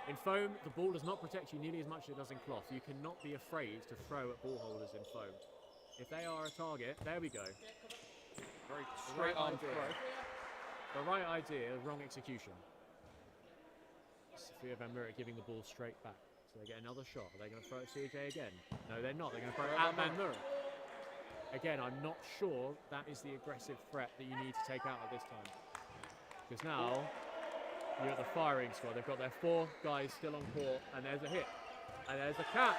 In foam, the ball does not protect you nearly as much as it does in cloth. You cannot be afraid to throw at ball holders in foam. If they are a target, there we go. Very straight arm throw. The right idea, wrong execution. Sophia Van Murray giving the ball straight back. So they get another shot. Are they going to throw at CJ again? No, they're not. They're going to throw it at Van Murray. Again, I'm not sure that is the aggressive threat that you need to take out at this time. Because now, you're at the firing squad. They've got their 4 guys still on court, and there's a hit. And there's a catch.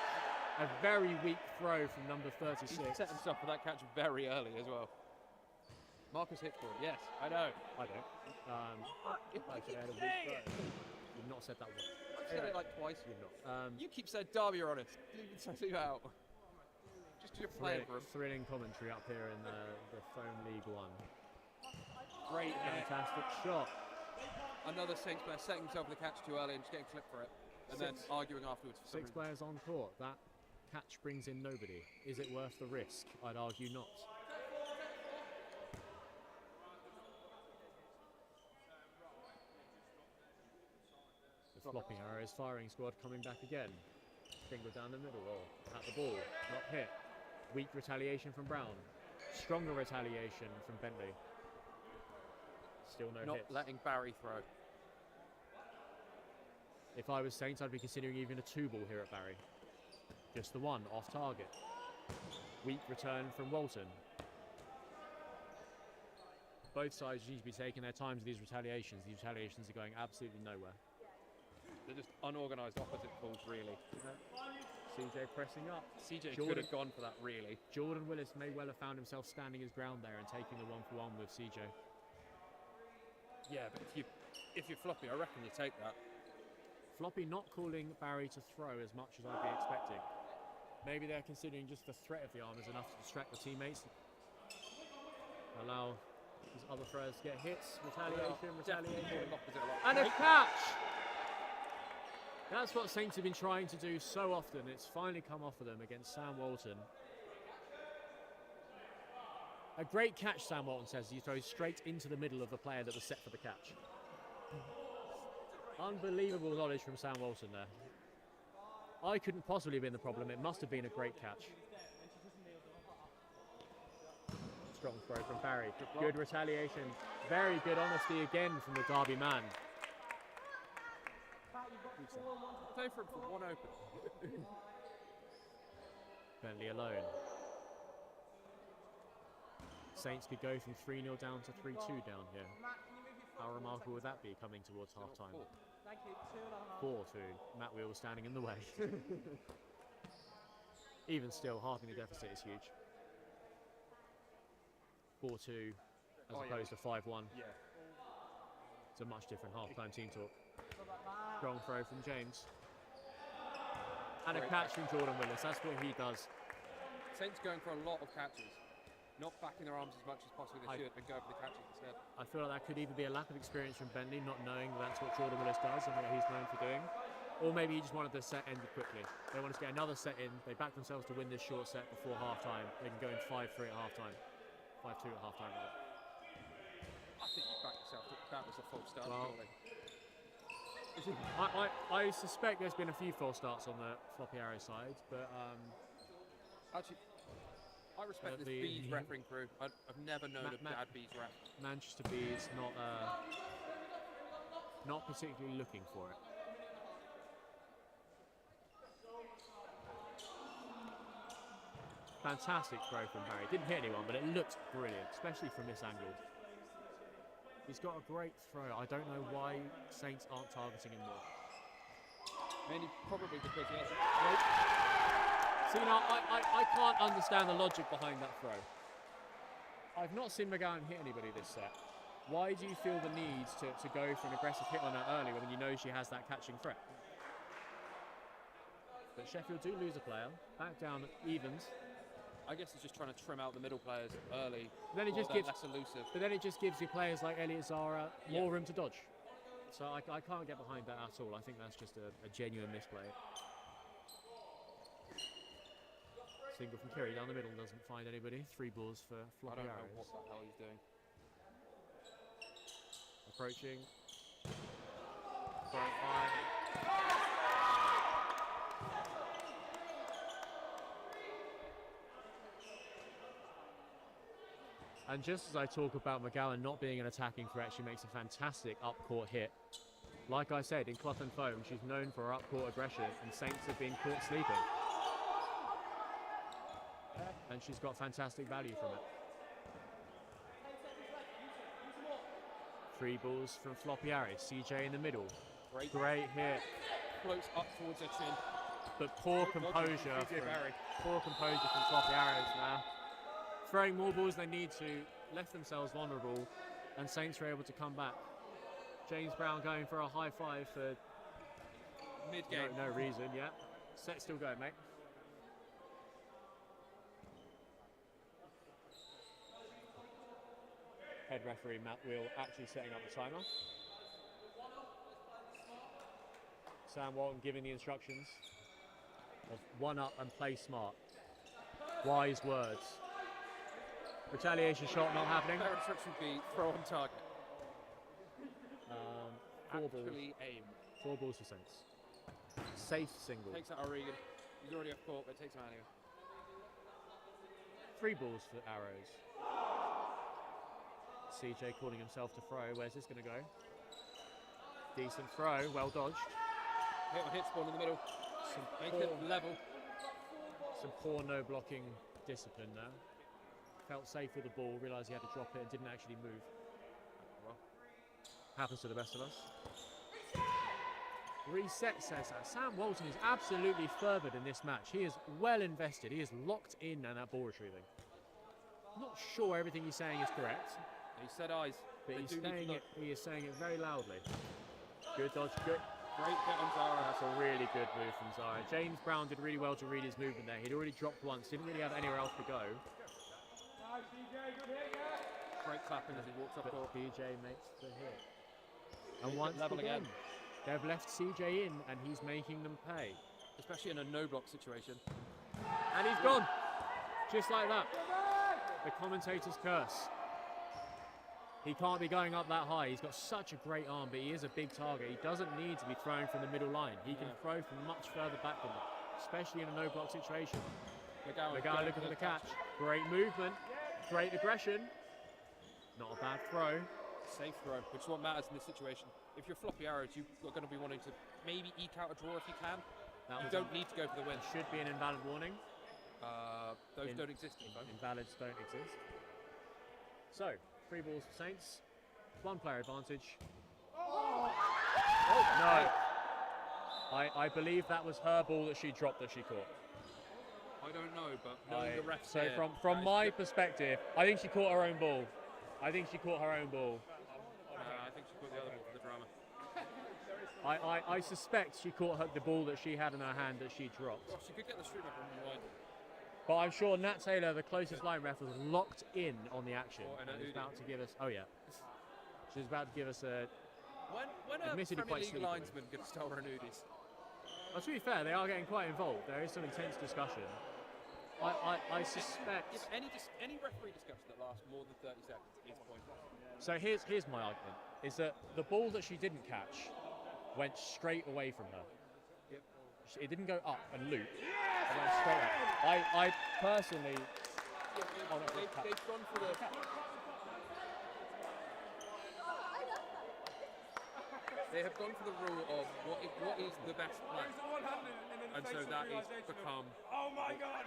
A very weak throw from number 36. He set himself for that catch very early as well. Marcus Hitchcock, yes, I know. I don't. Actually, I had a weak throw. You've not said that once. I've said it like twice. You've not. You keep saying Derby are honest. Leave you out. Just you're playing for him. Thrilling commentary up here in the Foam League 1. Great hit. Fantastic shot. Another Saints player setting himself for the catch too early and just getting clipped for it. And then arguing afterwards for some 6 reason. players on court. That catch brings in nobody. Is it worth the risk? I'd argue not. The Floppy Arrows firing squad coming back again. Finger down the middle, or at the ball, not hit. Weak retaliation from Brown. Stronger retaliation from Bentley. Still no Not hits. letting Barry throw. If I was Saints, I'd be considering even a 2-ball here at Barry. Just the 1, off target. Weak return from Walton. Both sides need to be taking their time with these retaliations. These retaliations are going absolutely nowhere. They're just unorganised opposite calls, really. CJ pressing up. CJ Jordan- could have gone for that, really. Jordan Willis may well have found himself standing his ground there and taking the 1-for-1 with CJ. Yeah, but if you're Floppy, I reckon you take that. Floppy not calling Barry to throw as much as I'd be expecting. Maybe they're considering just the threat of the arm is enough to distract the teammates. Allow these other throwers to get hits. Retaliation. And a catch! That's what Saints have been trying to do so often. It's finally come off of them against Sam Walton. A great catch, Sam Walton says. He throws straight into the middle of the player that was set for the catch. Unbelievable knowledge from Sam Walton there. I couldn't possibly have been the problem. It must have been a great catch. strong throw from Barry. Good retaliation. Very good honesty again from the Derby man. Play for him for one open. Bentley alone. Saints could go from 3-0 down to 3-2 down here. How remarkable would that be coming towards half time? Thank you. 2.5. 4-2. Matt Wheel standing in the way. Even still, halving the deficit is huge. 4-2 as opposed to 5-1. Yeah. It's a much different half-time team talk. Strong throw from James. And a catch from Jordan Willis. That's what he does. Saints going for a lot of catches. Not backing their arms as much as possibly they should, and go for the catches instead. I feel like that could either be a lack of experience from Bentley, not knowing that's what Jordan Willis does and what he's known for doing, or maybe he just wanted the set ended quickly. They wanted to get another set in. They backed themselves to win this short set before half-time. They can go in 5-3 at half-time. 5-2 at half-time. I think you backed yourself. That was a false start, Well, surely. I suspect there's been a few false starts on the Floppy Arrow side, but Actually, I respect this the- Bees refereeing crew. I've never known a bad Bees ref. Manchester Bees not particularly looking for it. Fantastic throw from Barry. Didn't hit anyone, but it looked brilliant, especially from this angle. He's got a great throw. I don't know why Saints aren't targeting him more. Mainly probably because he hasn't. See, now, I can't understand the logic behind that throw. I've not seen McGowan hit anybody this set. Why do you feel the need to go for an aggressive hit on her early when you know she has that catching threat? But Sheffield do lose a player. Back down evens. I guess he's just trying to trim out the middle players early. Then it or just they're gives- less elusive. But then it just gives your players like Elliot Zara more Yeah. room to dodge. So I can't get behind that at all. I think that's just a genuine misplay. Single from Kerry down the middle, doesn't find anybody. 3 balls for I Floppy don't know Arrows. what the hell he's doing. Approaching. Front line. And just as I talk about McGowan not being an attacking threat, she makes a fantastic up-court hit. Like I said, in Cloth and Foam, she's known for her up-court aggression, and Saints have been caught sleeping. And she's got fantastic value from it. 3 balls from Floppy Arrows. CJ in the middle. Great hit. Floats up towards her chin. But poor Dodging composure from CJ from, Barry. poor composure from Floppy Arrows now. Throwing more balls they need to, left themselves vulnerable, and Saints were able to come back. James Brown going for a high five for Mid-game. no reason, yeah. Set still going, mate. Head referee Matt Wheel actually setting up the timer. Sam Walton giving the instructions of 1 up and play smart. Wise words. Retaliation shot not happening. Their instruction would be throw on target. 4 balls. Actually aim. 4 balls for Saints. Safe single. Takes out O'Regan. He's already off court, but takes him out anyway. 3 balls for Arrows. CJ calling himself to throw. Where's this going to go? Decent throw. Well dodged. Hit on hit spawn in the middle. Make it level. Some poor no blocking discipline there. Felt safe with the ball. Realised he had to drop it and didn't actually move. Well, Happens to the best of us. Reset says that. Sam Walton is absolutely fervoured in this match. He is well invested. He is locked in on that ball retrieving. Not sure everything he's saying is correct, he said eyes. but They he's do need to saying look. he is saying it very loudly. Good dodge, good. Great hit on Zara. That's a really good move from Zara. James Brown did really well to read his movement there. He'd already dropped once, didn't really have anywhere else to go. Great clapping as he walks up But court. BJ makes the hit. And Make it once level again, again. they've left CJ in and he's making them pay. Especially in a no block situation. And he's gone. Just like that. The commentator's curse. He can't be going up that high. He's got such a great arm, but he is a big target. He doesn't need to be throwing from the middle line. He can throw from much further back than that, especially in a no block situation. McGowan The guy looking for the catch. Great movement. Great aggression. Not a bad throw. Safe throw, which is what matters in this situation. If you're Floppy Arrows, you're going to be wanting to maybe eke out a draw if you can. You don't need to go for the win. Should be an invalid warning. Those don't exist. Invalids don't exist. So, 3 balls for Saints. 1 player advantage. Oh no! I believe that was her ball that she dropped that she caught. I don't know, but knowing the refs So here, from my perspective, I think she caught her own ball. I think she caught her own ball. I think she caught the other ball for the drama. I suspect she caught the ball that she had in her hand that she dropped. Well, she could get the street up on the line. But I'm sure Nat Taylor, the closest line ref, was locked in on the action. Or And is about to give us. Oh yeah. She's about to give us a. When a Admittedly Premier quite League sneaky. linesman gets to Ranudis? Well, to be fair, they are getting quite involved. There is some intense discussion. I suspect. If any referee discussion that lasts more than 30 seconds is pointless. So here's my argument: is that the ball that she didn't catch went straight away from her. Yep. It didn't go up and loop. It went straight up. I personally. They've gone for the. They have gone for the rule of what is the best plan, and so that is become. Oh my god!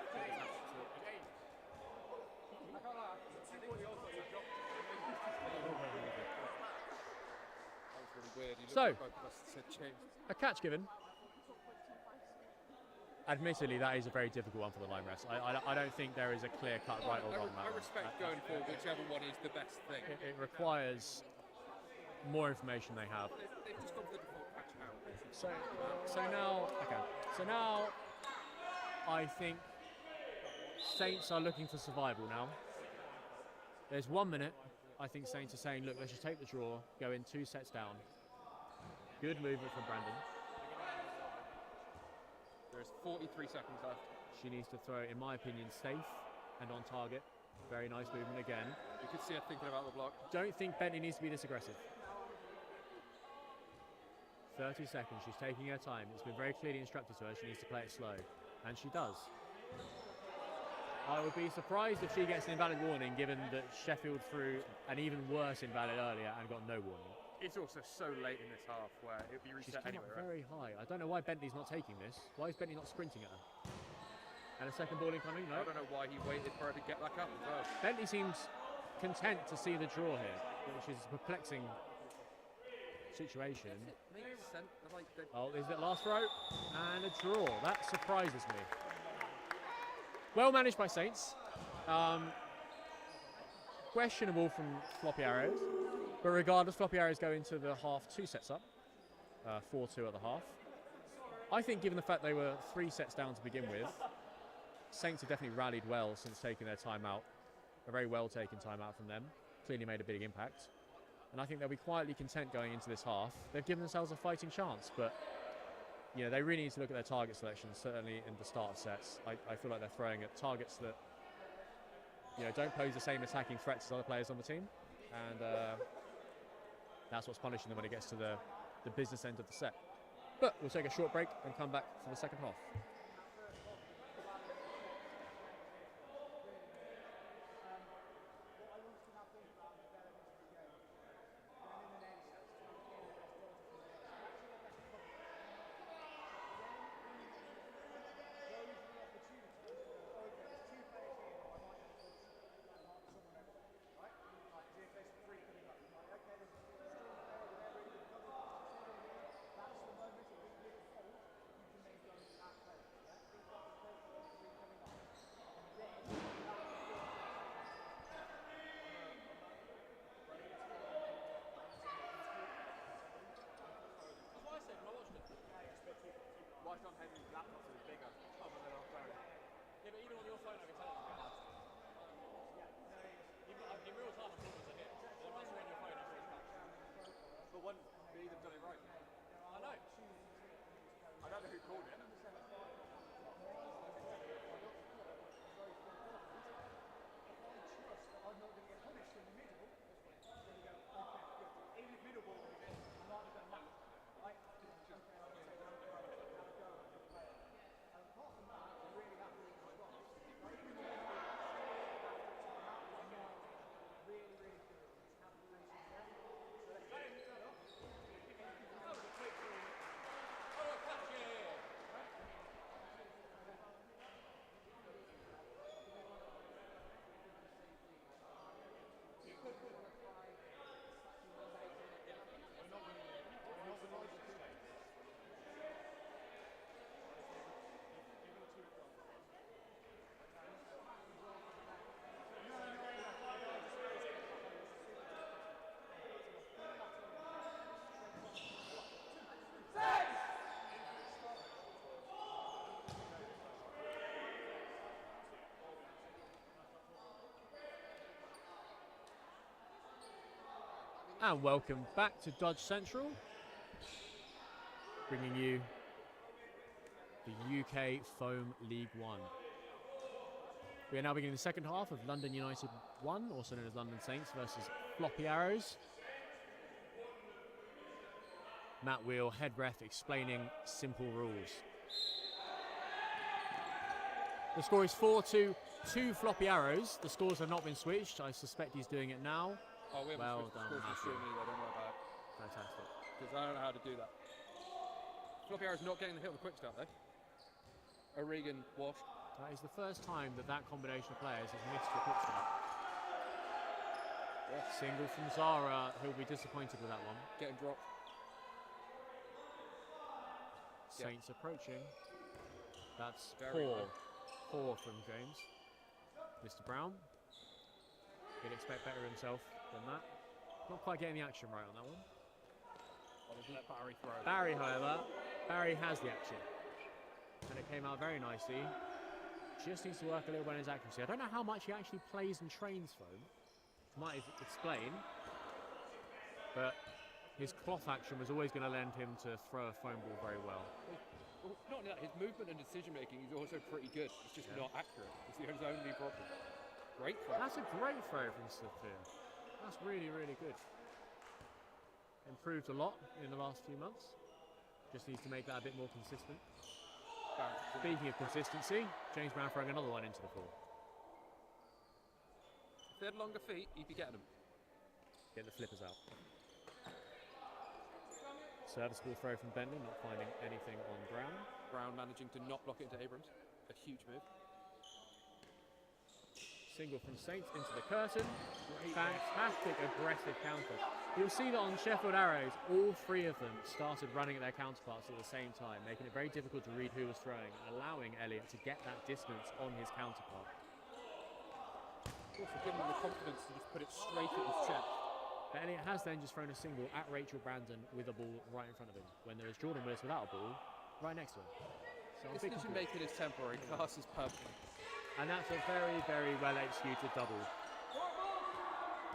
Really weird. So, both of us said change. A catch given. Admittedly, that is a very difficult one for the line refs. I don't think there is a clear-cut right or wrong. I respect going for whichever one is the best thing. It requires more information they have. They've just gone for the default catch out. So now, I think Saints are looking for survival now. There's 1 minute. I think Saints are saying, look, let's just take the draw, go in 2 sets down. Good movement from Brandon. There's 43 seconds left. She needs to throw, in my opinion, safe and on target. Very nice movement again. You can see her thinking about the block. Don't think Bentley needs to be this aggressive. 30 seconds, she's taking her time. It's been very clearly instructed to her she needs to play it slow. And she does. I would be surprised if she gets an invalid warning, given that Sheffield threw an even worse invalid earlier and got no warning. It's also so late in this half where it'll be She's reset come anyway, up right? very high. I don't know why Bentley's not taking this. Why is Bentley not sprinting at her? And a second ball incoming? I No. don't know why he waited for her to get back up as well. Bentley seems content to see the draw here, which is a perplexing situation. Makes sense. Like the Oh, is it last throw? And a draw. That surprises me. Well managed by Saints. Questionable from Floppy Arrows. But regardless, Floppy Arrows go into the half 2 sets up. 4-2 at the half. I think given the fact they were 3 sets down to begin with, Saints have definitely rallied well since taking their time out. A very well taken time out from them. Clearly made a big impact. And I think they'll be quietly content going into this half. They've given themselves a fighting chance, but you know, they really need to look at their target selection, certainly in the start of sets. I feel like they're throwing at targets that don't pose the same attacking threats as other players on the team. And that's what's punishing them when it gets to the business end of the set. But we'll take a short break and come back for the second half. Right on Henry's laptop is bigger, other than our phone. Yeah, but even on your phone, I can tell it's bad. Even in real time, I thought it was a hit. But once you're on your phone, I think it's bad. But one, they either done it right. I know. I don't know who called it. And welcome back to Dodge Central, bringing you the UK Foam League One. We are now beginning the second half of London United 1, also known as London Saints, versus Floppy Arrows. Matt Wheel, head ref, explaining simple rules. The score is 4-2 to Floppy Arrows. The scores have not been switched. I suspect he's doing it now. Oh, we haven't Well switched the done, scores for Matthew. streaming either, don't worry about it. Fantastic. Because I don't know how to do that. Floppy Arrow's not getting the hit with a quick start though. O'Regan washed. That is the first time that that combination of players has missed a quick start. Yeah. Single from Zara, who'll be disappointed with that one. Getting dropped. Saints approaching. That's Very poor. good. Poor from James. Mr. Brown. He'd expect better of himself than that. Not quite getting the action right on that one. Let Barry throw. Barry, however, Barry has the action. And it came out very nicely. Just needs to work a little bit on his accuracy. I don't know how much he actually plays and trains foam. Might explain. But his cloth action was always going to lend him to throw a foam ball very well. Well, not only that, his movement and decision making is also pretty good. It's just not accurate. It's his only problem. Great throw. That's a great throw from Sophia. That's really, really good. Improved a lot in the last few months. Just needs to make that a bit more consistent. Speaking of consistency, James Brown throwing another one into the pool. If they had longer feet, he'd be getting them. Get the flippers out. Serviceable throw from Bentley, not finding anything on Brown. Brown managing to not block it into Abrams. A huge move. Single from Saints into the curtain. Fantastic aggressive counter. You'll see that on Sheffield Arrows, all three of them started running at their counterparts at the same time, making it very difficult to read who was throwing and allowing Elliott to get that distance on his counterpart. Also giving him the confidence to just put it straight at his chest. But Elliott has then just thrown a single at Rachel Brandon with a ball right in front of him, when there was Jordan Willis without a ball right next to him. So His decision making is temporary, class is permanent. And that's a very, very well executed double.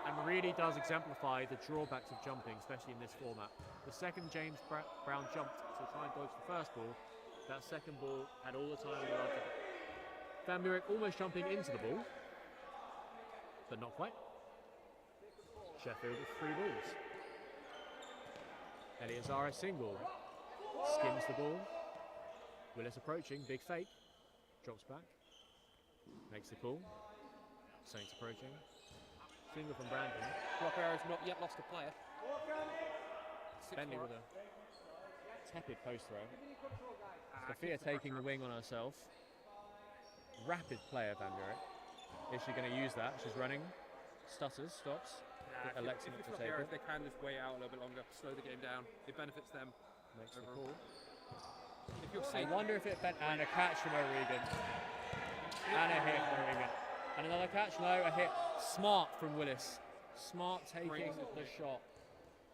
And really does exemplify the drawbacks of jumping, especially in this format. The second James Brown jumped to try and dodge the first ball, that second ball had all the time in the world. Van Buren almost jumping into the ball, but not quite. Sheffield with 3 balls. Elliott Zara single, skims the ball. Willis approaching, big fake, drops back, makes the call. Saints approaching. Single from Brandon. Floppy Arrow's not yet lost a player. Bentley with a tepid post throw. Sophia taking the wing on herself. Rapid player, Van Buren. Is she going to use that? She's running. Stutters, stops. Elects If to it's take Floppy Arrows, it. they can just wait out a little bit longer, slow the game down. It benefits them. Makes the overall. call. If you're I seeing wonder if it bent. And a catch from O'Regan. And a hit from O'Regan. And another catch. No, a hit. Smart from Willis. Smart taking the shot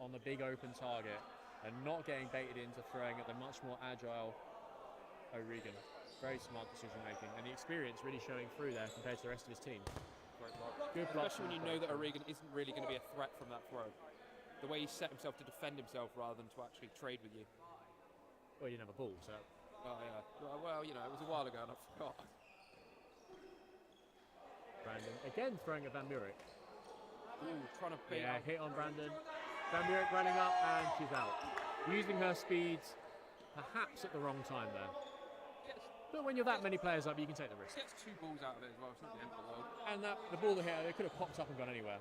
on the big open target and not getting baited into throwing at the much more agile O'Regan. Very smart decision making, and the experience really showing through there compared to the rest of his team. great block. Good block. Especially when you know that O'Regan isn't really going to be a threat from that throw. The way he set himself to defend himself rather than to actually trade with you. Well, he didn't have a ball, so. Oh yeah. Well, you know, it was a while ago and I forgot. Brandon again throwing at Van Buren. Ooh, trying to bait Yeah, out. hit on Brandon. Van Buren running up and she's out. Using her speeds perhaps at the wrong time there. But when you're that many players up, you can take the risk. Gets 2 balls out of it as well. It's not the end of the world. And that the ball that hit, it could have popped up and gone anywhere.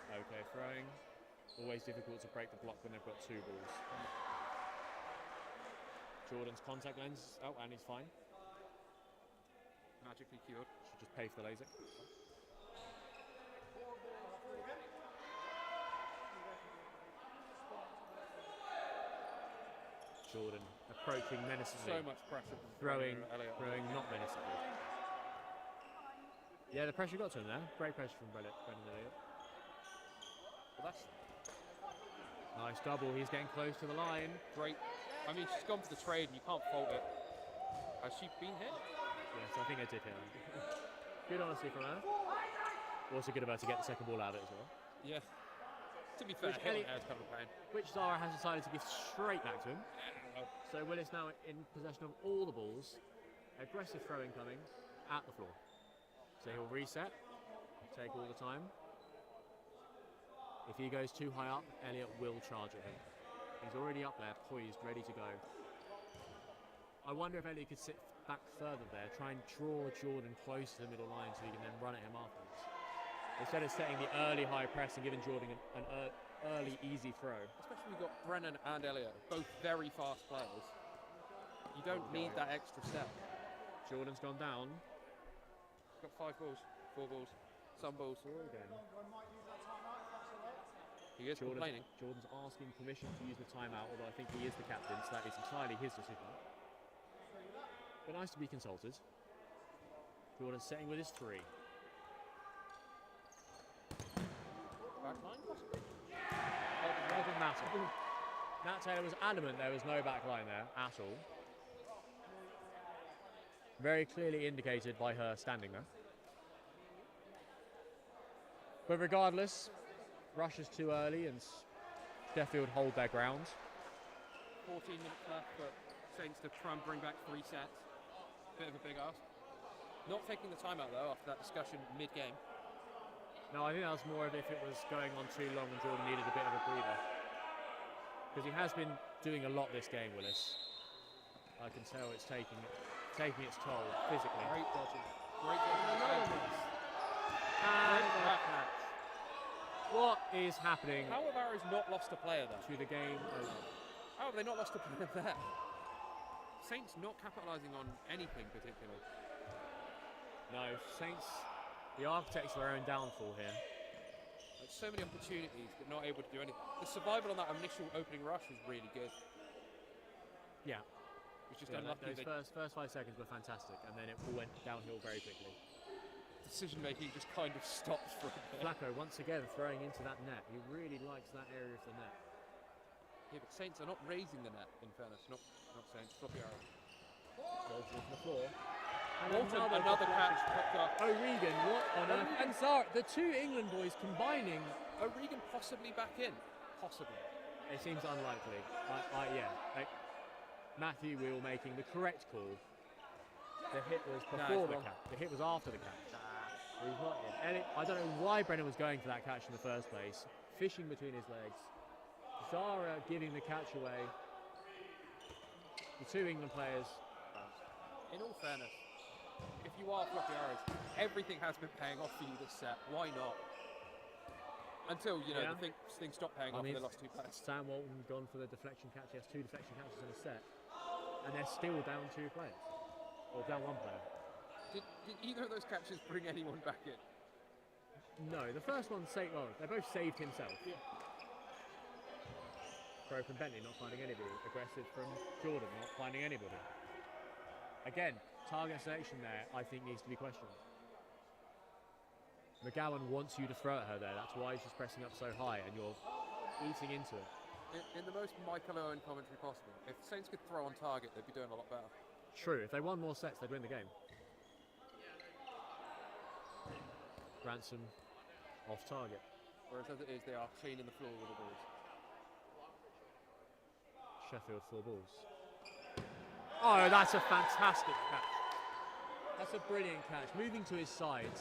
Okay, throwing. Always difficult to break the block when they've got 2 balls. Jordan's contact lens. Oh, and he's fine. Magically cured. Should just pay for the LASIK. Jordan approaching menacingly. So much pressure. From Throwing Elliott. not menacingly. Yeah, the pressure got to him there. Great pressure from Brendan Elliott. Well, that's Nice double. He's getting close to the line. great. I mean, she's gone for the trade and you can't fault it. Has she been hit? Yes, I think I did hit him. Good honesty from her. Also good of her to get the second ball out of it as well. Yeah. To be fair, Which Elliot Elliot- has come of pain. Which Zara has decided to give straight back to him. So Willis now in possession of all the balls. Aggressive throw incoming at the floor. So he'll reset, take all the time. If he goes too high up, Elliot will charge at him. He's already up there, poised, ready to go. I wonder if Elliot could sit back further there, try and draw Jordan close to the middle line so he can then run at him afterwards. Instead of setting the early high press and giving Jordan an early easy throw. Especially we've got Brennan and Elliot, both very fast players. You don't need that extra step. Jordan's gone down. Got 5 balls, 4 balls, some balls. Again. He is complaining. Jordan's asking permission to use the timeout, although I think he is the captain, so that is entirely his decision. But nice to be consulted. Jordan's setting with his 3. Backline possibly? Well done, Matt. Nat Taylor was adamant there was no backline there at all. Very clearly indicated by her standing there. But regardless, Rush is too early and Sheffield hold their ground. 14 minutes left for Saints to try and bring back 3 sets. Bit of a big ask. Not taking the timeout though after that discussion mid-game. No, I think that was more of if it was going on too long and Jordan needed a bit of a breather. Because he has been doing a lot this game, Willis. I can tell it's taking its toll physically. Great dodging. Great dodging. And a catch. What is happening How have Arrows not lost a player there? to the game? How have they not lost a player there? Saints not capitalising on anything particularly. No, Saints, the architects of their own downfall here. Like so many opportunities, but not able to do anything. The survival on that initial opening rush was really good. Yeah. It was just Yeah, unlucky. those first 5 seconds were fantastic, and then it all went downhill very quickly. Decision making just kind of stopped for a bit. Flacco once again throwing into that net. He really likes that area of the net. Yeah, but Saints are not raising the net, in fairness. Not Saints. Floppy Arrow. Goes to the floor. And Walton, another catch popped up. O'Regan, what on earth? And Zara, the 2 England boys combining. O'Regan possibly back in. Possibly. It seems unlikely. Matthew Wheel making the correct call. The hit was before the catch. The hit was after the catch. He's not in. And I don't know why Brennan was going for that catch in the first place. Fishing between his legs. Zara giving the catch away. The 2 England players. In all fairness, if you are Floppy Arrows, everything has been paying off for you this set. Why not? Until, Yeah. the thing stopped paying off and they lost 2 players. Sam Walton gone for the deflection catch. He has 2 deflection catches in a set. And they're still down 2 players. Or down 1 player. Did either of those catches bring anyone back in? No, the first one saved. Well, they both saved himself. Yeah. Pro from Bentley not finding anybody. Aggressive from Jordan not finding anybody. Again, target selection there, I think, needs to be questioned. McGowan wants you to throw at her there. That's why she's pressing up so high, and you're eating into it. In the most Michael Owen commentary possible, if Saints could throw on target, they'd be doing a lot better. True. If they won more sets, they'd win the game. Ransom off target. Whereas as it is, they are cleaning the floor with the balls. Sheffield 4 balls. Oh, that's a fantastic catch. That's a brilliant catch. Moving to his side.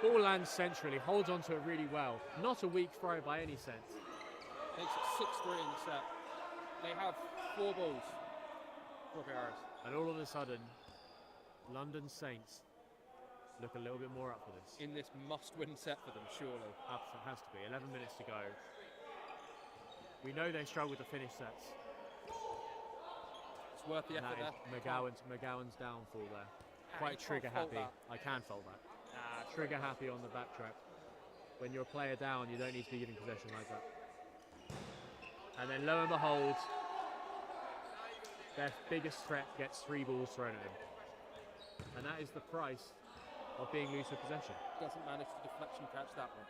Ball lands centrally, holds onto it really well. Not a weak throw by any sense. Makes it 6-3 in the set. They have 4 balls. Floppy Arrows. And all of a sudden, London Saints look a little bit more up for this. In this must-win set for them, surely. Absolutely has to be. 11 minutes to go. We know they struggle to finish sets. It's worth the And effort that there. is McGowan's downfall there. You Quite can't trigger fault happy. that. I can fault that. Trigger happy on the backtrack. When you're a player down, you don't need to be giving possession like that. And then lo and behold, their biggest threat gets 3 balls thrown at him. And that is the price of being loose with possession. Doesn't manage to deflection catch that one.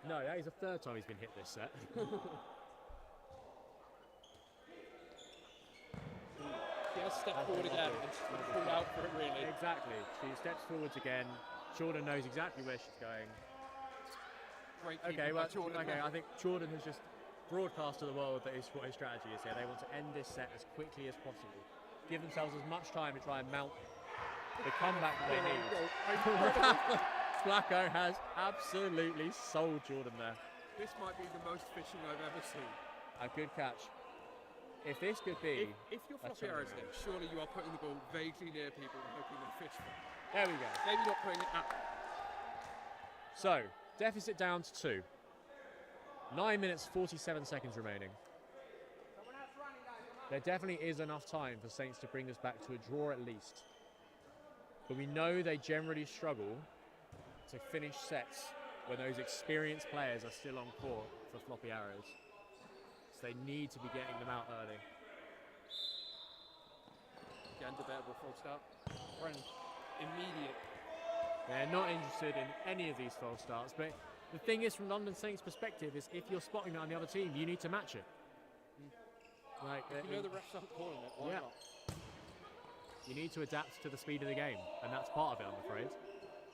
No, that is the 3rd time he's been hit this set. She has stepped forward again and she's been pulled out for it really. Exactly. She steps forwards again. Jordan knows exactly where she's going. Great Okay, keeping well, by Jordan. okay, I think Jordan has just broadcast to the world that is what his strategy is here. They want to end this set as quickly as possible. Give themselves as much time to try and mount the comeback that they need. Flacco has absolutely sold Jordan there. This might be the most fishing I've ever seen. A good catch. If this could be... If your floppy turn arrows around. hit, surely you are putting the ball vaguely near people and hoping they fish for it. There we go. Maybe not putting it at. So, deficit down to 2. 9 minutes, 47 seconds remaining. There definitely is enough time for Saints to bring us back to a draw at least. But we know they generally struggle to finish sets when those experienced players are still on court for floppy arrows. So they need to be getting them out early. Again, debatable false start. Immediate. They're not interested in any of these false starts, but the thing is, from London Saints' perspective, is if you're spotting that on the other team, you need to match it. Like, If you know the refs aren't calling it, why Yeah. not? you need to adapt to the speed of the game, and that's part of it, I'm afraid.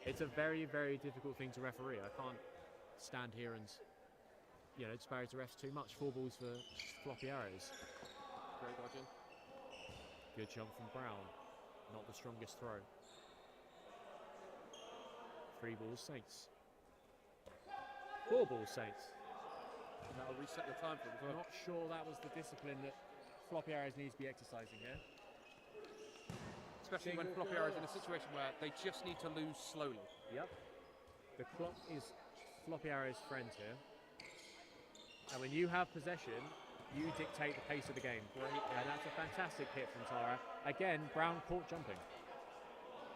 It's a very, very difficult thing to referee. I can't stand here and, disparage the refs too much. 4 balls for floppy arrows. Great dodging. Good jump from Brown. Not the strongest throw. 3 balls Saints. 4 balls Saints. And that'll reset the time for them as well. Not sure that was the discipline that floppy arrows needs to be exercising here. Especially when floppy arrows in a situation where they just need to lose slowly. Yep. The clock is floppy arrows' friend here. And when you have possession, you dictate the pace of the game. And that's a fantastic hit from Tara. Again, Brown caught jumping.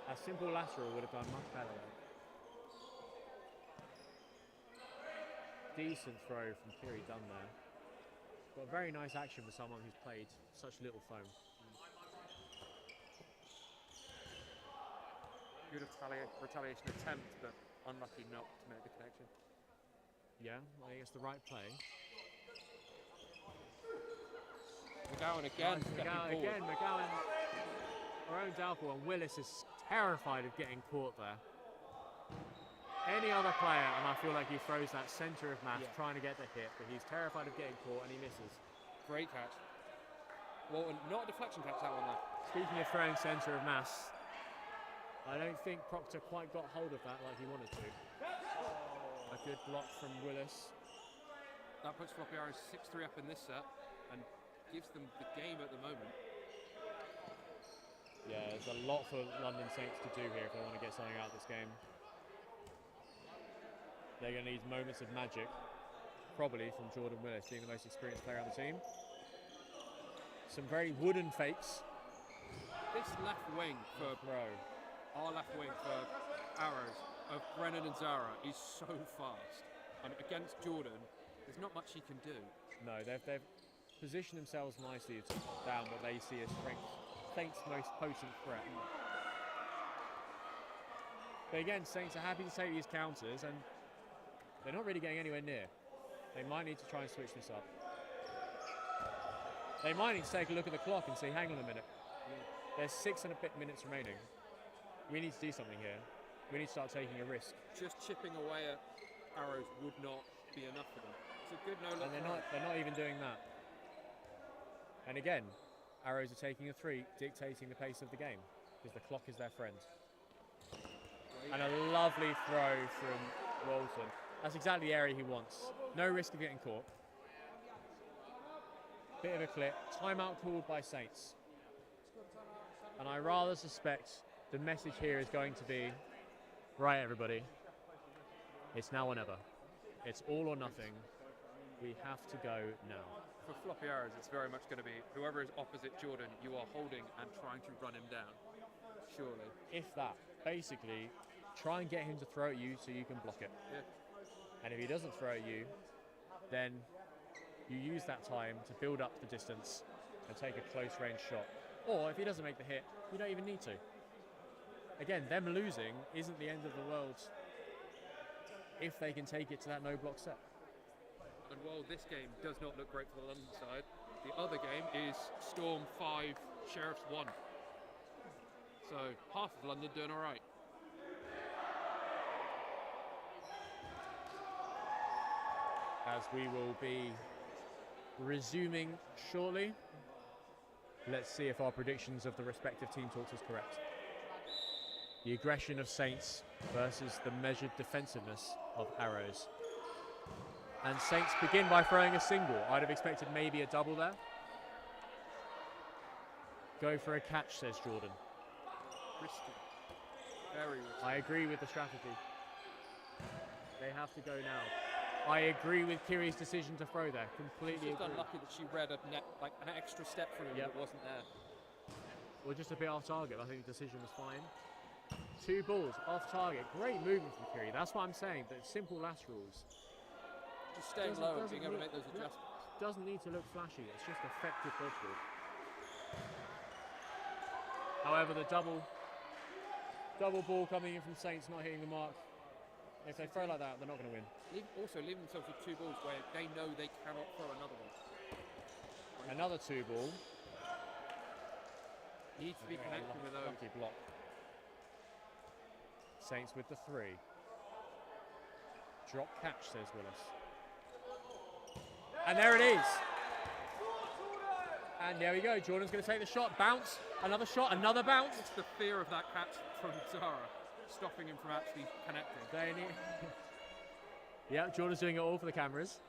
A simple lateral would have done much better there. Decent throw from Kiri Dunn there. Got very nice action for someone who's played such little foam. Good retaliation attempt, but unlucky not to make the connection. Yeah, I think it's the right play. McGowan again stepping forward. Again, McGowan, our own downfall, and Willis is terrified of getting caught there. Any other player, and I feel like he throws that centre of mass trying to get the hit, but he's terrified of getting caught and he misses. Great catch. Well, not a deflection catch, that one though. Speaking of throwing centre of mass, I don't think Proctor quite got hold of that like he wanted to. A good block from Willis. That puts Floppy Arrows 6-3 up in this set and gives them the game at the moment. Yeah, there's a lot for London Saints to do here if they want to get something out of this game. They're going to need moments of magic, probably from Jordan Willis, being the most experienced player on the team. Some very wooden fakes. This left wing for our left wing for Arrows of Brennan and Zara is so fast. And against Jordan, there's not much he can do. No, they've positioned themselves nicely to down what they see as Saints' most potent threat. But again, Saints are happy to take these counters, and they're not really getting anywhere near. They might need to try and switch this up. They might need to take a look at the clock and say, hang on a minute. There's 6 and a bit minutes remaining. We need to do something here. We need to start taking a risk. Just chipping away at Arrows would not be enough for them. It's a good no-look. And they're not even doing that. And again, Arrows are taking a 3, dictating the pace of the game, because the clock is their friend. And a lovely throw from Walton. That's exactly the area he wants. No risk of getting caught. Bit of a clip. Timeout called by Saints. And I rather suspect the message here is going to be, right everybody, it's now or never. It's all or nothing. We have to go now. For Floppy Arrows, it's very much going to be whoever is opposite Jordan, you are holding and trying to run him down. Surely. If that. Basically, try and get him to throw at you so you can block it. Yeah. And if he doesn't throw at you, then you use that time to build up the distance and take a close range shot. Or if he doesn't make the hit, you don't even need to. Again, them losing isn't the end of the world if they can take it to that no block set. And while this game does not look great for the London side, the other game is Storm 5, Sheriffs 1. So half of London doing all right. as we will be resuming shortly. Let's see if our predictions of the respective team talks is correct. The aggression of Saints versus the measured defensiveness of Arrows. And Saints begin by throwing a single. I'd have expected maybe a double there. Go for a catch, says Jordan. Risky. Very risky. I agree with the strategy. They have to go now. I agree with Kiri's decision to throw there. Completely She's agree. unlucky that she read like an extra step from him Yep. that wasn't there. Well, just a bit off target. I think the decision was fine. 2 balls off target. Great movement from Kiri. That's what I'm saying. That simple laterals Just staying low and being able to make those adjustments. doesn't need to look flashy. It's just effective dodgeball. However, the double ball coming in from Saints not hitting the mark. If they throw like that, they're not going to win. Also leaving themselves with 2 balls where they know they cannot throw another one. Another 2 ball. Needs to be connected with those. Lucky block. Saints with the 3. Drop catch, says Willis. And there it is. And there we go. Jordan's going to take the shot. Bounce. Another shot. Another bounce. It's the fear of that catch from Zara, stopping him from actually connecting. They need... Yeah, Jordan's doing it all for the cameras.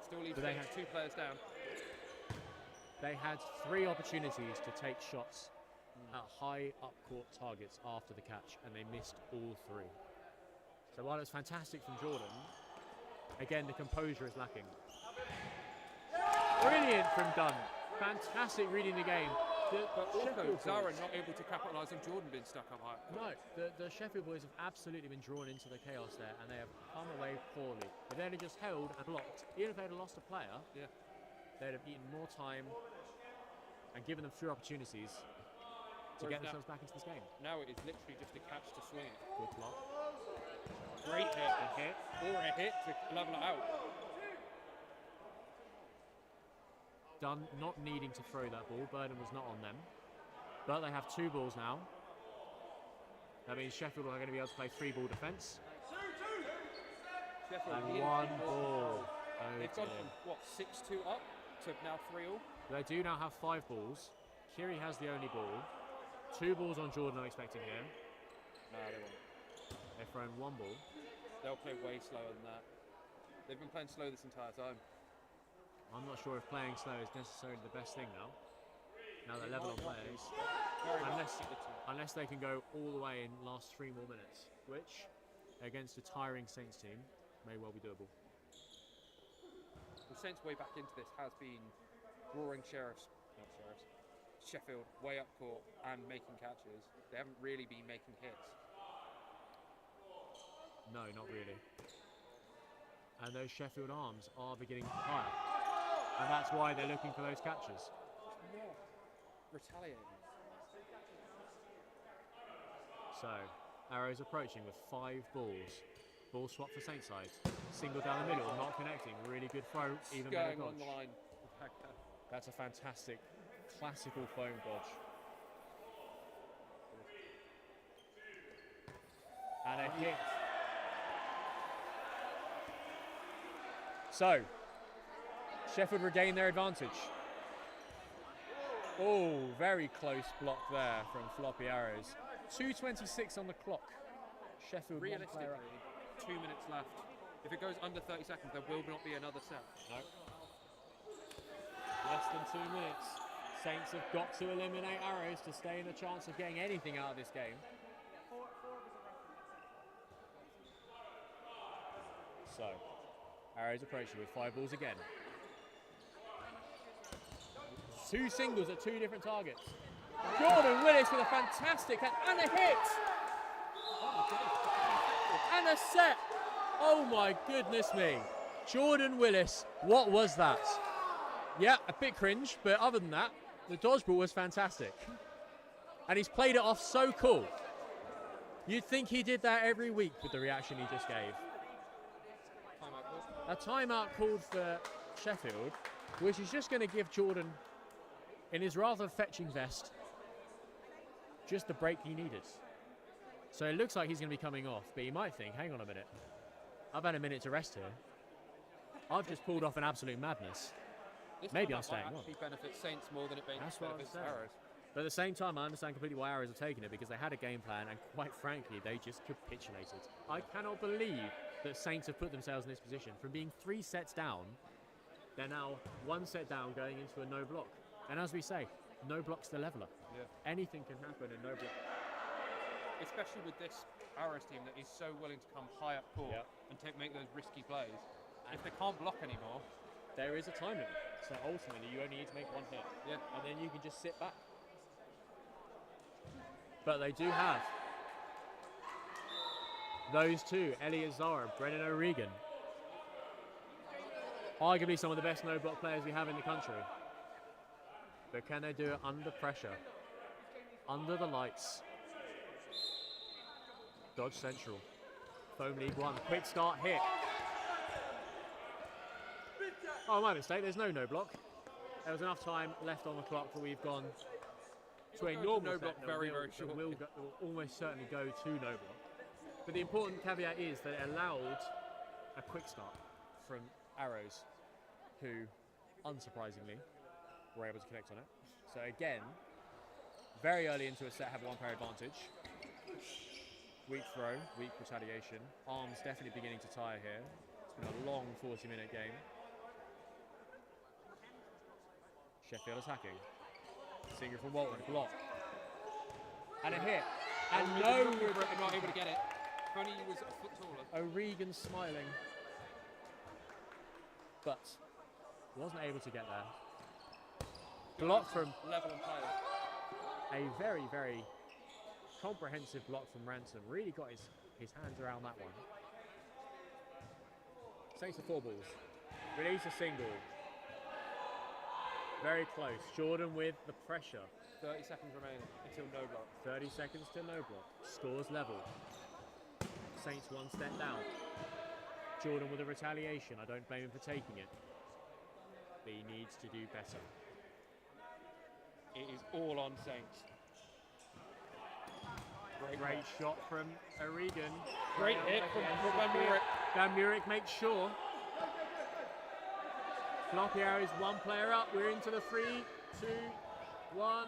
Still leaves But they Saints have- 2 players down. They had 3 opportunities to take shots at high up-court targets after the catch, and they missed all 3. So while it's fantastic from Jordan, again, the composure is lacking. Brilliant from Dunn. Fantastic reading the game. But also, Sheffield Zara boys- not able to capitalise on Jordan being stuck up high. No, the Sheffield boys have absolutely been drawn into the chaos there, and they have come away poorly. If they had just held and blocked, even if they had lost a player, Yeah. they'd have eaten more time and given them fewer opportunities to get Whereas now- themselves back into this game. Now it is literally just a catch to swing it. Good block. Great hit. Good hit. Or a hit to level it out. Dunn not needing to throw that ball. Burden was not on them. But they have 2 balls now. That means Sheffield are going to be able to play 3-ball defence. Sheffield And needed 1 to- ball. Oh They've gone dear. from, what, 6-2 up to now 3-all? They do now have 5 balls. Kiri has the only ball. 2 balls on Jordan, I'm expecting here. No, they won't. They've thrown 1 ball. They'll play way slower than that. They've been playing slow this entire time. I'm not sure if playing slow is necessarily the best thing now. Now they're level on players. Very much Unless, hit the two. unless they can go all the way and last 3 more minutes, which, against a tiring Saints team, may well be doable. The Saints' way back into this has been drawing Sheffield way up court and making catches. They haven't really been making hits. No, not really. And those Sheffield arms are beginning to tire. And that's why they're looking for those catches. More retaliating. So, Arrows approaching with 5 balls. Ball swap for Saints side. Single down the middle, not connecting. Really good throw, even better Going on the dodge. line. That's a fantastic, classical foam dodge. And a hit. So, Sheffield regain their advantage. Oh, very close block there from Floppy Arrows. 2:26 on the clock. Sheffield one Realistically, player up. 2 minutes left. If it goes under 30 seconds, there will not be another set. No. Less than 2 minutes. Saints have got to eliminate Arrows to stay in a chance of getting anything out of this game. So, Arrows approaching with 5 balls again. 2 singles at 2 different targets. Jordan Willis with a fantastic and a hit! And a set! Oh my goodness me. Jordan Willis, what was that? Yeah, a bit cringe, but other than that, the dodgeball was fantastic. And he's played it off so cool. You'd think he did that every week with the reaction he just gave. Timeout call. A timeout called for Sheffield, which is just going to give Jordan, in his rather fetching vest, just the break he needed. So it looks like he's going to be coming off, but you might think, hang on a minute. I've had a minute to rest here. I've just pulled off an absolute madness. This Maybe time I'm staying might on. actually benefit Saints more than it That's what I'm benefits saying. Arrows. But at the same time, I understand completely why Arrows have taken it, because they had a game plan and quite frankly, they just capitulated. I cannot believe that Saints have put themselves in this position. From being 3 sets down, they're now 1 set down going into a no block. And as we say, no block's the leveler. Yeah. Anything can happen in no block. Especially with this Arrows team that is so willing to come high up court Yep. and make those risky plays. If they can't block anymore, There is a time limit. So ultimately, you only need to make 1 hit. yeah. And then you can just sit back. But they do have those two, Elliot Zara, Brennan O'Regan. Arguably some of the best no-block players we have in the country. But can they do it under pressure? Under the lights. Dodge Central. Foam League 1. Quick start hit. Oh, my mistake. There's no block. There was enough time left on the clock that we've gone to a It'll go to normal no set block that very, will- very that shortly. will almost certainly go to no block. But the important caveat is that it allowed a quick start from Arrows, who, unsurprisingly, were able to connect on it. So again, very early into a set, have a 1 pair advantage. Weak throw, weak retaliation. Arms definitely beginning to tire here. It's been a long 40-minute game. Sheffield attacking. Singer from Walton, block. And a hit. And no, I'm not able to get it. If only he was a foot taller. O'Regan smiling. But wasn't able to get there. Block from Level and play. a very, very comprehensive block from Ransom. Really got his hands around that one. Saints to 4 balls. Release a single. Very close. Jordan with the pressure. 30 seconds remaining until no block. 30 seconds to no block. Scores level. Saints 1 step down. Jordan with a retaliation. I don't blame him for taking it. But he needs to do better. It is all on Saints. Great shot from O'Regan. Great hit from Van Murik. Van Murik makes sure. Floppy Arrows 1 player up. We're into the 3, 2, 1.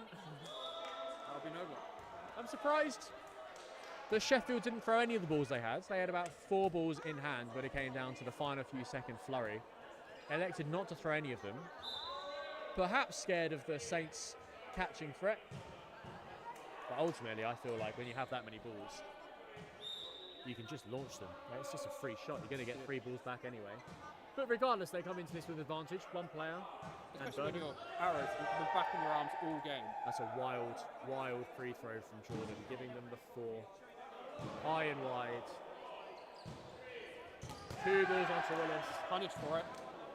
That'll be no block. I'm surprised that Sheffield didn't throw any of the balls they had. They had about 4 balls in hand when it came down to the final few second flurry. Elected not to throw any of them. Perhaps scared of the Saints catching threat. But ultimately, I feel like when you have that many balls, you can just launch them. It's just a free shot. You're going to get 3 balls back anyway. But regardless, they come into this with advantage. 1 player. And Especially when Burnham. you're Arrows with the back in your arms all game. That's a wild, wild free throw from Jordan, giving them the 4. High and wide. 2 balls onto Willis. Punished for it.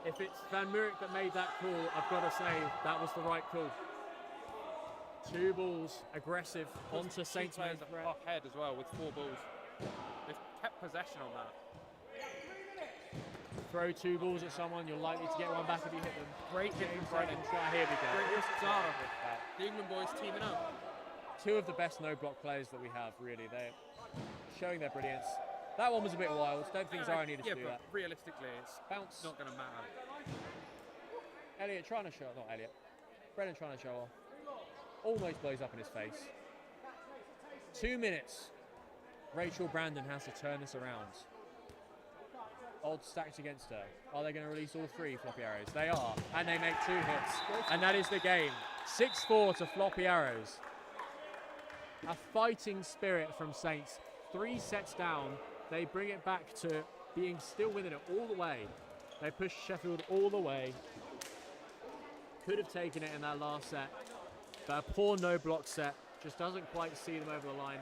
If it's Van Murik that made that call, I've got to say that was the right call. 2 balls, aggressive, onto Saints main players threat. up ahead as well with 4 balls. They've kept possession on that. Throw 2 balls at someone, you're likely to get one back if you hit them. Great hit from Brennan. Try, here we go. Great risk Zara. The England boys teaming up. 2 of the best no-block players that we have, really. They're showing their brilliance. That one was a bit wild. Don't think Zara needed to do but that. realistically, it's Bounce. not going to matter. Elliot trying to show, not Elliot. Brennan trying to show off. Almost blows up in his face. 2 minutes. Rachel Brandon has to turn this around. Odds stacked against her. Are they going to release all 3 Floppy Arrows? They are, and they make 2 hits. And that is the game. 6-4 to Floppy Arrows. A fighting spirit from Saints. 3 sets down. They bring it back to being still winning it all the way. They push Sheffield all the way. Could have taken it in that last set. But a poor no-block set just doesn't quite see them over the line.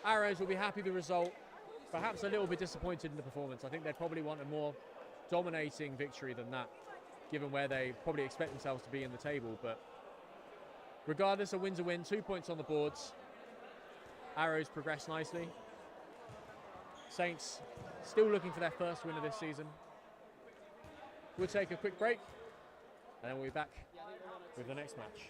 Arrows will be happy with the result. Perhaps a little bit disappointed in the performance. I think they'd probably want a more dominating victory than that, given where they probably expect themselves to be in the table. But regardless, a win's a win. 2 points on the boards. Arrows progress nicely. Saints still looking for their first win of this season. We'll take a quick break, and then we'll be back with the next match.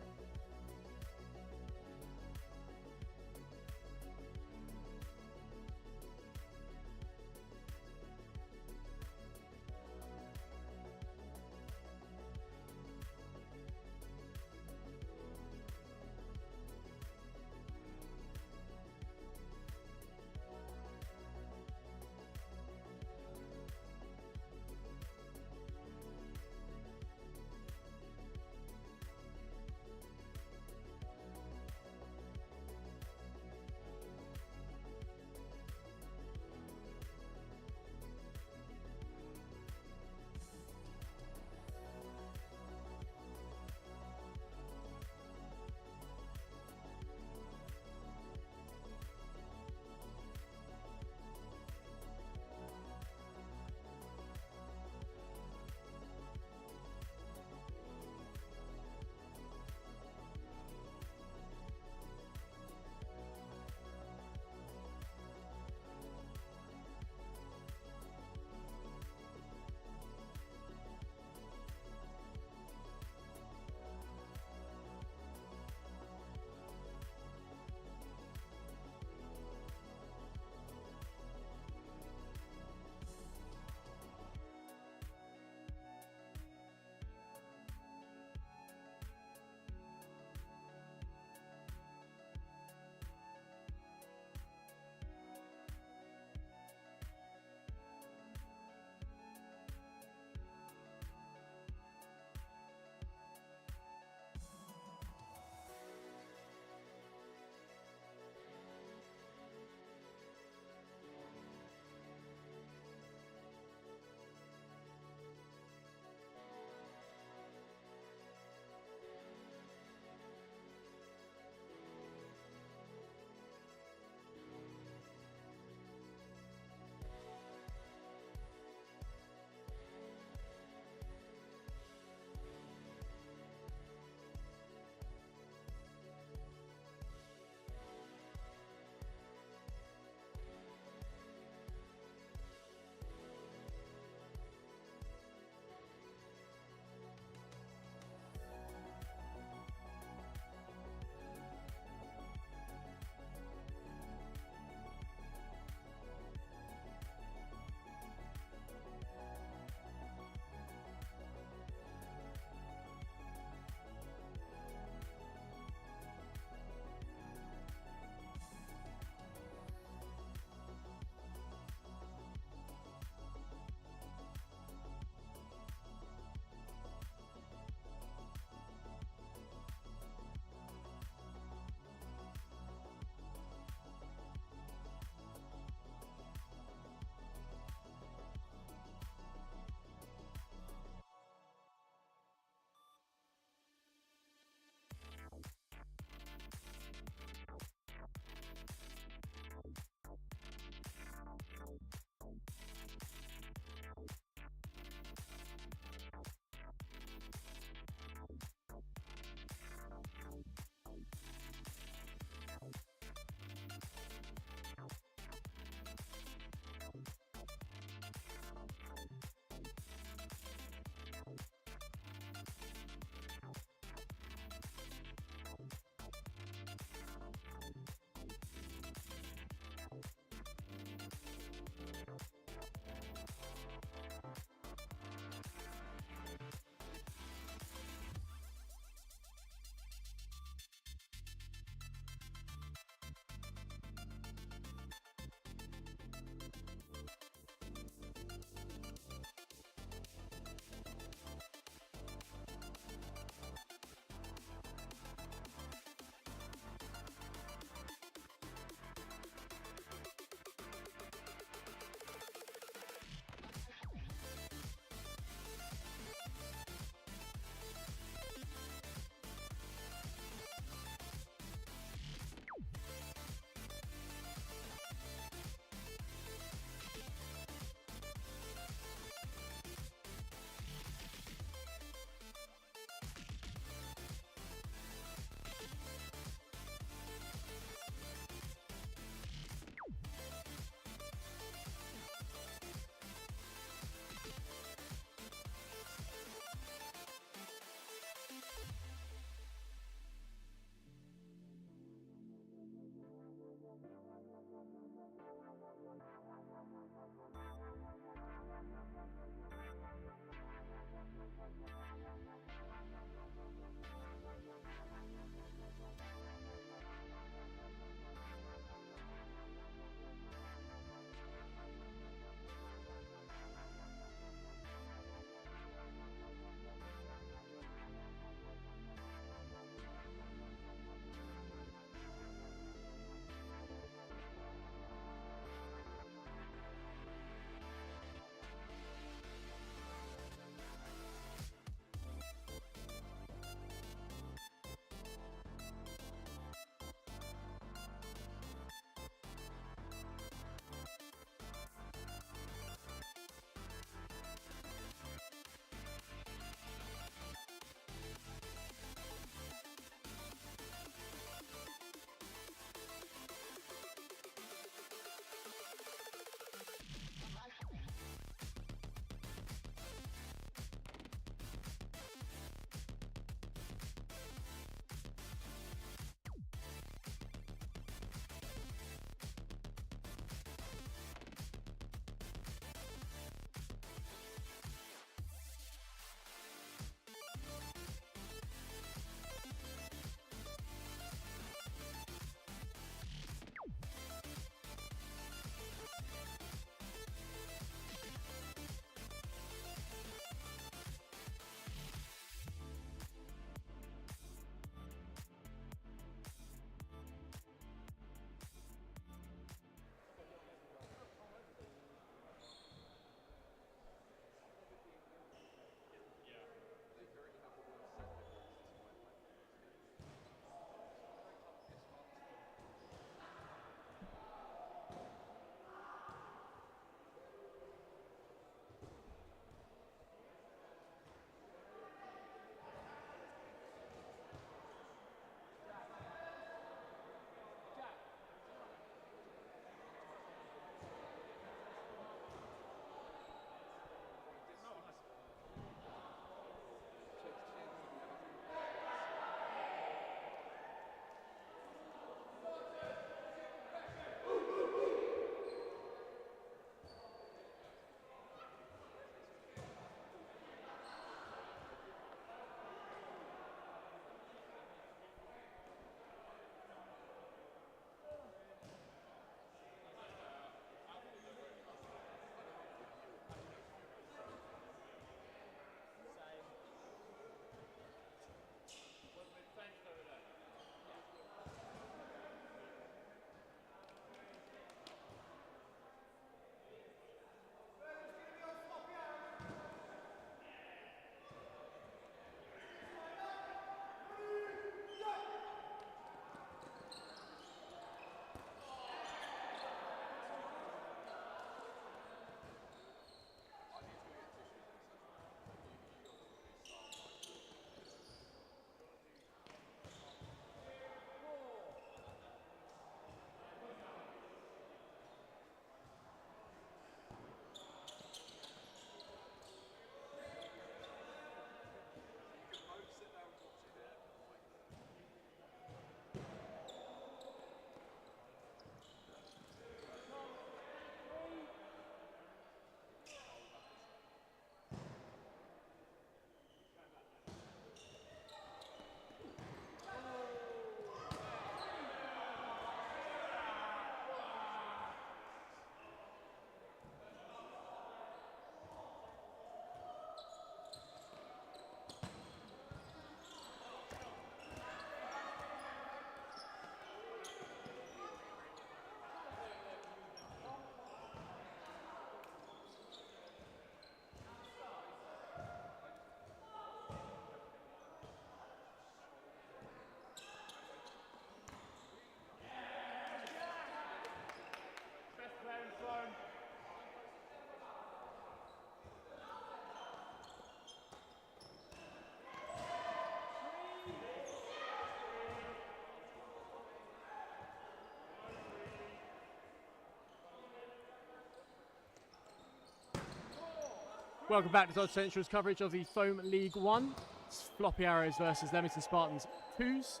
Welcome back to Dodge Central's coverage of the Foam League 1. It's Floppy Arrows versus Leamington Spartans 2s.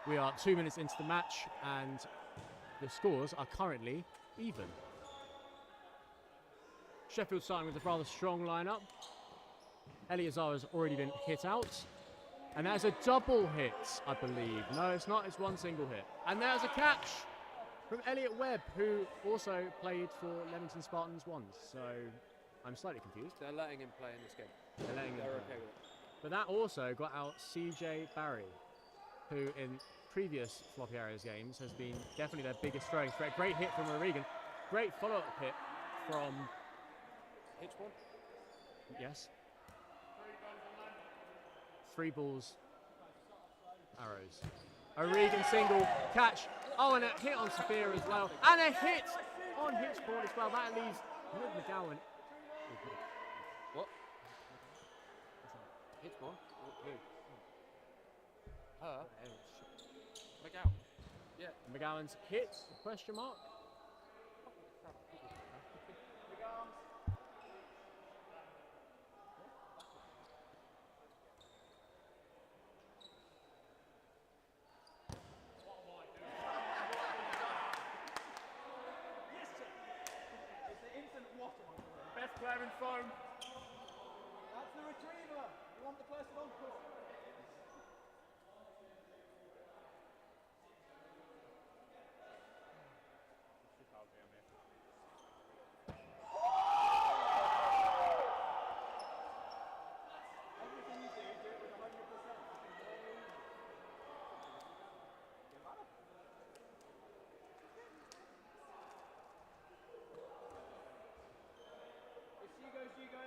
We are 2 minutes into the match and the scores are currently even. Sheffield starting with a rather strong lineup. Eleazar has already been hit out. And there's a double hit, I believe. No, it's not, it's one single hit. And there's a catch from Elliot Webb, who also played for Leamington Spartans once. So I'm slightly confused. They're letting him play in this game. They're letting him They're play. okay with it. But that also got out CJ Barry, who in previous Floppy Arrows games has been definitely their biggest throwing threat. Great hit from O'Regan. Great follow-up hit from... Hitch one? Yes. 3 balls. Arrows. O'Regan single. Catch. Oh, and a hit on Sophia as well. And a hit on Hitchborn as well. That leaves Wood McGowan. What? Hitch one? Who? Her? McGowan. Yeah. McGowan's hit? Question mark? Best player in foam. That's the retriever. You want the person on court. Everything you do it with 100%. If she goes, you go. No.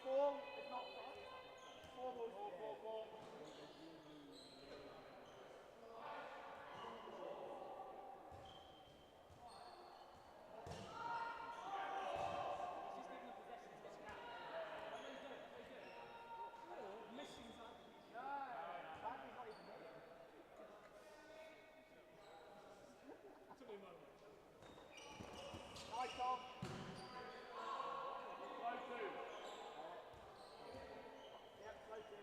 4, if not 4 balls. 4. Nice, Tom. Slow 2. Yep, slow 2.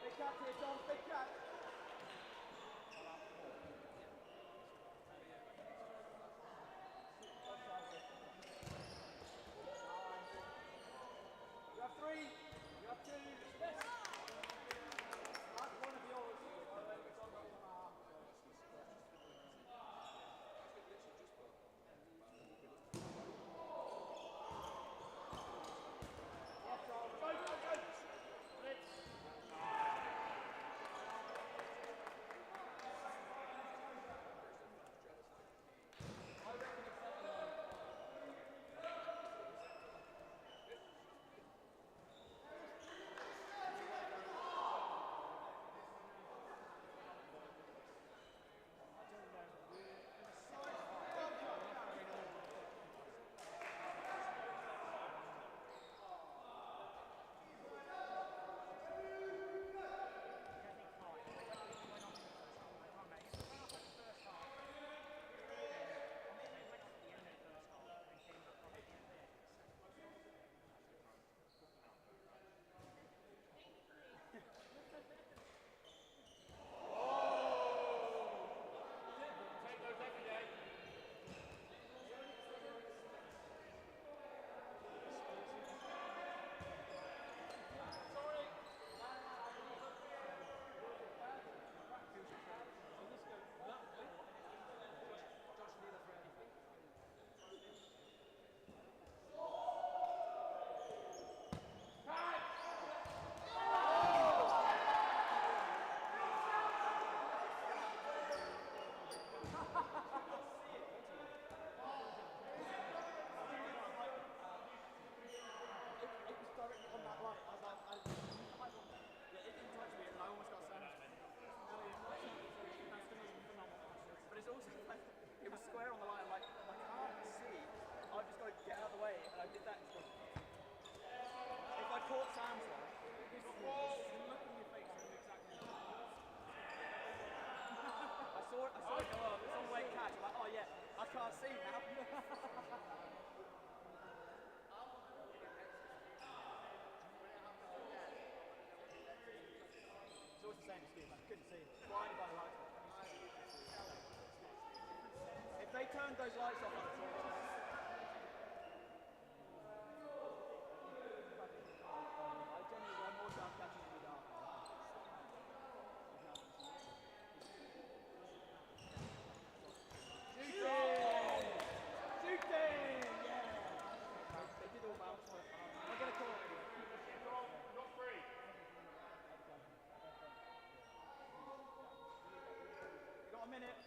Big catch here, Tom, big catch. You have 3, you have 2. Yes. That's one of yours. It's on the arm. Yes, Tom. Go. Blitz. But it's also like, it was square on the line, like, I can't see. I've just got to get out of the way, and I did that. If I caught Sam's one, this look in your face, you knew exactly what it was. I saw it go up, it's on the way catch, I'm like, oh yeah, I can't see now. It's always the same excuse, I couldn't see. Blinded by the lights. If they turned those lights off, I generally run more down catching in the dark. Shooting! Yeah! They did all bounce. I'm going to call it. Not free. We've got a minute.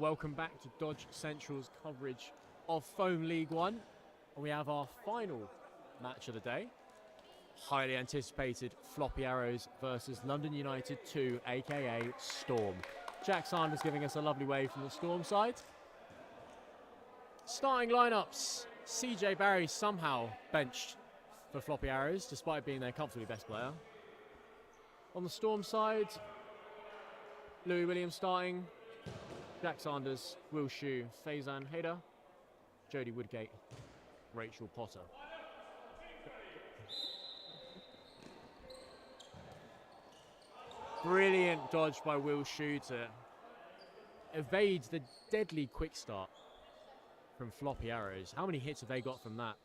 Welcome back to Dodge Central's coverage of Foam League One. And we have our final match of the day. Highly anticipated Floppy Arrows versus London United 2, aka Storm. Jack Sanders giving us a lovely wave from the Storm side. Starting lineups. CJ Barry somehow benched for Floppy Arrows, despite being their comfortably best player. On the Storm side, Louis Williams starting. Jack Sanders, Will Shue, Faizan Hader, Jodie Woodgate, Rachel Potter. Brilliant dodge by Will Shue to evade the deadly quick start from Floppy Arrows. How many hits have they got from that?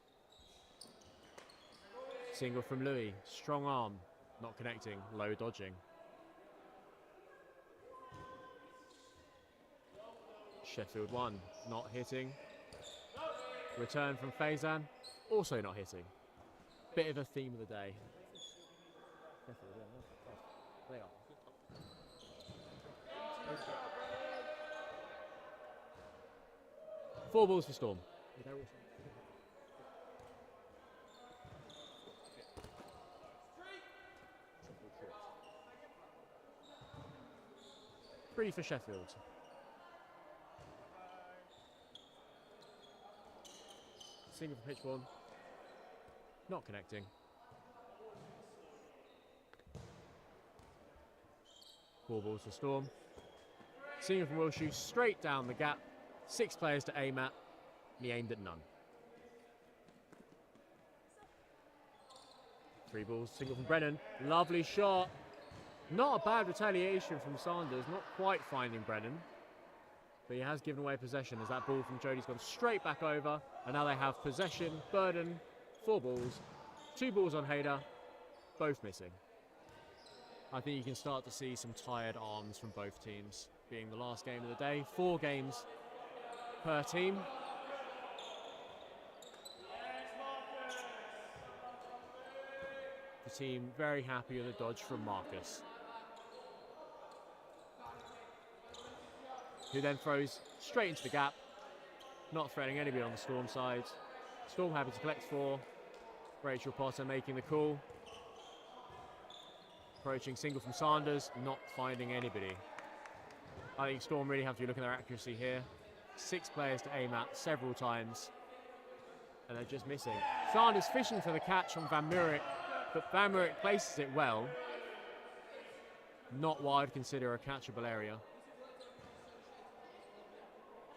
Single from Louis, strong arm, not connecting, low dodging. Sheffield 1, not hitting. Return from Faizan, also not hitting. Bit of a theme of the day. They are. 4 balls for Storm. 3 for Sheffield. Single for Pitchborn. Not connecting. 4 balls for Storm. Single from Wilshu, straight down the gap. 6 players to aim at. And he aimed at none. 3 balls, single from Brennan. Lovely shot. Not a bad retaliation from Sanders. Not quite finding Brennan. But he has given away possession as that ball from Jodie's gone straight back over. And now they have possession. Burden, 4 balls. 2 balls on Hader. Both missing. I think you can start to see some tired arms from both teams. Being the last game of the day. 4 games per team. The team very happy with a dodge from Marcus, who then throws straight into the gap, not threatening anybody on the Storm side. Storm happy to collect 4. Rachel Potter making the call. Approaching single from Sanders, not finding anybody. I think Storm really have to be looking at their accuracy here. 6 players to aim at several times, and they're just missing. Sanders fishing for the catch on Van Murick, but Van Murick places it well. Not what I'd consider a catchable area.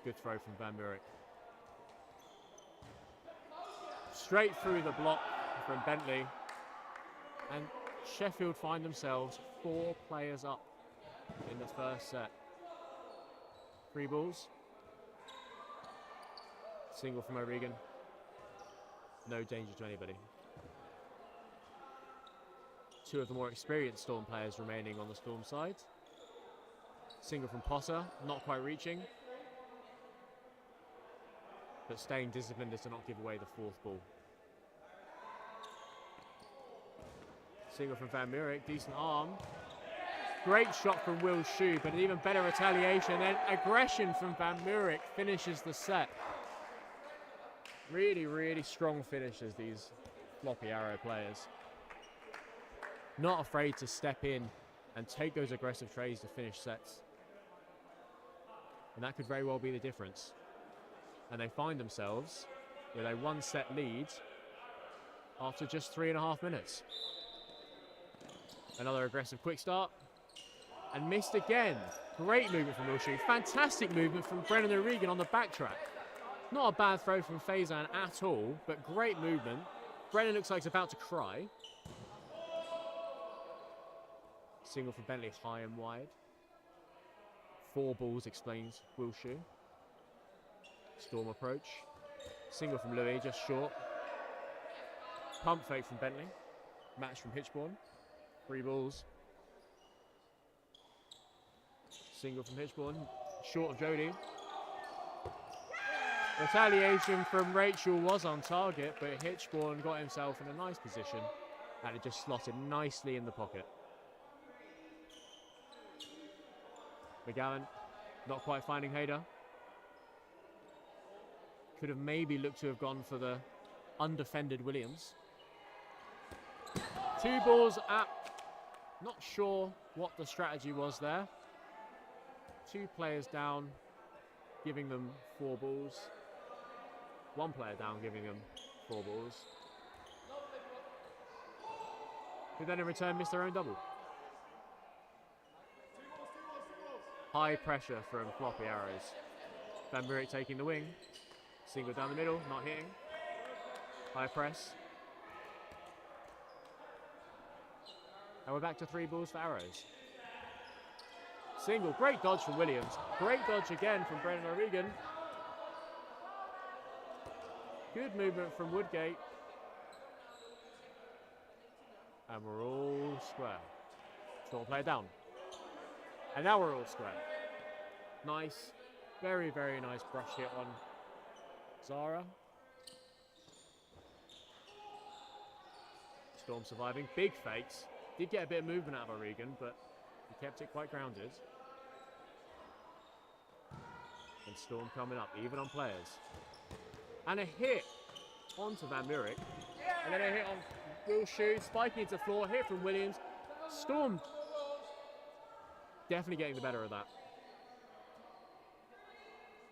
Good throw from Van Murick. Straight through the block from Bentley. And Sheffield find themselves 4 players up in the first set. 3 balls. Single from O'Regan. No danger to anybody. 2 of the more experienced Storm players remaining on the Storm side. Single from Potter, not quite reaching. But staying disciplined is to not give away the 4th ball. Single from Van Murick, decent arm. Great shot from Will Shue, but an even better retaliation. Then aggression from Van Murick finishes the set. Really, really strong finishes, these Floppy Arrow players. Not afraid to step in and take those aggressive trays to finish sets. And that could very well be the difference. And they find themselves with a 1-set lead after just 3.5 minutes. Another aggressive quick start. And missed again. Great movement from Wilshu. Fantastic movement from Brennan O'Regan on the backtrack. Not a bad throw from Faizan at all, but great movement. Brennan looks like he's about to cry. Single from Bentley, high and wide. 4 balls, explains Wilshu. Storm approach. Single from Louis, just short. Pump fake from Bentley. Match from Hitchborn. 3 balls. Single from Hitchborn. Short of Jodie. Retaliation from Rachel was on target, but Hitchborn got himself in a nice position and it just slotted nicely in the pocket. McGowan Not quite finding Hayder. Could have maybe looked to have gone for the undefended Williams. 2 balls up. Not sure what the strategy was there. 2 players down, giving them 4 balls. 1 player down, giving them 4 balls. Who then in return missed their own double. High pressure from Floppy arrows. Van Buurik taking the wing. Single down the middle, not hitting. High press. And we're back to 3 balls for arrows. Single, great dodge from Williams. Great dodge again from Brendan O'Regan. Good movement from Woodgate. And we're all square. Short player down. And now we're all square. Nice, very, very nice brush hit on Zara. Storm surviving. Big fakes. Did get a bit of movement out of O'Regan, but he kept it quite grounded. And Storm coming up, even on players. And a hit onto Van Buurik. And then a hit on Will Shoe, spiking into the floor, hit from Williams. Storm definitely getting the better of that.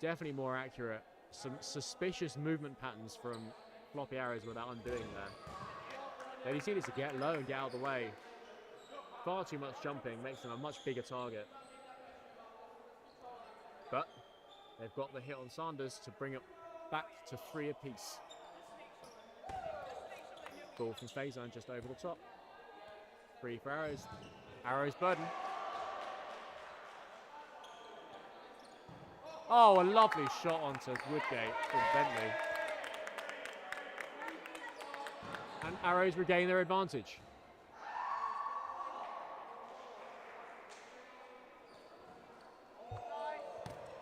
Definitely more accurate. Some suspicious movement patterns from Floppy arrows without undoing there. They just needed to get low and get out of the way. Far too much jumping makes them a much bigger target. But they've got the hit on Sanders to bring it back to 3 apiece. Ball from Faison just over the top. 3 for arrows. Arrows burden. Oh, a lovely shot onto Woodgate from Bentley. And arrows regain their advantage.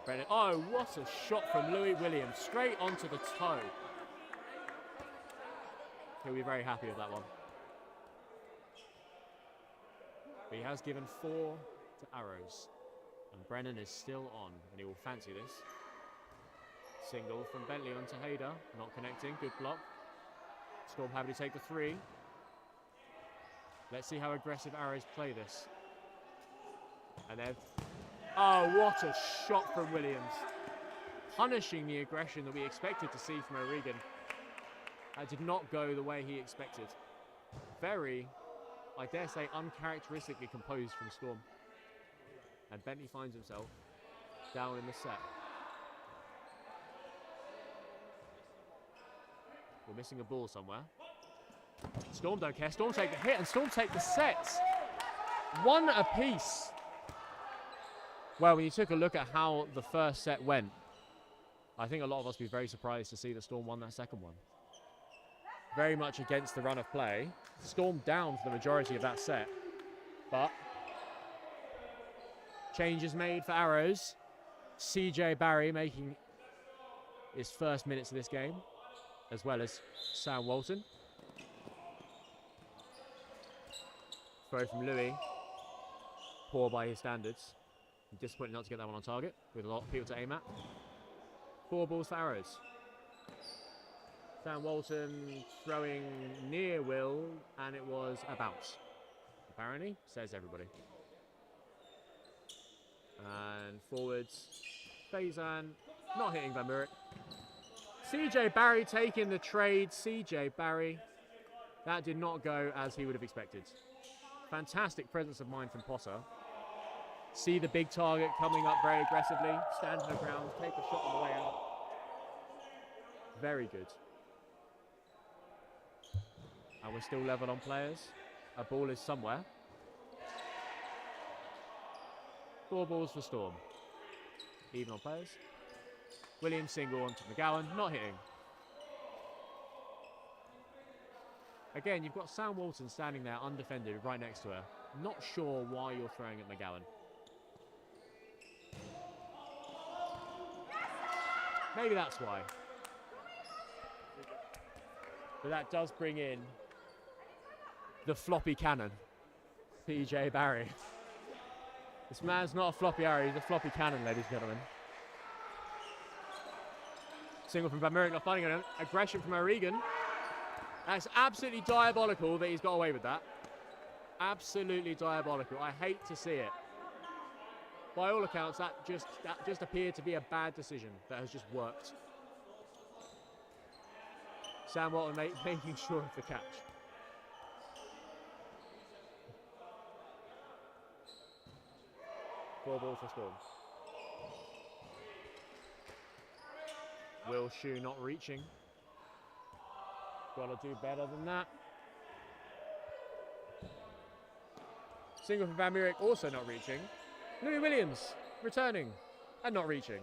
Brennan. Oh, what a shot from Louis Williams. Straight onto the toe. He'll be very happy with that one. But he has given 4 to arrows. And Brennan is still on, and he will fancy this. Single from Bentley onto Hayder. Not connecting. Good block. Storm happy to take the 3. Let's see how aggressive arrows play this. And then... oh, what a shot from Williams. Punishing the aggression that we expected to see from O'Regan. That did not go the way he expected. Very, I dare say, uncharacteristically composed from Storm. And Bentley finds himself down in the set. We're missing a ball somewhere. Storm don't care. Storm take the hit and Storm take the sets. 1 apiece. Well, when you took a look at how the first set went, I think a lot of us would be very surprised to see that Storm won that second one. Very much against the run of play. Storm down for the majority of that set. But changes made for arrows. CJ Barry making his first minutes of this game, as well as Sam Walton. Throw from Louis. Poor by his standards. Disappointed not to get that one on target, with a lot of people to aim at. 4 balls for arrows. Sam Walton throwing near Will, and it was a bounce. Apparently, says everybody. And forwards, Faison not hitting Van Buurik. CJ Barry taking the trade. CJ Barry. That did not go as he would have expected. Fantastic presence of mind from Potter. See the big target coming up very aggressively. Stand her ground, take a shot on the way out. Very good. And we're still level on players. A ball is somewhere. 4 balls for Storm. Even on players. Williams single onto McGowan, not hitting. Again, you've got Sam Walton standing there undefended right next to her. Not sure why you're throwing at McGowan. Maybe that's why. But that does bring in the floppy cannon, PJ Barry. This man's not a floppy arrow, he's a floppy cannon, ladies and gentlemen. Single from Van Murray, not finding an aggression from O'Regan. That's absolutely diabolical that he's got away with that. Absolutely diabolical. I hate to see it. By all accounts, that just appeared to be a bad decision that has just worked. Sam Walton making sure of the catch. Four balls for Storm. Will Shoe not reaching. Got to do better than that. Single from Van Murek also not reaching. Louis Williams returning and not reaching.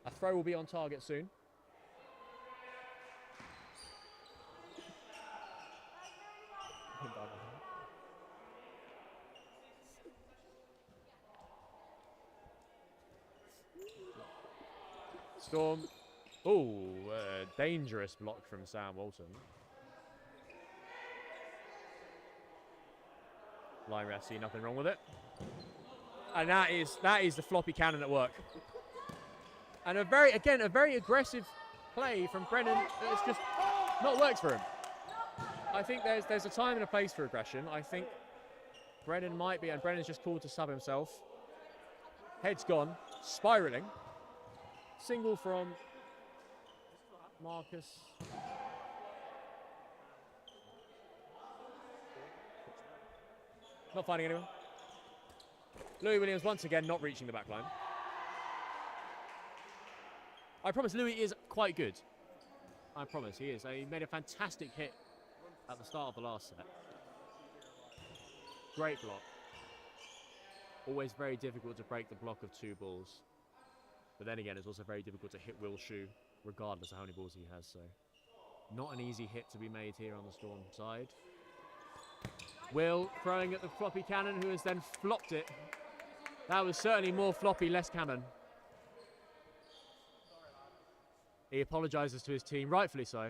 A throw will be on target soon. Storm. Oh, dangerous block from Sam Walton. Line ref see nothing wrong with it. And that is the floppy cannon at work. And a very aggressive play from Brennan that's just not worked for him. I think there's a time and a place for aggression. I think Brennan might be, and Brennan's just called to sub himself. Head's gone, spiraling. Single from Marcus. Not finding anyone. Louis Williams once again not reaching the back line. I promise Louis is quite good. I promise he is. He made a fantastic hit at the start of the last set. Great block. Always very difficult to break the block of two balls. But then again, it's also very difficult to hit Will Shoe, regardless of how many balls he has. So, not an easy hit to be made here on the Storm side. Will throwing at the floppy cannon, who has then flopped it. That was certainly more floppy, less cannon. He apologises to his team, rightfully so.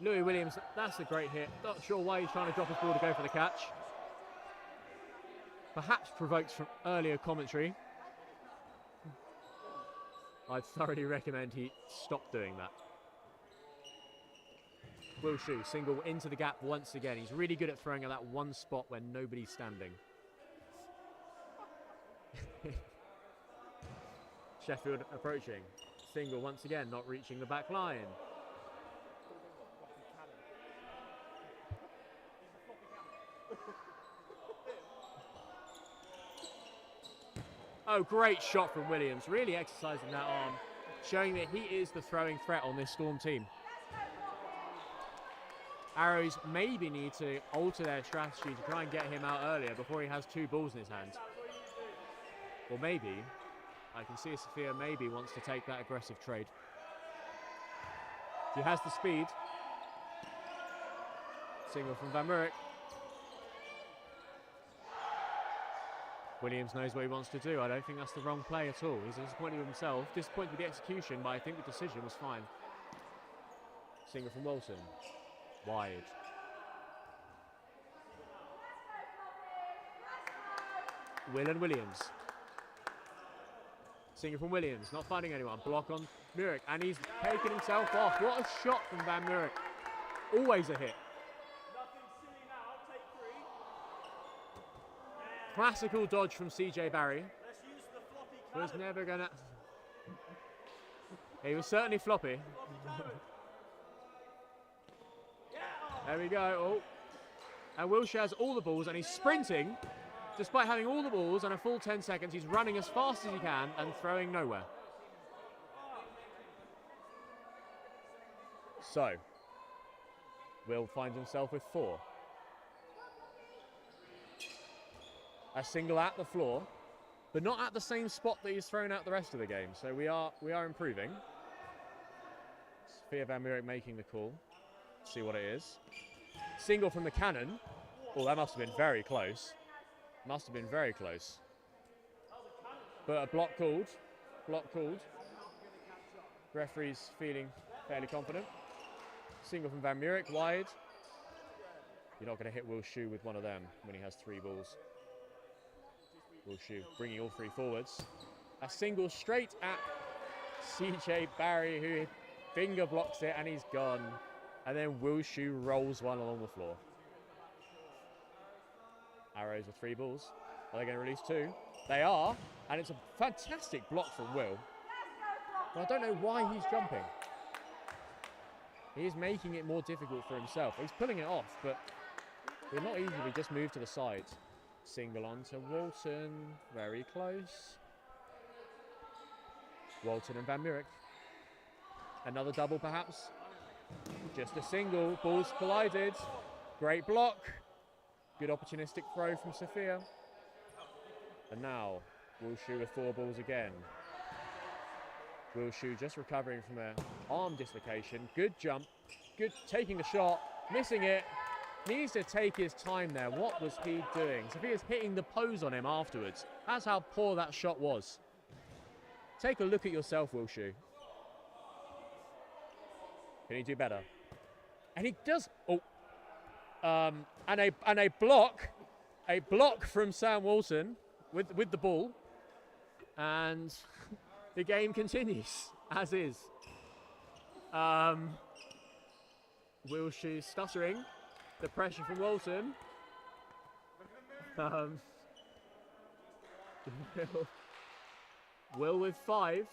Louis Williams, that's a great hit. Not sure why he's trying to drop his ball to go for the catch. Perhaps provoked from earlier commentary. I'd thoroughly recommend he stop doing that. Will Shoe, single into the gap once again. He's really good at throwing at that one spot when nobody's standing. Sheffield approaching. Single once again, not reaching the back line. Oh, great shot from Williams. Really exercising that arm, showing that he is the throwing threat on this Storm team. Arrows maybe need to alter their strategy to try and get him out earlier before he has two balls in his hand. Or maybe, I can see Sophia maybe wants to take that aggressive trade. He has the speed. Single from Van Murek. Williams knows what he wants to do. I don't think that's the wrong play at all. He's disappointed with himself, disappointed with the execution, but I think the decision was fine. Single from Wilson. Wide. Will and Williams. Single from Williams, not finding anyone. Block on Murek, and he's taken himself off. What a shot from Van Murek. Always a hit. Classical dodge from CJ Barry. Was never gonna. He was certainly floppy. There we go. Oh. And Wilshire has all the balls and he's sprinting. Despite having all the balls and a full 10 seconds, he's running as fast as he can and throwing nowhere. So, Will finds himself with 4. A single at the floor, but not at the same spot that he's thrown out the rest of the game. So we are improving. Sophia Van Murek making the call. See what it is. Single from the cannon. Oh, that must have been very close. Must have been very close. But a block called. Block called. Referee's feeling fairly confident. Single from Van Murek, wide. You're not going to hit Will Shu with one of them when he has 3 balls. Will Shu bringing all 3 forwards. A single straight at CJ Barry, who finger blocks it, and he's gone. And then Will Shu rolls one along the floor. Arrows with 3 balls. Are they going to release 2? They are, and it's a fantastic block from Will. But I don't know why he's jumping. He's making it more difficult for himself. He's pulling it off, but we're not easily just move to the side. Single on to Walton, very close. Walton and Van Mierik. Another double perhaps. Just a single, balls collided. Great block. Good opportunistic throw from Sophia. And now, Will Shu with 4 balls again. Will Shu just recovering from an arm dislocation. Good jump, good taking the shot, missing it. Needs to take his time there. What was he doing? Sophia's hitting the pose on him afterwards. That's how poor that shot was. Take a look at yourself, Will Shu. Can he do better? And he does. Oh, and a block from Sam Walton with the ball, and the game continues as is. Will Shu stuttering. The pressure from Walton. Will with 5.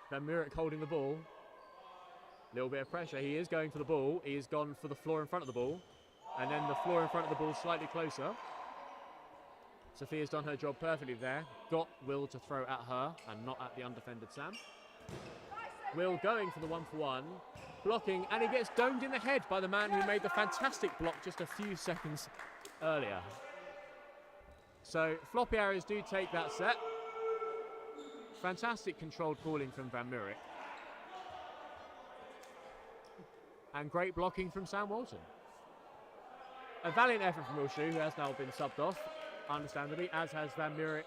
Van Mierik holding the ball. Little bit of pressure. He is going for the ball. He has gone for the floor in front of the ball. And then the floor in front of the ball slightly closer. Sophia's done her job perfectly there. Got Will to throw at her and not at the undefended Sam. Will going for the 1-for-1. Blocking, and he gets domed in the head by the man who made the fantastic block just a few seconds earlier. So Floppy arrows do take that set. Fantastic controlled calling from Van Mierik. And great blocking from Sam Walton. A valiant effort from Will Shu, who has now been subbed off, understandably, as has Van Mierik.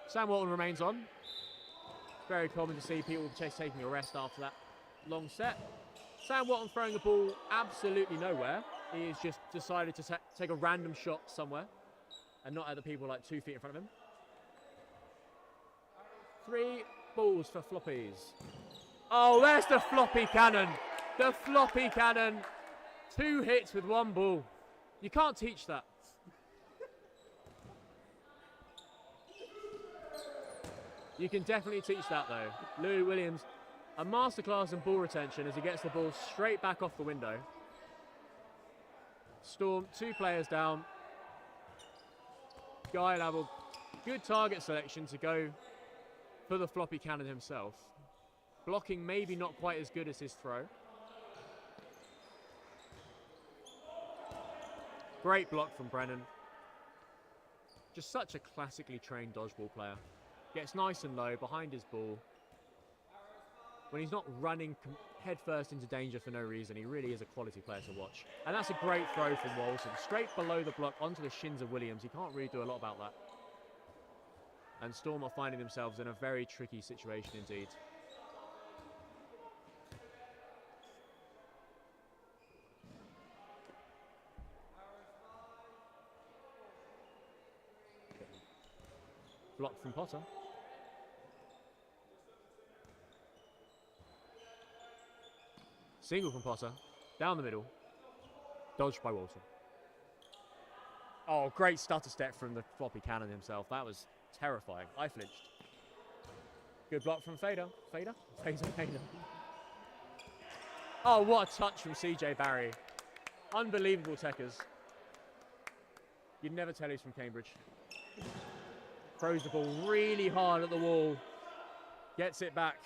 Sam Walton remains on. Very common to see people just taking a rest after that long set. Sam Walton throwing the ball absolutely nowhere. He has just decided to take a random shot somewhere and not at the people like 2 feet in front of him. 3 balls for Floppies. Oh, there's the Floppy cannon. The Floppy cannon. 2 hits with 1 ball. You can't teach that. You can definitely teach that though. Louis Williams, a masterclass in ball retention as he gets the ball straight back off the window. Storm, 2 players down. Guy Lavelle, good target selection to go for the Floppy cannon himself. Blocking maybe not quite as good as his throw. Great block from Brennan. Just such a classically trained dodgeball player. Gets nice and low behind his ball. When he's not running headfirst into danger for no reason, he really is a quality player to watch. And that's a great throw from Walton. Straight below the block onto the shins of Williams. He can't really do a lot about that. And Storm are finding themselves in a very tricky situation indeed. Block from Potter. Single from Potter. Down the middle. Dodged by Walton. Oh, great stutter step from the Floppy cannon himself. That was terrifying. I flinched. Good block from Fader. Fader? Fader. Oh, what a touch from CJ Barry. Unbelievable techers. You'd never tell he's from Cambridge. Throws the ball really hard at the wall. Gets it back.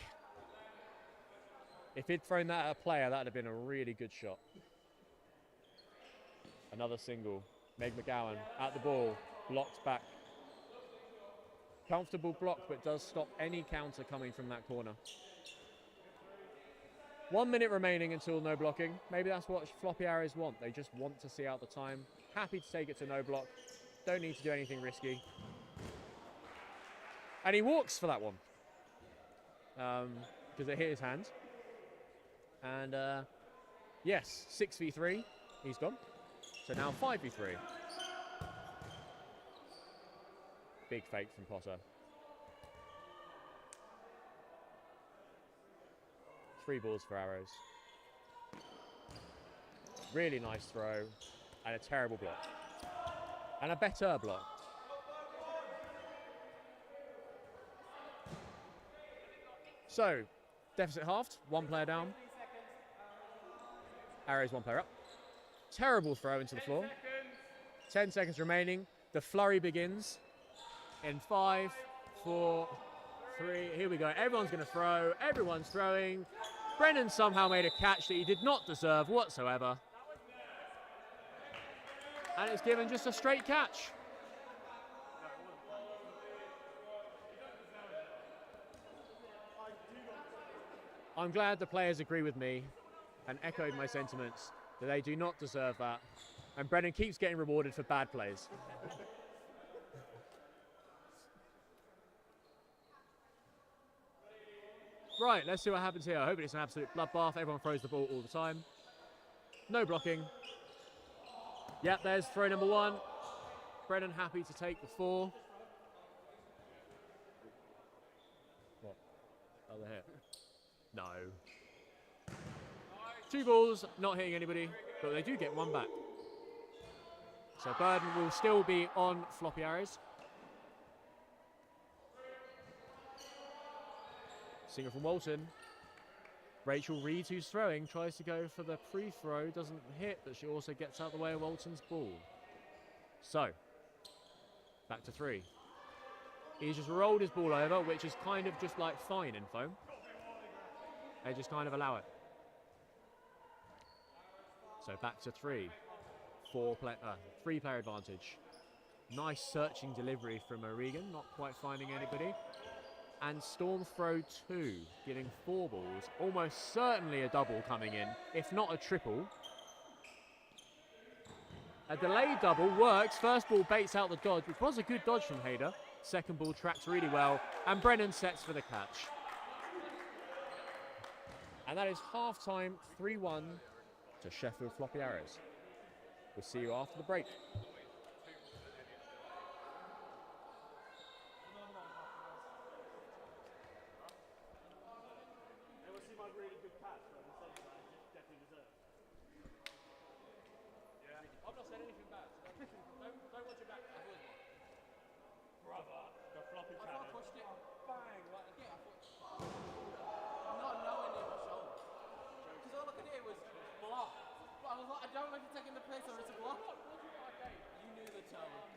If he'd thrown that at a player, that would have been a really good shot. Another single. Meg McGowan at the ball. Blocked back. Comfortable block, but does stop any counter coming from that corner. 1 minute remaining until no blocking. Maybe that's what Floppy arrows want. They just want to see out the time. Happy to take it to no block. Don't need to do anything risky. And he walks for that one. Because it hit his hand. And yes, 6v3. He's gone. So now 5v3. Big fake from Potter. 3 balls for arrows. Really nice throw. And a terrible block. And a better block. So, deficit halved. 1 player down. Arrows 1 player up. Terrible throw into the floor. 10 seconds remaining. The flurry begins. In 5, 4, 3. Here we go. Everyone's going to throw. Everyone's throwing. Brennan somehow made a catch that he did not deserve whatsoever. And it's given just a straight catch. I'm glad the players agree with me and echoed my sentiments that they do not deserve that. And Brennan keeps getting rewarded for bad plays. Right, let's see what happens here. I hope it's an absolute bloodbath. Everyone throws the ball all the time. No blocking. Yep, there's throw number 1. Brennan happy to take the 4. What? Other hit. No. 2 balls, not hitting anybody, but they do get 1 back. So Burden will still be on floppy arrows. Singer from Walton. Rachel reads who's throwing, tries to go for the free throw, doesn't hit, but she also gets out of the way of Walton's ball. So, back to 3. He's just rolled his ball over, which is kind of just like fine in foam. They just kind of allow it. So back to 3. 3-player advantage. Nice searching delivery from O'Regan, not quite finding anybody. And Storm throw 2, giving 4 balls. Almost certainly a double coming in, if not a triple. A delayed double works. First ball baits out the dodge, which was a good dodge from Hayder. Second ball tracks really well, and Brennan sets for the catch. And that is half-time, 3-1 to Sheffield Floppy Arrows. We'll see you after the break. I've not said anything bad. Don't watch it back. Brother, the floppy channel. I pushed it, bang, right again. Not knowing it was shoulder. Because all I could hear was block. But I was like, I don't know if you're taking the piss or it's a block. You knew the tone.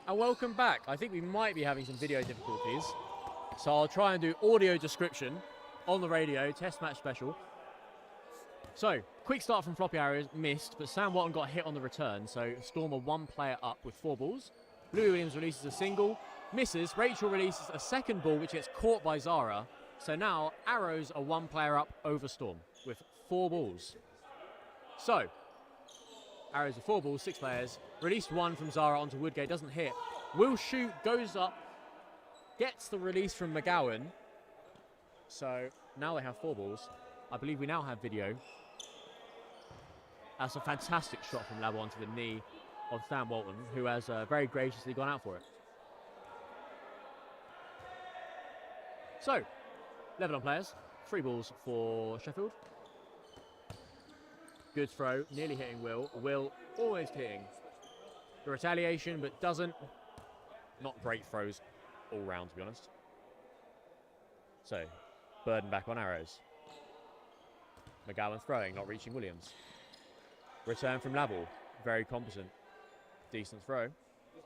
and welcome back. I think we might be having some video difficulties, so I'll try and do audio description on the radio, test match special. So, quick start from Floppy Arrows, missed, but Sam Watton got hit on the return, so Storm are 1 player up with 4 balls. Louis Williams releases a single, misses, Rachel releases a second ball which gets caught by Zara. So now Arrows are 1 player up over Storm with 4 balls. So, Arrows with 4 balls, 6 players, released 1 from Zara onto Woodgate, doesn't hit. Will shoot, goes up, gets the release from McGowan. So now they have 4 balls. I believe we now have video. That's a fantastic shot from Labo onto the knee of Sam Walton, who has very graciously gone out for it. So, 11 on players, 3 balls for Sheffield. Good throw, nearly hitting Will. Will almost hitting the retaliation, but doesn't. Not great throws all round, to be honest. So, Burden back on Arrows. McGowan throwing, not reaching Williams. Return from Label, very competent. Decent throw,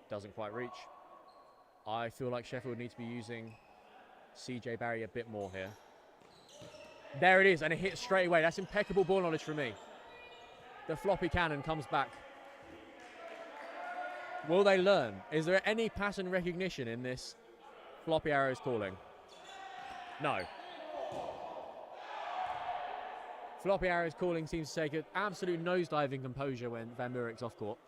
doesn't quite reach. I feel like Sheffield need to be using CJ Barry a bit more here. There it is, and it hits straight away. That's impeccable ball knowledge from me. The floppy cannon comes back. Will they learn? Is there any pattern recognition in this Floppy Arrows calling? No. Floppy Arrows calling seems to take an absolute nosediving composure when Van Murek's off court.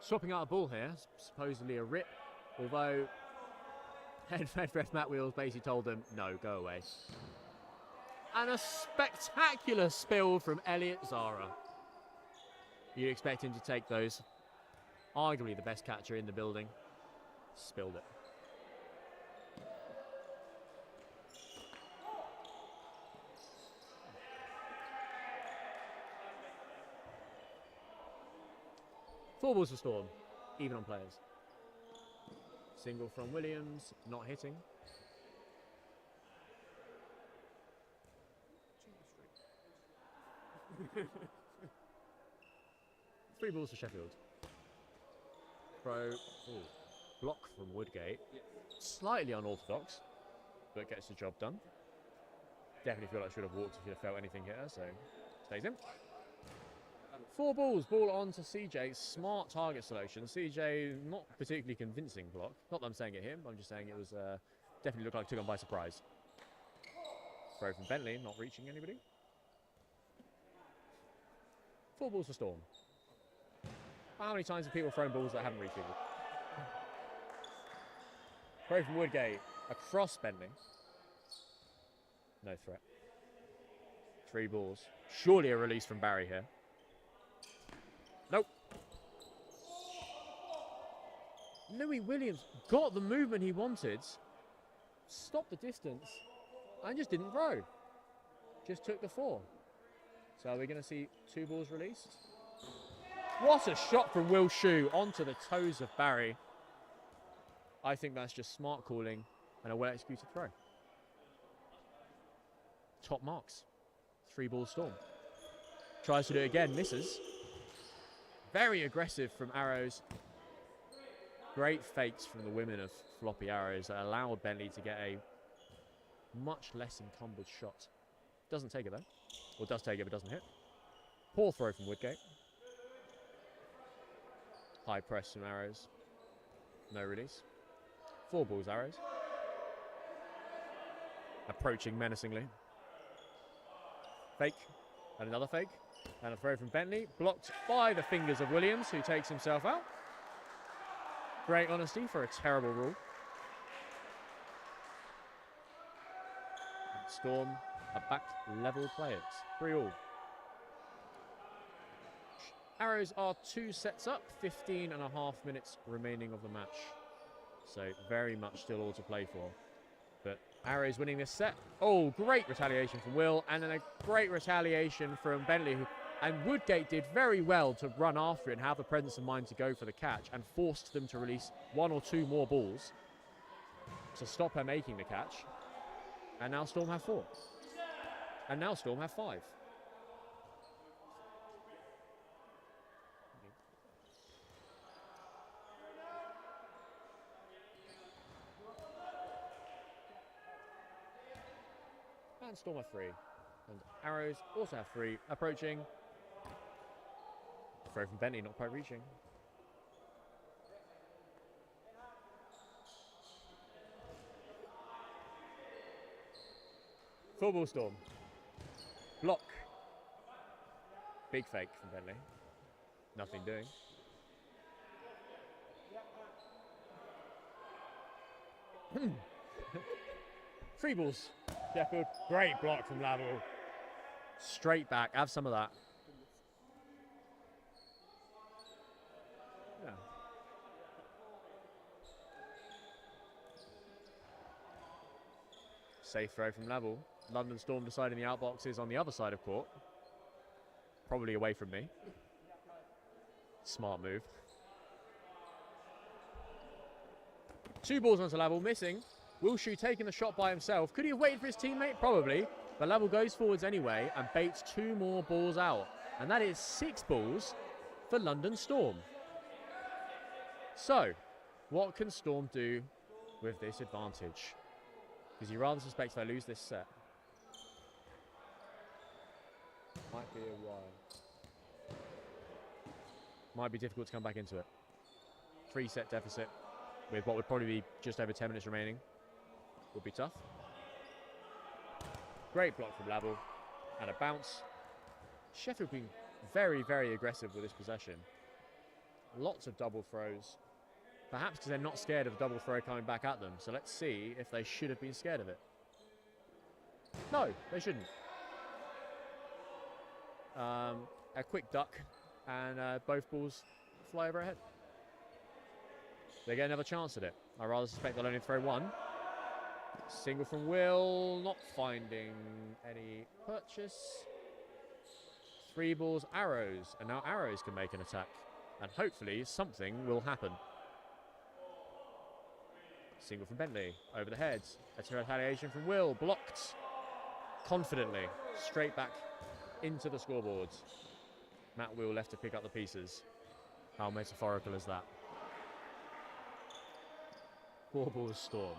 Swapping out a ball here, supposedly a rip, although head ref Matt Wheels basically told them, no, go away. And a spectacular spill from Elliot Zara. You'd expect him to take those. Arguably the best catcher in the building. Spilled it. Four balls for Storm, even on players. Single from Williams, not hitting. Three balls for Sheffield. Throw, block from Woodgate. Slightly unorthodox, but gets the job done. Definitely feel like I should have walked if you'd have felt anything hit her, so stays in. Four balls, ball on to CJ. Smart target selection. CJ, not particularly convincing block. Not that I'm saying it him, I'm just saying it was definitely looked like it took on by surprise. Throw from Bentley, not reaching anybody. Four balls for Storm. How many times have people thrown balls that haven't reached people? Throw from Woodgate, across Bentley. No threat. Three balls. Surely a release from Barry here. Nope. Louis Williams got the movement he wanted, stopped the distance, and just didn't throw. Just took the 4. So we're going to see 2 balls released. What a shot from Will Shue onto the toes of Barry. I think that's just smart calling and a well-executed throw. Top marks. 3 balls Storm. Tries to do it again, misses. Very aggressive from Arrows. Great fakes from the women of Floppy Arrows that allowed Bentley to get a much less encumbered shot. Doesn't take it though. Or does take it but doesn't hit. Poor throw from Woodgate. High press from Arrows. No release. 4 balls Arrows. Approaching menacingly. Fake. And another fake. And a throw from Bentley. Blocked by the fingers of Williams, who takes himself out. Great honesty for a terrible rule. And Storm are back level players. 3-all. Arrows are 2 sets up. 15.5 minutes remaining of the match. So very much still all to play for. But Arrows winning this set. Oh, great retaliation from Will. And then a great retaliation from Bentley. And Woodgate did very well to run after it and have the presence of mind to go for the catch and forced them to release 1 or 2 more balls to stop her making the catch. And now Storm have 4. And now Storm have 5. and Storm have 3. And Arrows also have 3. Approaching. Throw from Bentley, not quite reaching. Full ball Storm. Block. Big fake from Bentley. Nothing doing. Free balls. Sheffield. Great block from Lavel. Straight back. Have some of that. Yeah. Safe throw from Lavel. London Storm deciding the outbox is on the other side of court. Probably away from me. Smart move. 2 balls onto Lavel, missing. Wilshu taking the shot by himself. Could he have waited for his teammate? Probably. But Lavel goes forwards anyway and baits 2 more balls out. And that is 6 balls for London Storm. So, what can Storm do with this advantage? Because you rather suspect they lose this set. Might be a while. Might be difficult to come back into it. 3-set deficit with what would probably be just over 10 minutes remaining. Would be tough. Great block from Lavel. And a bounce. Sheffield being very, very aggressive with this possession. Lots of double throws. Perhaps because they're not scared of the double throw coming back at them. So let's see if they should have been scared of it. No, they shouldn't. A quick duck and both balls fly overhead. They get another chance at it. I rather suspect they'll only throw 1. Single from Will, not finding any purchase. 3 balls, Arrows, and now Arrows can make an attack. And hopefully something will happen. Single from Bentley, over the head. A retaliation from Will, blocked. Confidently, straight back into the scoreboards. Matt Will left to pick up the pieces. How metaphorical is that? 4 balls Storm.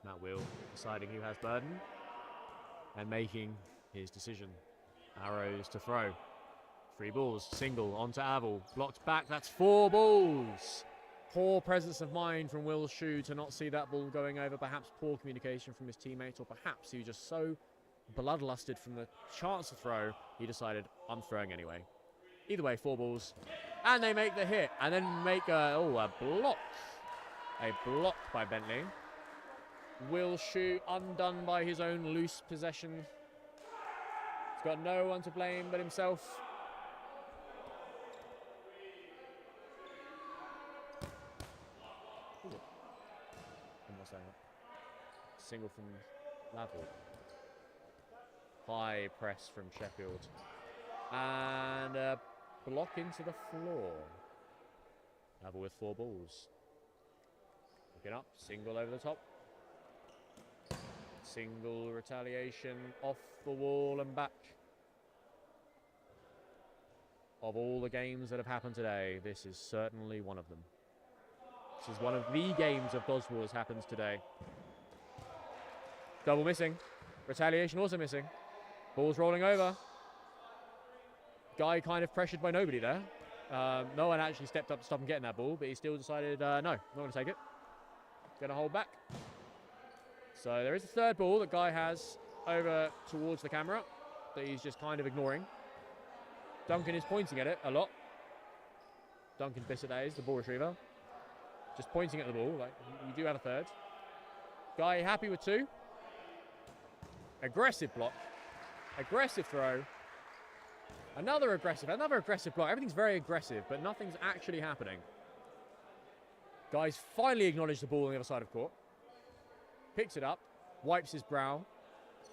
Matt Will deciding who has burden and making his decision. Arrows to throw. 3 balls, single onto Avel. Blocked back, that's 4 balls. Poor presence of mind from Will Shue to not see that ball going over. Perhaps poor communication from his teammates, or perhaps he was just so bloodlusted from the chance to throw, he decided, I'm throwing anyway. Either way, 4 balls. And they make the hit, and then make a block. A block by Bentley. Will Shue undone by his own loose possession. He's got no one to blame but himself. I'm not saying that. Single from Lavel. High press from Sheffield. And a block into the floor. Lavel with 4 balls. Looking up, single over the top. Single retaliation off the wall and back. Of all the games that have happened today, this is certainly one of them. This is one of the games of Dodgeball that happens today. Double missing. Retaliation also missing. Ball's rolling over. Guy kind of pressured by nobody there. No one actually stepped up to stop him getting that ball, but he still decided, no, not going to take it. Going to hold back. So there is a 3rd ball that Guy has over towards the camera that he's just kind of ignoring. Duncan is pointing at it a lot. Duncan Bissett, that is, the ball retriever. Just pointing at the ball, like, you do have a 3rd. Guy happy with 2. Aggressive block. Aggressive throw. Another aggressive block. Everything's very aggressive, but nothing's actually happening. Guy's finally acknowledged the ball on the other side of court. Picks it up, wipes his brow,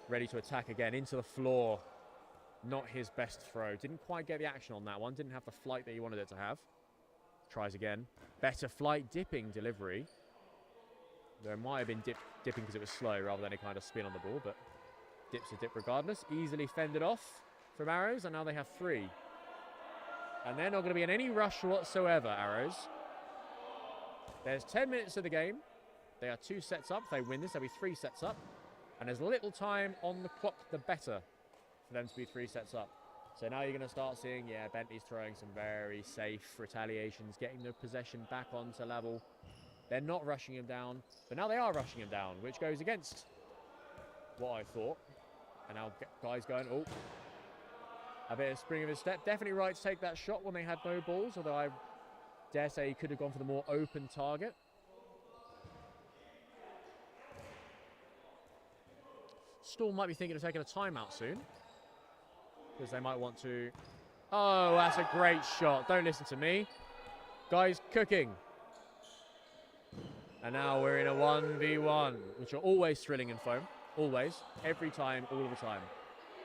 ready to attack again into the floor. Not his best throw. Didn't quite get the action on that one. Didn't have the flight that he wanted it to have. Tries again. Better flight, dipping delivery. There might have been dipping because it was slow rather than any kind of spin on the ball, but dip's a dip regardless. Easily fended off from Arrows, and now they have 3. And they're not going to be in any rush whatsoever, Arrows. There's 10 minutes of the game. They are 2 sets up. If they win this, they'll be 3 sets up. And as little time on the clock, the better for them to be 3 sets up. So now you're going to start seeing, yeah, Bentley's throwing some very safe retaliations, getting the possession back onto level. They're not rushing him down, but now they are rushing him down, which goes against what I thought. And now guys going, oh, a bit of spring of his step. Definitely right to take that shot when they had no balls, although I dare say he could have gone for the more open target. Storm might be thinking of taking a timeout soon, because they might want to... Oh, that's a great shot. Don't listen to me. Guys cooking. And now we're in a 1v1, which are always thrilling in foam. Always. Every time, all of the time.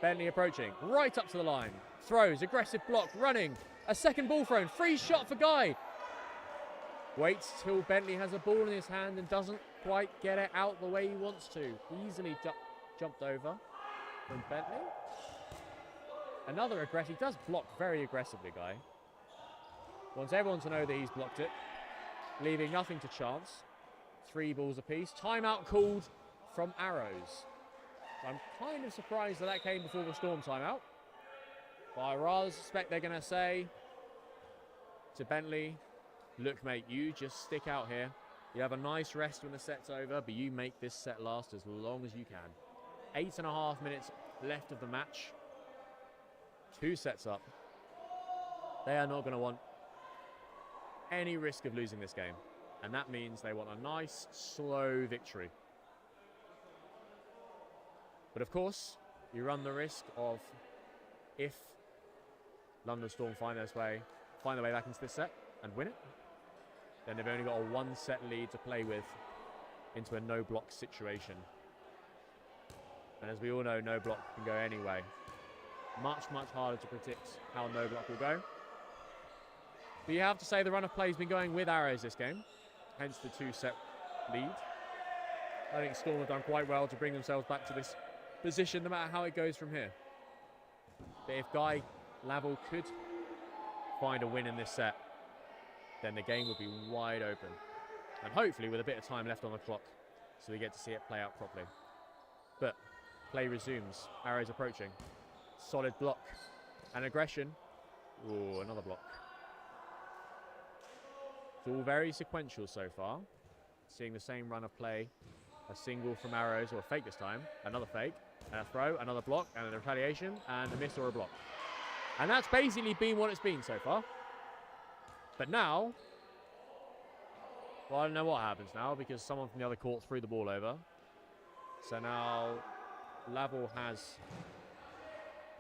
Bentley approaching. Right up to the line. Throws. Aggressive block. Running. A second ball thrown. Free shot for Guy. Waits till Bentley has a ball in his hand and doesn't quite get it out the way he wants to. Easily jumped over from Bentley. Another aggressive. He does block very aggressively, Guy. Wants everyone to know that he's blocked it. Leaving nothing to chance. 3 balls apiece. Timeout called from Arrows. I'm kind of surprised that came before the Storm timeout. But I rather suspect they're going to say to Bentley, look, mate, you just stick out here. You have a nice rest when the set's over, but you make this set last as long as you can. 8.5 minutes left of the match. 2 sets up. They are not going to want any risk of losing this game. And that means they want a nice, slow victory. But of course, you run the risk of, if London Storm find their way back into this set and win it, then they've only got a 1-set lead to play with into a no-block situation. And as we all know, no-block can go any way. Much, much harder to predict how no-block will go. But you have to say the run of play has been going with Arrows this game, hence the 2-set lead. I think Storm have done quite well to bring themselves back to this position, no matter how it goes from here. But if Guy Laval could find a win in this set, then the game would be wide open. And hopefully with a bit of time left on the clock, so we get to see it play out properly. But play resumes. Arrows approaching. Solid block. And aggression. Ooh, another block. It's all very sequential so far. Seeing the same run of play. A single from Arrows, or a fake this time. Another fake. And a throw, another block, and a retaliation, and a miss or a block. And that's basically been what it's been so far. But now, well, I don't know what happens now, because someone from the other court threw the ball over. So now Laval has,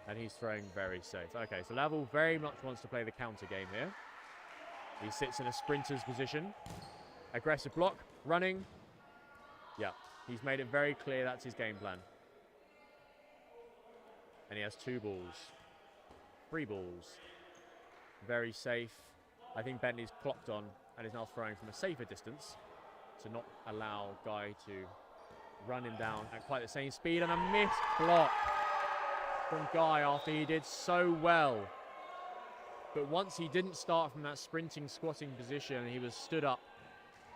and he's throwing very safe. Okay, so Laval very much wants to play the counter game here. He sits in a sprinter's position. Aggressive block, running. Yeah, he's made it very clear that's his game plan. And he has 2 balls. 3 balls. Very safe. I think Bentley's clocked on and is now throwing from a safer distance to not allow Guy to run him down at quite the same speed. And a missed block from Guy after he did so well. But once he didn't start from that sprinting, squatting position, he was stood up.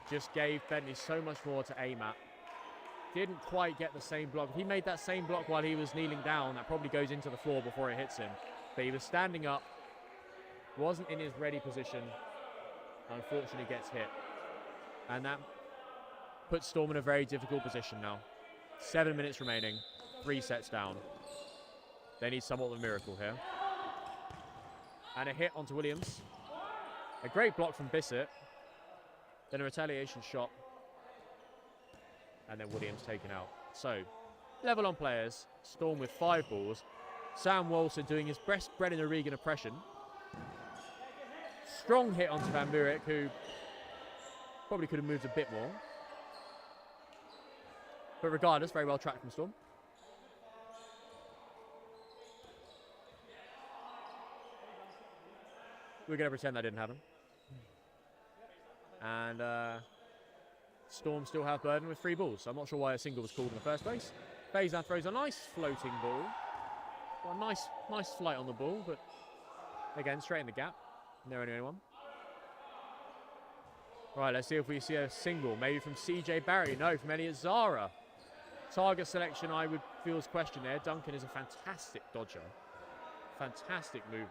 Just gave Bentley so much more to aim at. Didn't quite get the same block. If he made that same block while he was kneeling down, that probably goes into the floor before it hits him. But he was standing up, wasn't in his ready position, and unfortunately gets hit. And that puts Storm in a very difficult position now. 7 minutes remaining, 3 sets down. They need somewhat of a miracle here. And a hit onto Williams. A great block from Bissett. Then a retaliation shot. And then Williams taken out. So, level on players. Storm with 5 balls. Sam Walter doing his best Brennan O'Regan impression. Strong hit onto Van Buurik, who probably could have moved a bit more. But regardless, very well tracked from Storm. We're going to pretend that didn't happen. And Storm still have burden with 3 balls. So I'm not sure why a single was called in the first place. Faison throws a nice floating ball. Well, nice flight on the ball, but again, straight in the gap. No anyone. Right, let's see if we see a single. Maybe from CJ Barry. No, from Elliot Zara. Target selection, I would feel is question there. Duncan is a fantastic dodger. Fantastic movement.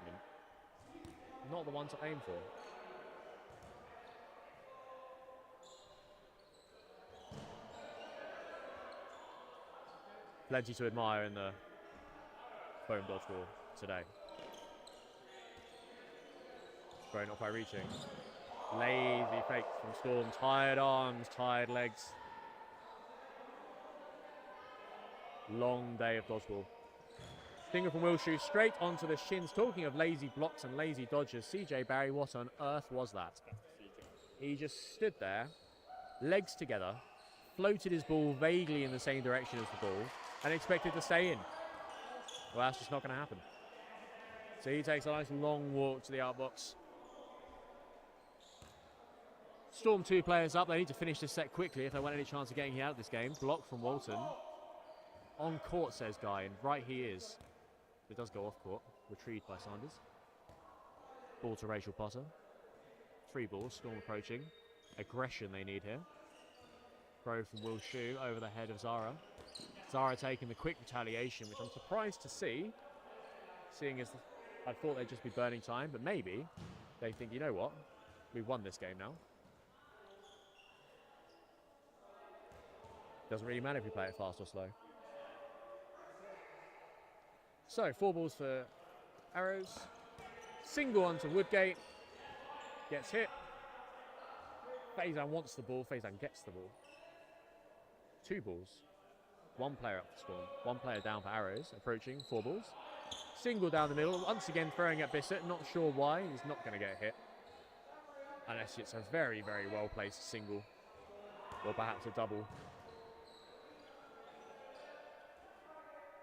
Not the one to aim for. Plenty to admire in the foam dodgeball today. Very not quite reaching. Lazy fake from Storm. Tired arms, tired legs. Long day of dodgeball. Stinger from Wilshu straight onto the shins. Talking of lazy blocks and lazy dodgers, CJ Barry, what on earth was that? He just stood there, legs together, floated his ball vaguely in the same direction as the ball, and expected to stay in. Well, that's just not going to happen. So he takes a nice long walk to the outbox. Storm 2 players up. They need to finish this set quickly if they want any chance of getting out of this game. Block from Walton. On court, says Guy, and right he is. It does go off court. Retrieved by Sanders. Ball to Rachel Potter. 3 balls. Storm approaching. Aggression they need here. Throw from Will Shue over the head of Zara. Zara taking the quick retaliation, which I'm surprised to see. Seeing as I thought they'd just be burning time, but maybe they think, you know what? We've won this game now. Doesn't really matter if we play it fast or slow. So, 4 balls for Arrows. Single onto Woodgate. Gets hit. Faizan wants the ball. Faizan gets the ball. 2 balls. 1 player up for Storm. 1 player down for Arrows. Approaching. 4 balls. Single down the middle. Once again throwing at Bissett. Not sure why. He's not going to get hit. Unless it's a very, very well placed single. Or perhaps a double.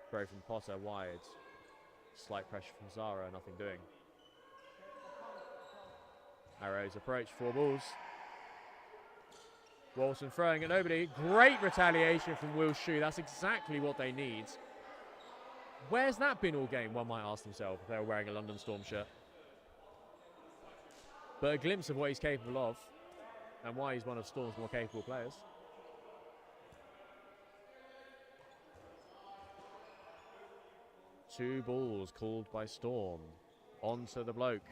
Throw from Potter wide. Slight pressure from Zara, nothing doing. Arrows approach, 4 balls. Walton throwing at nobody. Great retaliation from Will Shue. That's exactly what they need. Where's that been all game, one might ask themselves if they were wearing a London Storm shirt. But a glimpse of what he's capable of and why he's one of Storm's more capable players. Two balls called by Storm. Onto the bloke.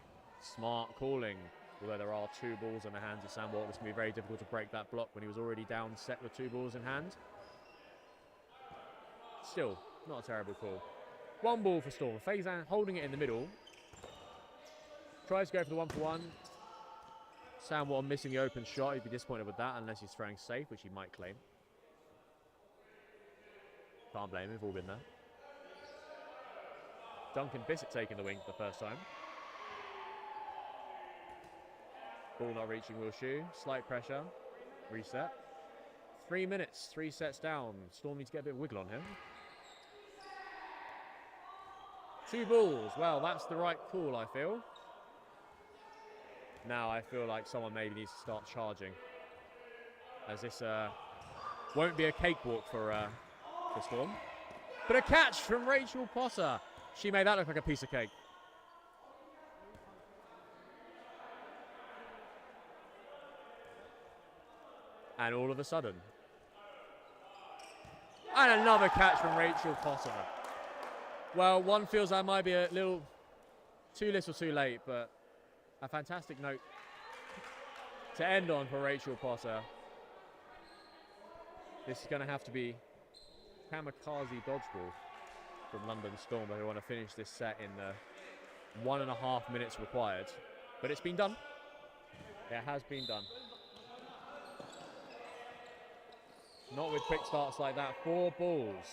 Smart calling. Although there are 2 balls in the hands of Sam Walton, it's going to be very difficult to break that block when he was already down set with 2 balls in hand. Still, not a terrible call. 1 ball for Storm. Faizan holding it in the middle. Tries to go for the 1-for-1. Sam Walton missing the open shot. He'd be disappointed with that unless he's throwing safe, which he might claim. Can't blame him, we've all been there. Duncan Bissett taking the wing for the first time. Ball not reaching Will Shue. Slight pressure. Reset. 3 minutes. 3 sets down. Storm needs to get a bit of wiggle on him. 2 balls. Well, that's the right call, I feel. Now I feel like someone maybe needs to start charging. As this won't be a cakewalk for Storm. But a catch from Rachel Potter. She made that look like a piece of cake. And all of a sudden. And another catch from Rachel Potter. Well, one feels that might be a little too little too late, but a fantastic note to end on for Rachel Potter. This is going to have to be kamikaze dodgeball from London Storm, but who want to finish this set in the 1.5 minutes required. But it's been done. It has been done. Not with quick starts like that. 4 balls.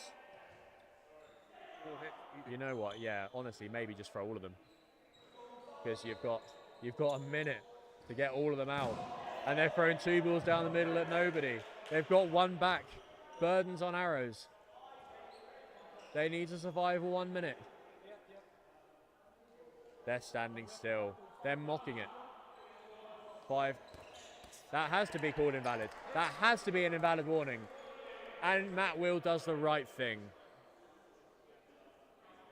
You know what? Yeah, honestly, maybe just throw all of them. Because you've got a minute to get all of them out. And they're throwing 2 balls down the middle at nobody. They've got 1 back. Burdens on Arrows. They need to survive 1 minute. They're standing still. They're mocking it. 5. That has to be called invalid. That has to be an invalid warning. And Matt Will does the right thing.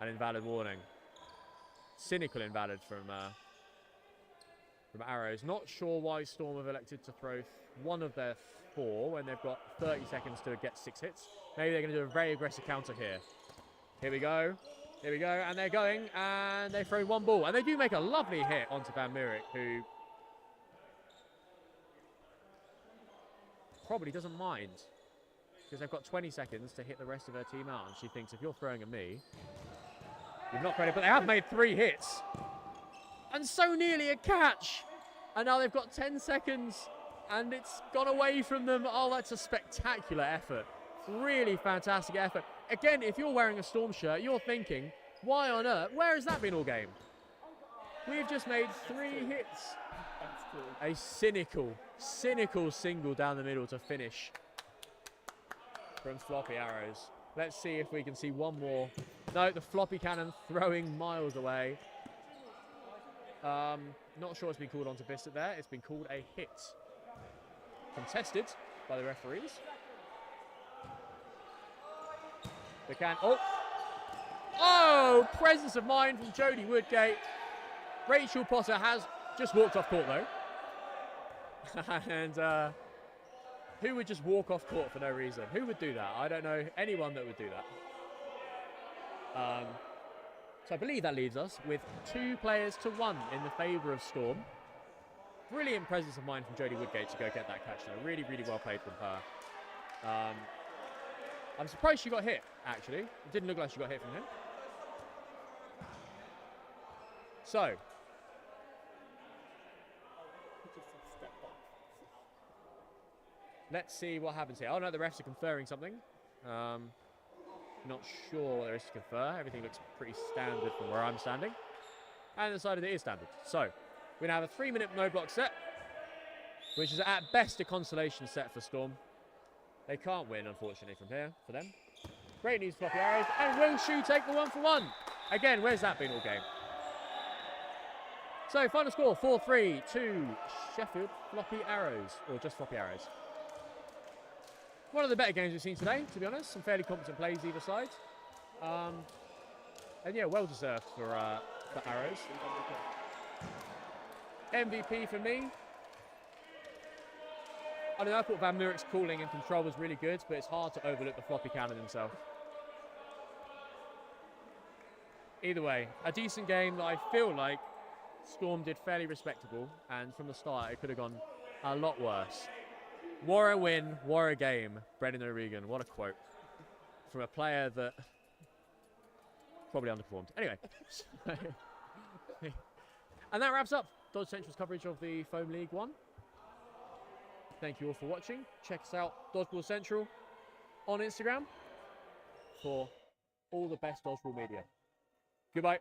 An invalid warning. Cynical invalid from from Arrows. Not sure why Storm have elected to throw one of their 4 when they've got 30 seconds to get 6 hits. Maybe they're going to do a very aggressive counter here. Here we go. Here we go. And they're going. And they throw 1 ball. And they do make a lovely hit onto Van Mierik, who probably doesn't mind, because they've got 20 seconds to hit the rest of their team out. And she thinks, if you're throwing at me, you've not credit. But they have made 3 hits. And so nearly a catch. And now they've got 10 seconds. And it's gone away from them. Oh, that's a spectacular effort. Really fantastic effort. Again, if you're wearing a Storm shirt, you're thinking, why on earth? Where has that been all game? We've just made 3 hits. A cynical single down the middle to finish from Floppy Arrows. Let's see if we can see one more. No, the Floppy cannon throwing miles away. Not sure it's been called onto Bisset there. It's been called a hit. Contested by the referees. The can. Oh, presence of mind from Jodie Woodgate. Rachel Potter has just walked off court though. And who would just walk off court for no reason? Who would do that? I don't know anyone that would do that. So I believe that leaves us with 2 players to 1 in the favour of Storm. Brilliant presence of mind from Jodie Woodgate to go get that catch though. Really, really well played from her. I'm surprised she got hit, actually. It didn't look like she got hit from him. So. Let's see what happens here. Oh no, the refs are conferring something. Not sure what there is to confer. Everything looks pretty standard from where I'm standing. And decided it is standard. So, we're going to have a 3-minute no-block set, which is at best a consolation set for Storm. They can't win, unfortunately, from here for them. Great news, Floppy Arrows. And will Shu take the 1-for-1? Again, where's that been all game? So, final score, 4-3 to Sheffield Floppy Arrows. Or just Floppy Arrows. One of the better games we've seen today, to be honest. Some fairly competent plays either side. And yeah, well deserved for Arrows. MVP for me. I don't know, I thought Van Mierik's calling and control was really good, but it's hard to overlook the Floppy cannon himself. Either way, a decent game that I feel like Storm did fairly respectable, and from the start it could have gone a lot worse. War a win, war a game, Brendan O'Regan. What a quote from a player that probably underperformed. Anyway. And that wraps up Dodge Central's coverage of the Foam League 1. Thank you all for watching. Check us out, Dodgeball Central, on Instagram for all the best dodgeball media. Goodbye.